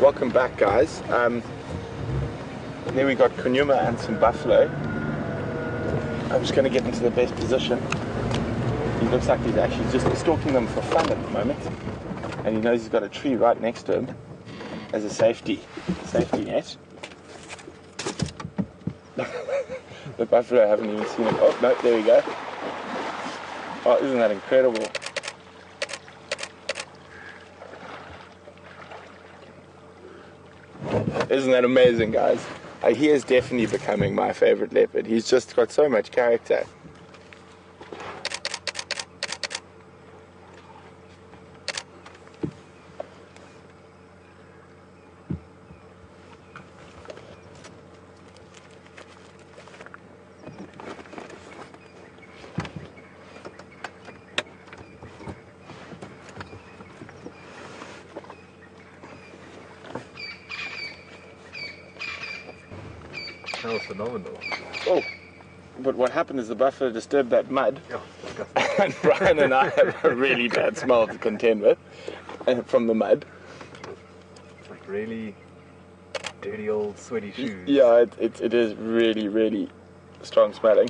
Welcome back, guys. There we got Kunyuma and some buffalo. I'm just going to get into the best position. He looks like he's actually just stalking them for fun at the moment, and he knows he's got a tree right next to him as a safety net. The buffalo haven't even seen him. Oh no, there we go. Oh, isn't that incredible? Isn't that amazing, guys? He is definitely becoming my favorite leopard. He's just got so much character. That was phenomenal. Oh, but what happened is the buffalo disturbed that mud, Yeah, disgusting. and Brian and I have a really bad smell to contend with from the mud. It's like really dirty old sweaty shoes. Yeah, it is really, really strong smelling.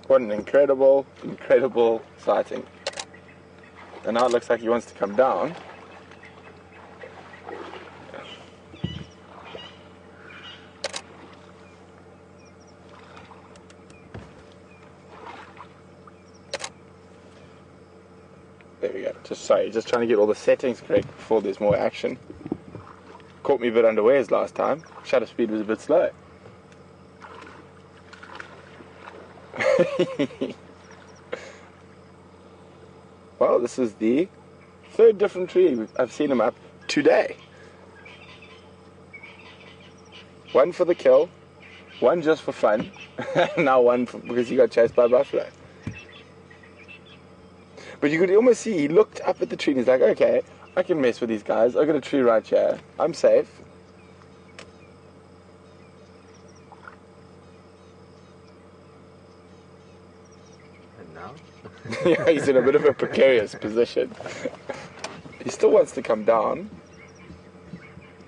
What an incredible, incredible sighting. And now it looks like he wants to come down. There we go. Just trying to get all the settings correct before there's more action. Caught me a bit unawares last time. Shutter speed was a bit slow. Well, this is the third different tree I've seen him up today. One for the kill, one just for fun, now one because he got chased by a buffalo. But you could almost see he looked up at the tree and he's like, okay, I can mess with these guys. I got a tree right here. I'm safe. And now? Yeah, he's in a bit of a precarious position. He still wants to come down.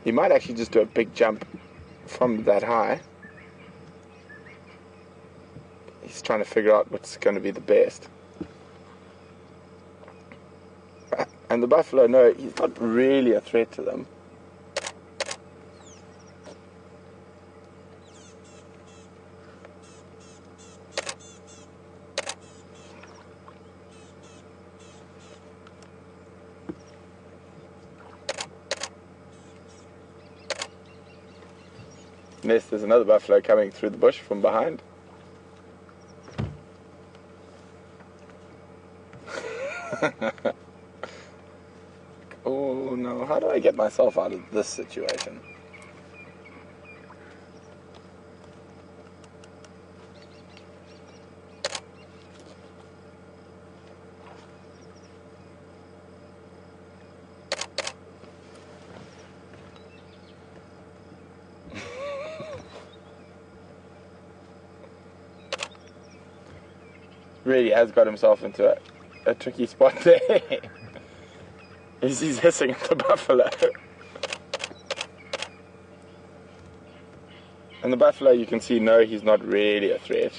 He might actually just do a big jump from that high. He's trying to figure out what's going to be the best. And the buffalo, no, he's not really a threat to them. Unless there's another buffalo coming through the bush from behind. Oh no, how do I get myself out of this situation? Really has got himself into a tricky spot there. He's hissing at the buffalo. And the buffalo, you can see, no, he's not really a threat.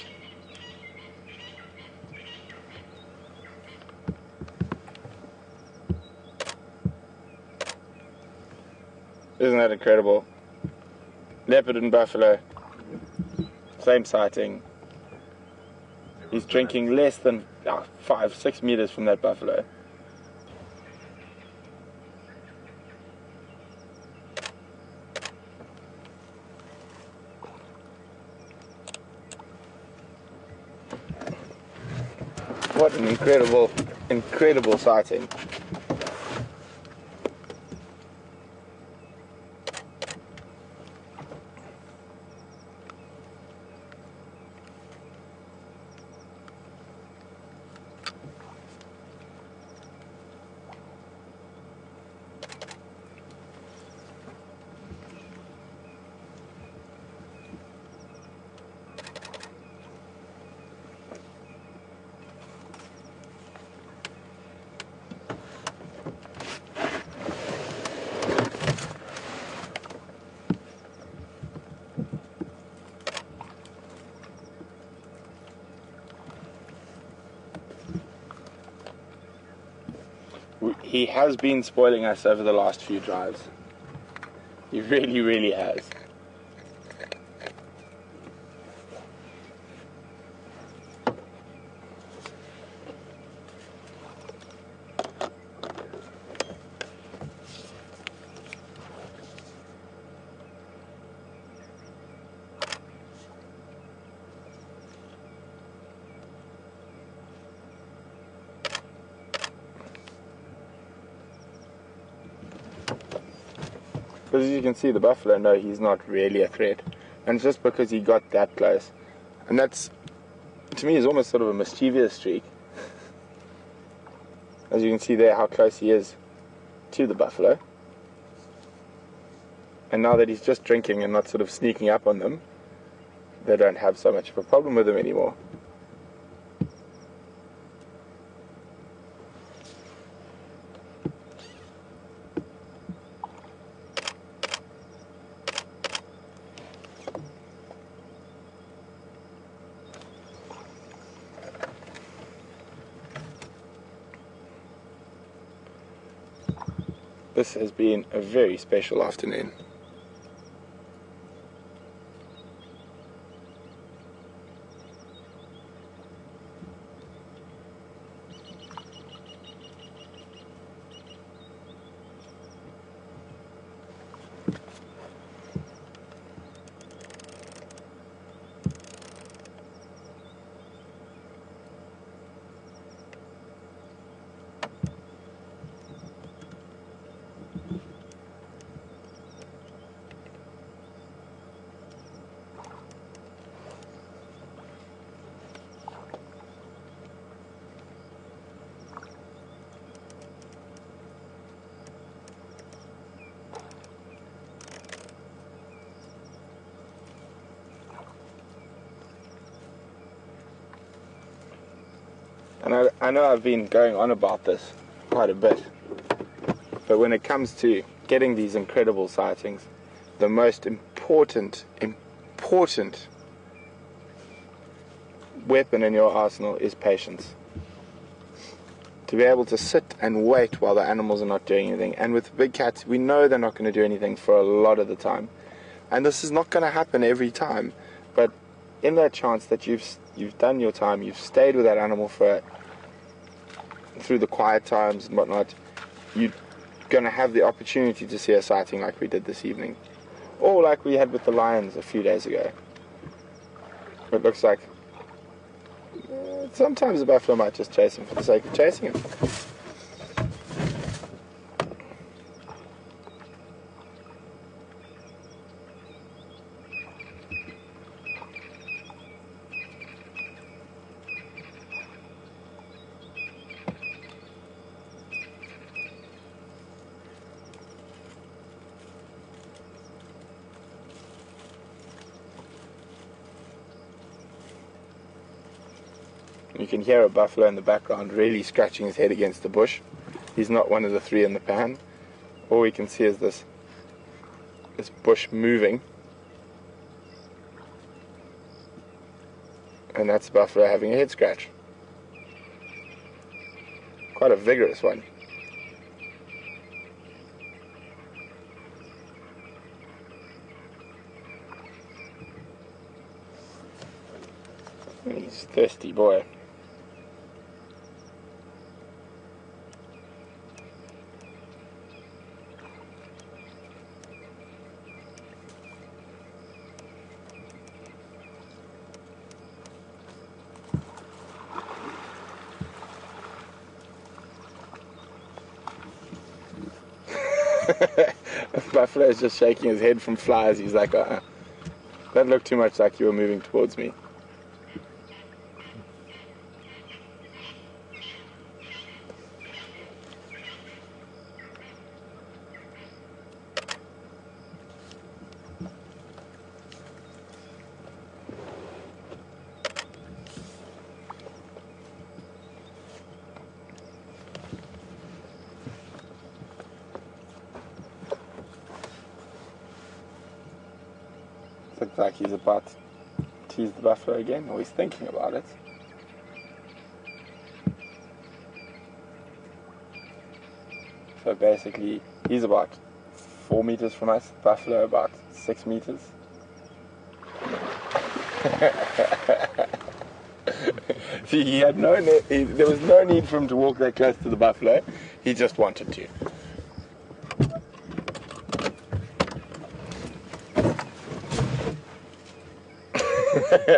Isn't that incredible? Leopard and buffalo, same sighting. He's drinking less than 5-6 meters from that buffalo. What an incredible, incredible sighting. He has been spoiling us over the last few drives. He really, really has. Because as you can see, the buffalo, no, he's not really a threat. And it's just because he got that close. And that's, to me, is almost sort of a mischievous streak. As you can see there, how close he is to the buffalo. And now that he's just drinking and not sort of sneaking up on them, they don't have so much of a problem with him anymore. This has been a very special afternoon. And I know I've been going on about this quite a bit, but when it comes to getting these incredible sightings, the most important weapon in your arsenal is patience. To be able to sit and wait while the animals are not doing anything. And with big cats, we know they're not going to do anything for a lot of the time. And this is not going to happen every time. But in that chance that you've done your time, you've stayed with that animal through the quiet times and whatnot, you're going to have the opportunity to see a sighting like we did this evening. Or like we had with the lions a few days ago. It looks like sometimes a buffalo might just chase him for the sake of chasing him. You can hear a buffalo in the background really scratching his head against the bush. He's not one of the three in the pan. All we can see is this bush moving. And that's the buffalo having a head scratch. Quite a vigorous one. He's a thirsty boy. Buffalo is just shaking his head from flies. He's like, that looked too much like you were moving towards me. Looks like he's about to tease the buffalo again, or he's thinking about it. So basically, he's about 4 meters from us, buffalo about 6 meters. See, he had there was no need for him to walk that close to the buffalo. He just wanted to.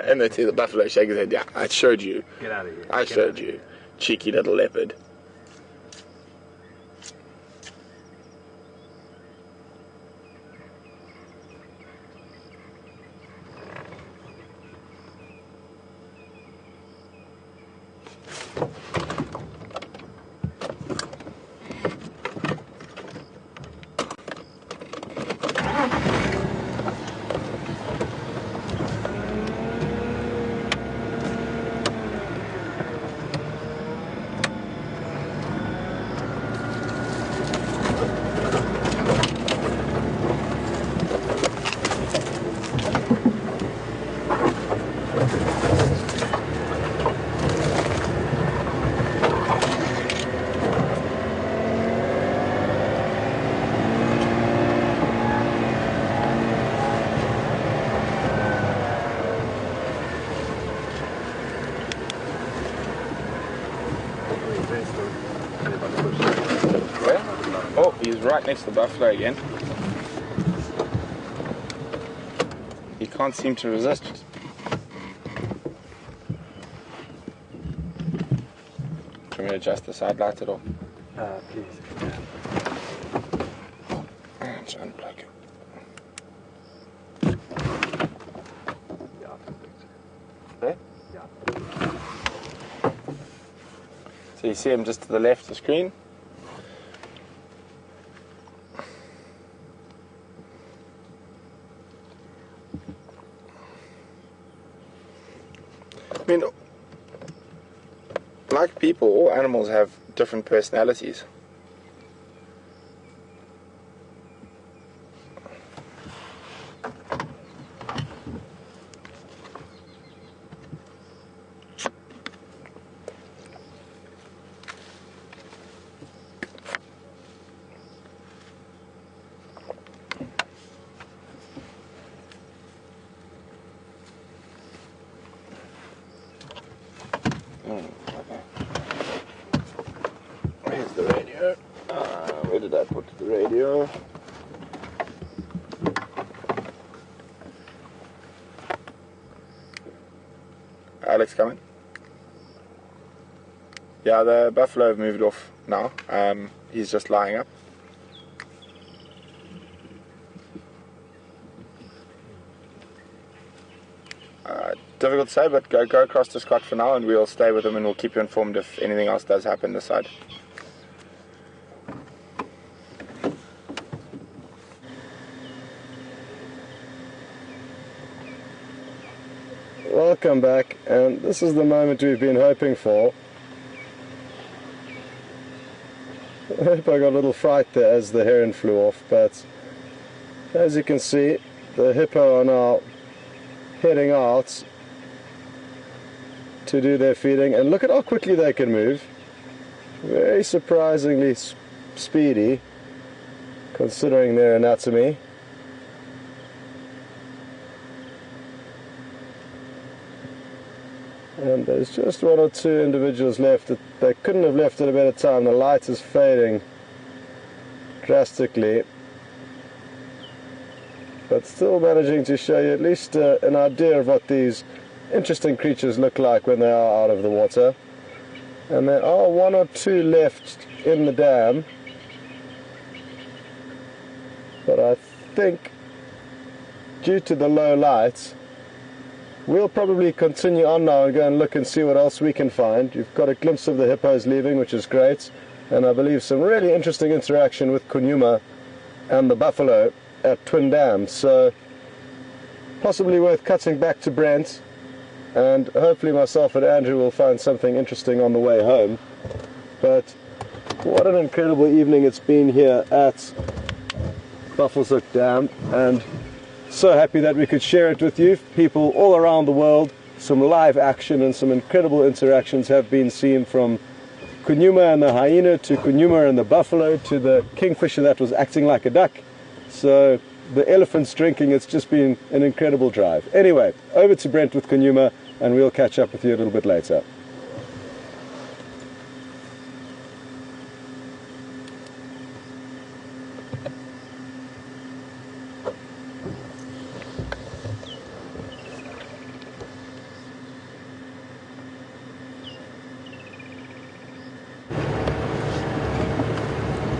And then see the buffalo shake his head. Yeah, I showed you. Get out of here. I showed you. Cheeky little leopard. Oh, he's right next to the buffalo again. He can't seem to resist it. Can we adjust the side lights at all? Please. Let's unplug it. Yeah, perfect. There? Yeah. So you see him just to the left of the screen. I mean, like people, all animals have different personalities. Where's the radio? Where did I put the radio? Alex coming? Yeah, the buffalo have moved off now. He's just lying up. Difficult to say, but go across to Scott for now and we'll stay with him and we'll keep you informed if anything else does happen this side. Welcome back, and this is the moment we've been hoping for. I hope I got a little fright there as the heron flew off, but as you can see, the hippo are now heading out to do their feeding, and look at how quickly they can move. Very surprisingly speedy considering their anatomy. And there's just one or two individuals left. They couldn't have left at a better time. The light is fading drastically, but still managing to show you at least an idea of what these interesting creatures look like when they are out of the water. And there are one or two left in the dam, but I think due to the low light we'll probably continue on now and go and look and see what else we can find. You've got a glimpse of the hippos leaving, which is great, and I believe some really interesting interaction with Kunyuma and the buffalo at Twin Dam, so possibly worth cutting back to Brent, and hopefully myself and Andrew will find something interesting on the way home. But what an incredible evening it's been here at Buffelshoek Dam, and so happy that we could share it with you. People all around the world, some live action and some incredible interactions have been seen from Kunyuma and the hyena, to Kunyuma and the buffalo, to the kingfisher that was acting like a duck. So the elephants drinking, it's just been an incredible drive. Anyway, over to Brent with Kunyuma, and we'll catch up with you a little bit later.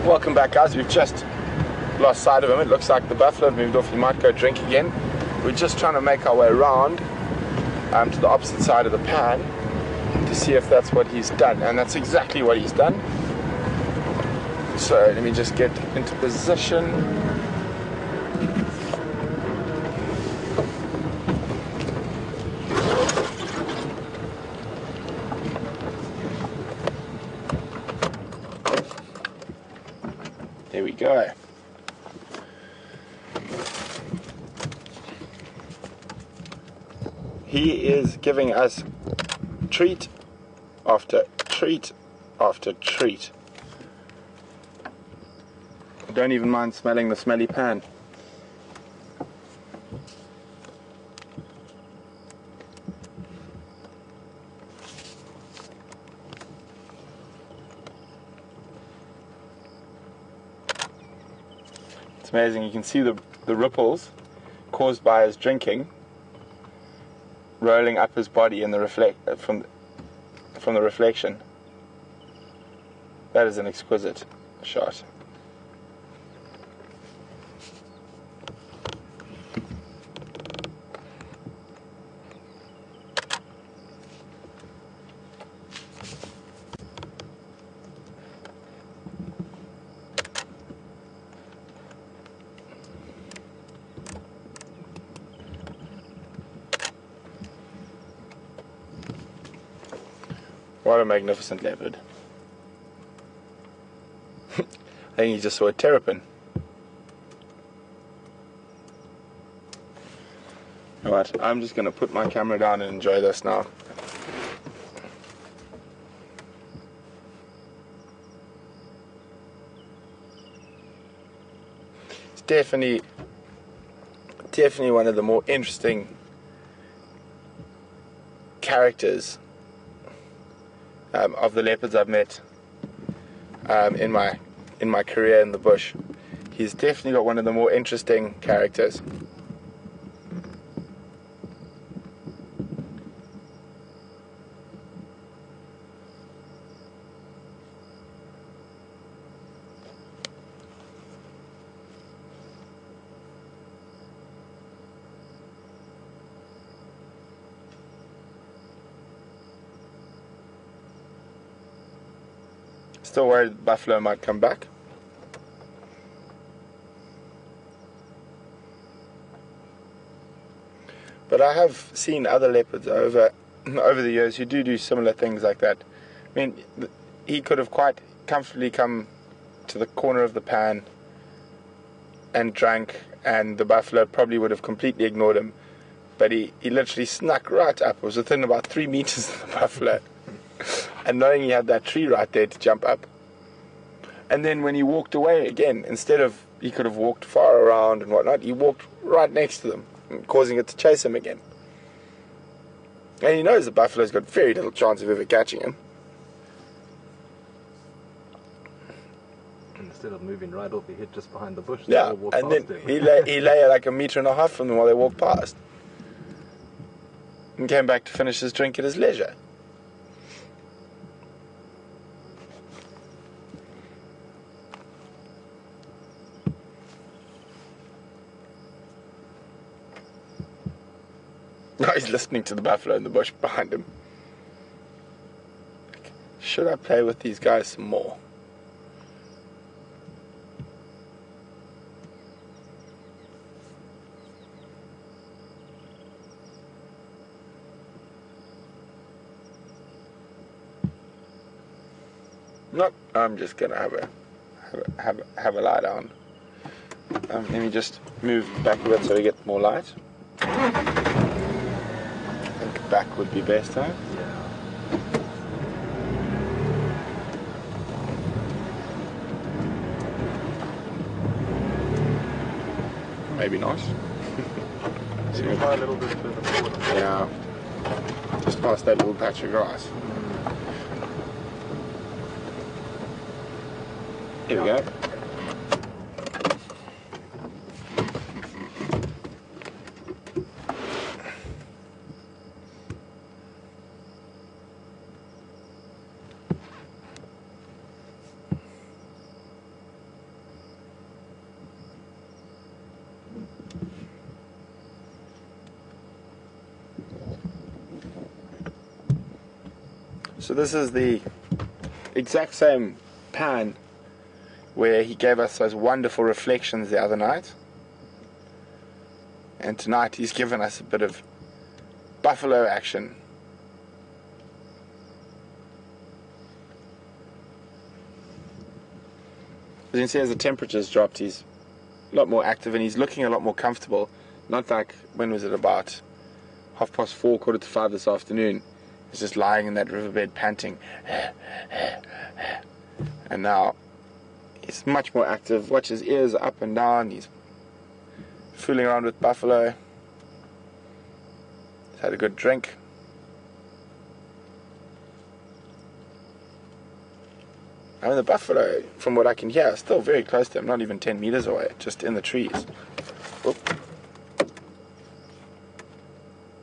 Welcome back, guys. We've just lost sight of him. It looks like the buffalo moved off. He might go drink again. We're just trying to make our way around to the opposite side of the pan to see if that's what he's done, and that's exactly what he's done. So let me just get into position. There we go. He is giving us treat after treat after treat. I don't even mind smelling the smelly pan. It's amazing. You can see the ripples caused by his drinking rolling up his body in the from the reflection. That is an exquisite shot. What a magnificent leopard. I think he just saw a terrapin. Alright, I'm just going to put my camera down and enjoy this now. It's definitely one of the more interesting characters of the leopards I've met in my career in the bush. He's definitely got one of the more interesting characters. Still worried the buffalo might come back. But I have seen other leopards over the years who do similar things like that. I mean, he could have quite comfortably come to the corner of the pan and drank, and the buffalo probably would have completely ignored him. But he literally snuck right up. It was within about 3 meters of the buffalo. And knowing he had that tree right there to jump up. And then when he walked away again, instead of, he could have walked far around and whatnot, he walked right next to them, causing it to chase him again. And he knows the buffalo's got very little chance of ever catching him. Instead of moving right off, he hid just behind the bush. Yeah, and then he lay like 1.5 meters from them while they walked past. And came back to finish his drink at his leisure. Now he's listening to the buffalo in the bush behind him. Should I play with these guys some more? No, I'm just gonna have a lie down. Let me just move back a bit so we get more light. I think back would be best, huh? Yeah. maybe not. Maybe try a little bit further forward. Yeah, just past that little patch of grass. Here we go. So this is the exact same pan where he gave us those wonderful reflections the other night. And tonight he's given us a bit of buffalo action. As you can see, as the temperature's dropped, he's a lot more active and he's looking a lot more comfortable. Not like, when was it, about 4:30, 4:45 this afternoon. He's just lying in that riverbed panting. And now he's much more active. Watch his ears up and down. He's fooling around with buffalo. He's had a good drink. I mean, the buffalo, from what I can hear, is still very close to him, not even 10 meters away, just in the trees. Oop.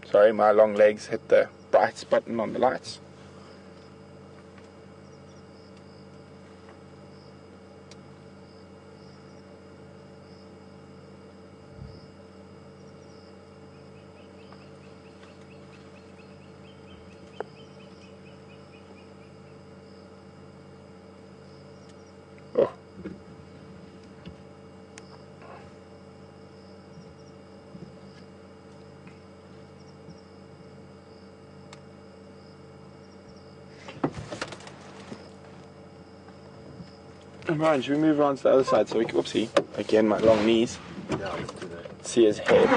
Sorry, my long legs hit the brights button on the lights. Oh. Ryan, should we move around to the other side so we can, whoopsie, again my long knees, Yeah, let's do that. see his head.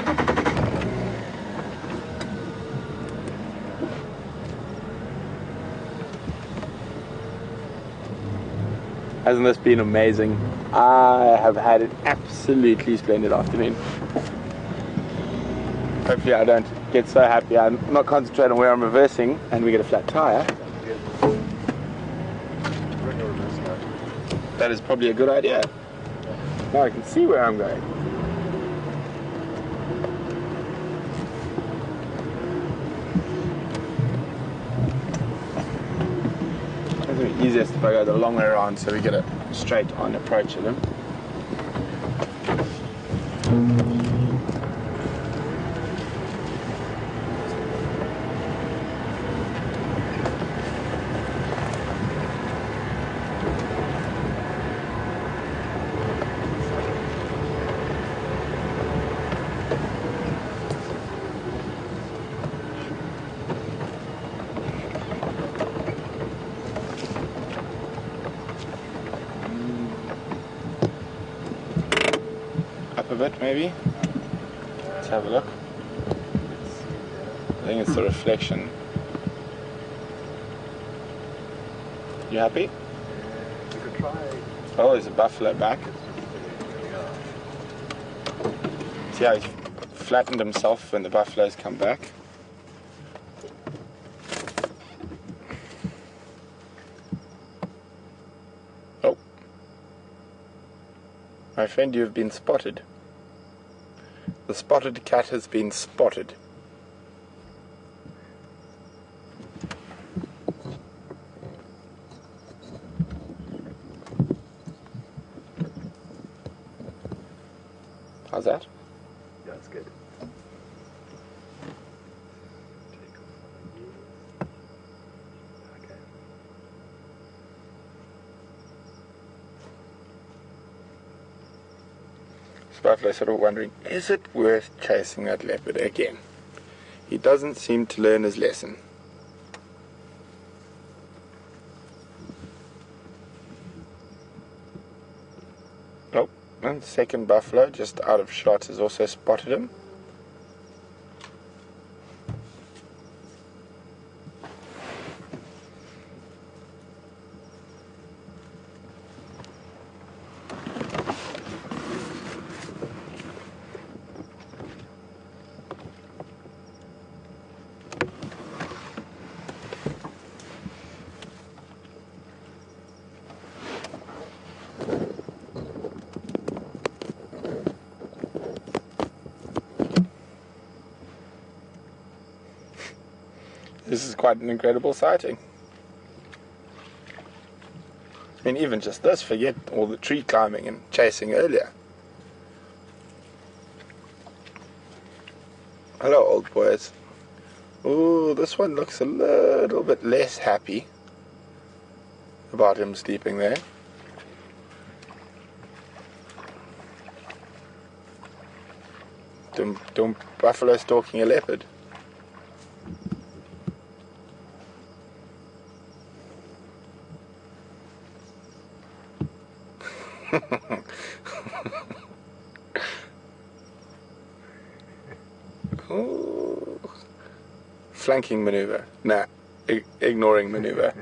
Hasn't this been amazing? I have had an absolutely splendid afternoon. Hopefully I don't get so happy I'm not concentrating on where I'm reversing and we get a flat tire. That is probably a good idea. Now I can see where I'm going. It's going to be easiest if I go the long way around so we get a straight on approach of him. A bit maybe. Let's have a look. I think it's the reflection. You happy? We could try. Oh, there's a buffalo back. See how he's flattened himself when the buffaloes come back. Oh. My friend, you have been spotted. The spotted cat has been spotted. How's that? Yeah, it's good. Okay. Buffalo sort of wondering, is it worth chasing that leopard again? He doesn't seem to learn his lesson. Oh, and the second buffalo just out of shot has also spotted him. This is quite an incredible sighting. I mean, even just this, forget all the tree climbing and chasing earlier. Hello, old boys. Ooh, this one looks a little bit less happy about him sleeping there. Don't buffalo stalking a leopard. Ooh. Flanking maneuver. Nah, ignoring maneuver.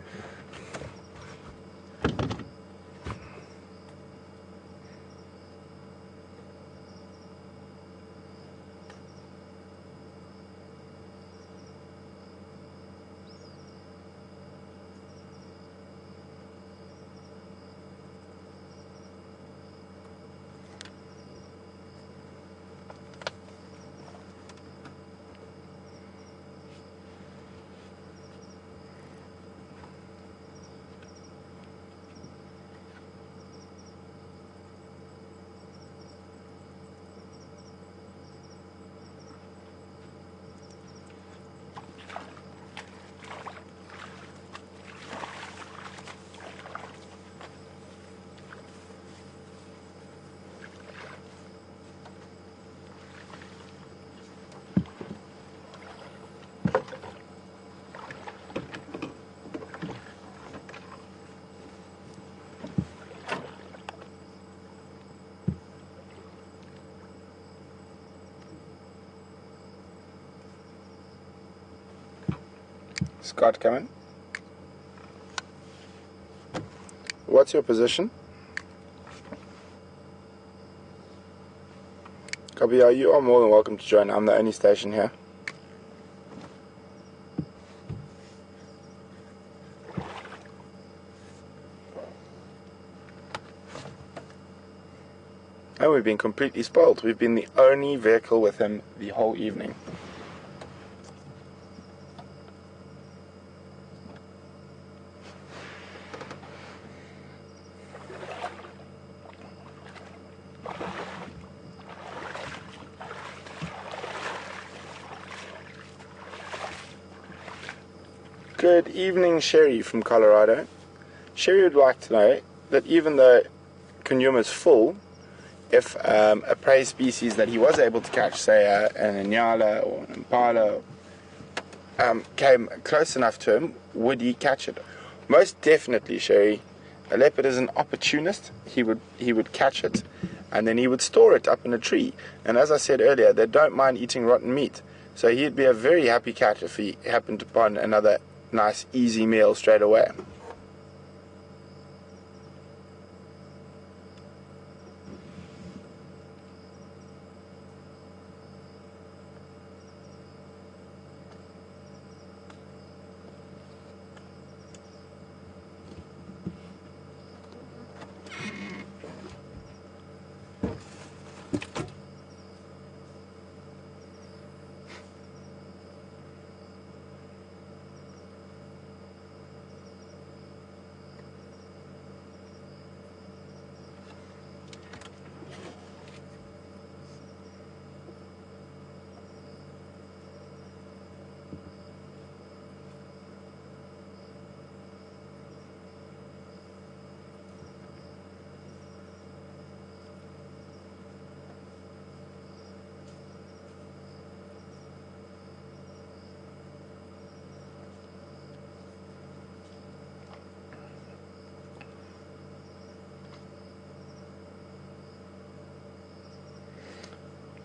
Scott, come in. What's your position? Copy, you are more than welcome to join. I'm the only station here. And we've been completely spoiled. We've been the only vehicle with him the whole evening. Good evening, Sherry from Colorado. Sherry would like to know that even though Kunyuma is full, if a prey species that he was able to catch, say an Inyala or an Impala, came close enough to him, would he catch it? Most definitely, Sherry. A leopard is an opportunist. He would catch it, and then he would store it up in a tree. And as I said earlier, they don't mind eating rotten meat. So he'd be a very happy cat if he happened upon another nice, easy meal straight away.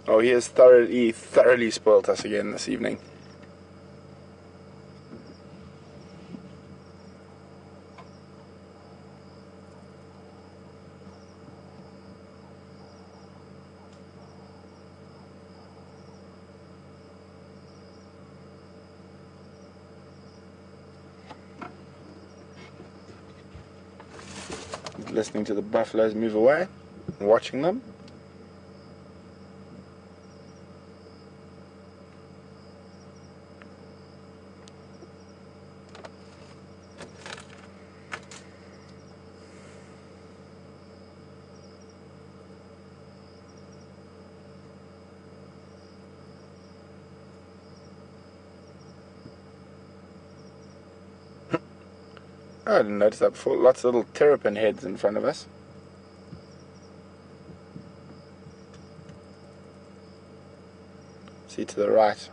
Oh, he has thoroughly spoilt us again this evening. Listening to the buffaloes move away and watching them. Oh, I didn't notice that before. Lots of little terrapin heads in front of us. See to the right.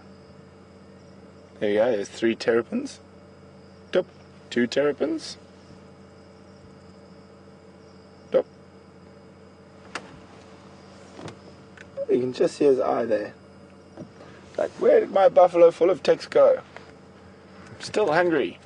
There you go, there's 3 terrapins. Dup. 2 terrapins. Dup. You can just see his eye there. Like, where did my buffalo full of ticks go? I'm still hungry.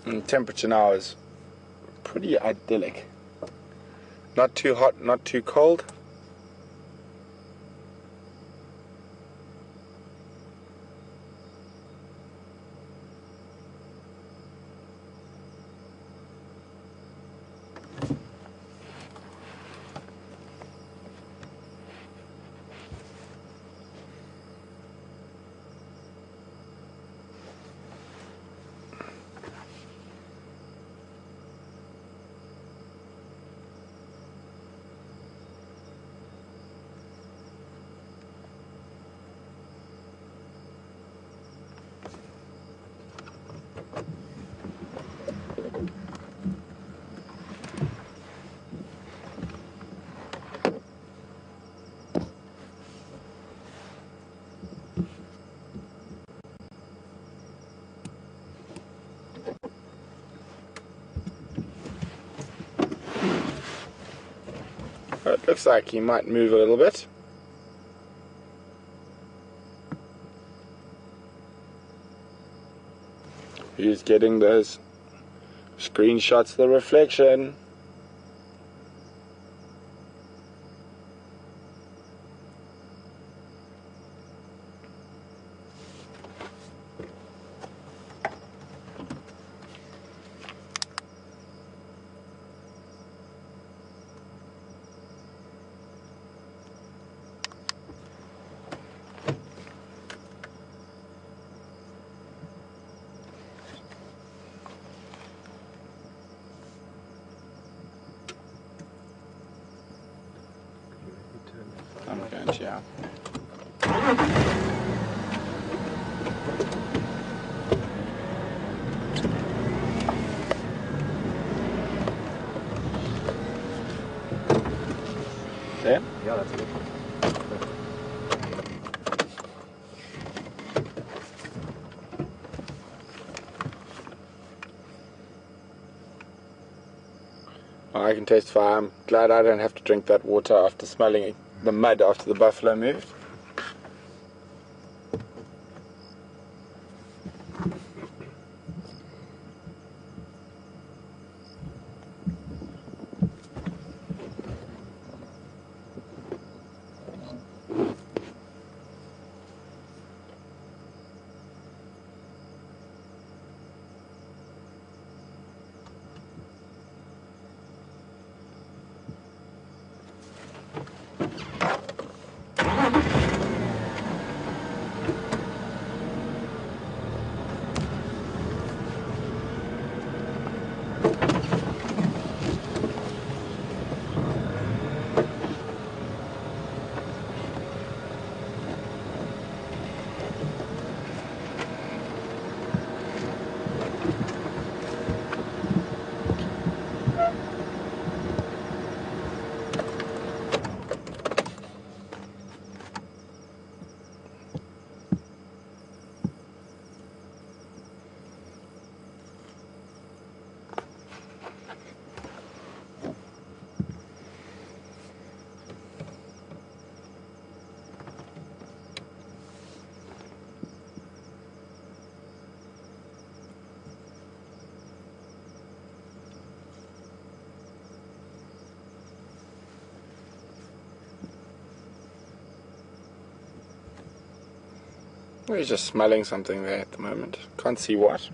And temperature now is pretty idyllic. Not too hot, not too cold. It looks like he might move a little bit. He's getting those screenshots of the reflection. I'm going to, yeah. There? Yeah, that's good. I can testify, I'm glad I don't have to drink that water after smelling the mud after the buffalo moved. We're just smelling something there at the moment. Can't see what.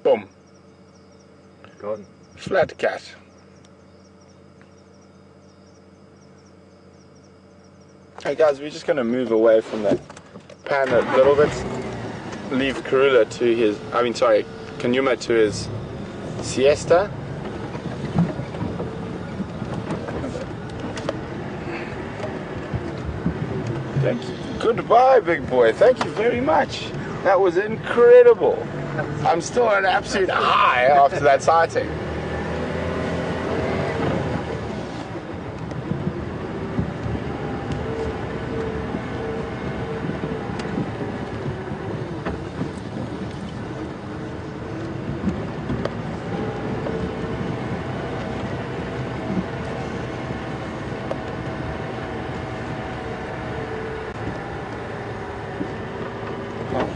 Boom. Gone. Flat cat. Hey guys, we're just going to move away from the pan a little bit. Leave Kunyuma to his siesta. Thank you. Goodbye, big boy. Thank you very much. That was incredible. I'm still on an absolute high after that sighting.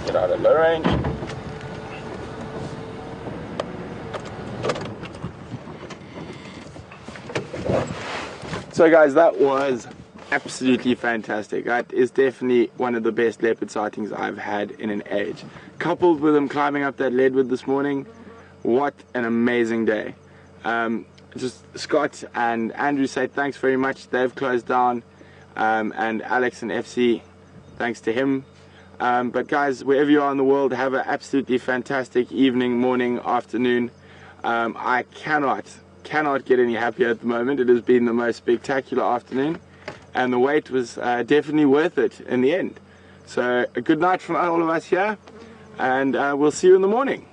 Get out of low range. So guys, that was absolutely fantastic. That is definitely one of the best leopard sightings I've had in an age. Coupled with them climbing up that leadwood this morning, what an amazing day. Just Scott and Andrew say thanks very much. They've closed down, and Alex and FC, thanks to him. But guys, wherever you are in the world, have an absolutely fantastic evening, morning, afternoon. I cannot get any happier at the moment. It has been the most spectacular afternoon, and the wait was definitely worth it in the end. So a good night from all of us here, and we'll see you in the morning.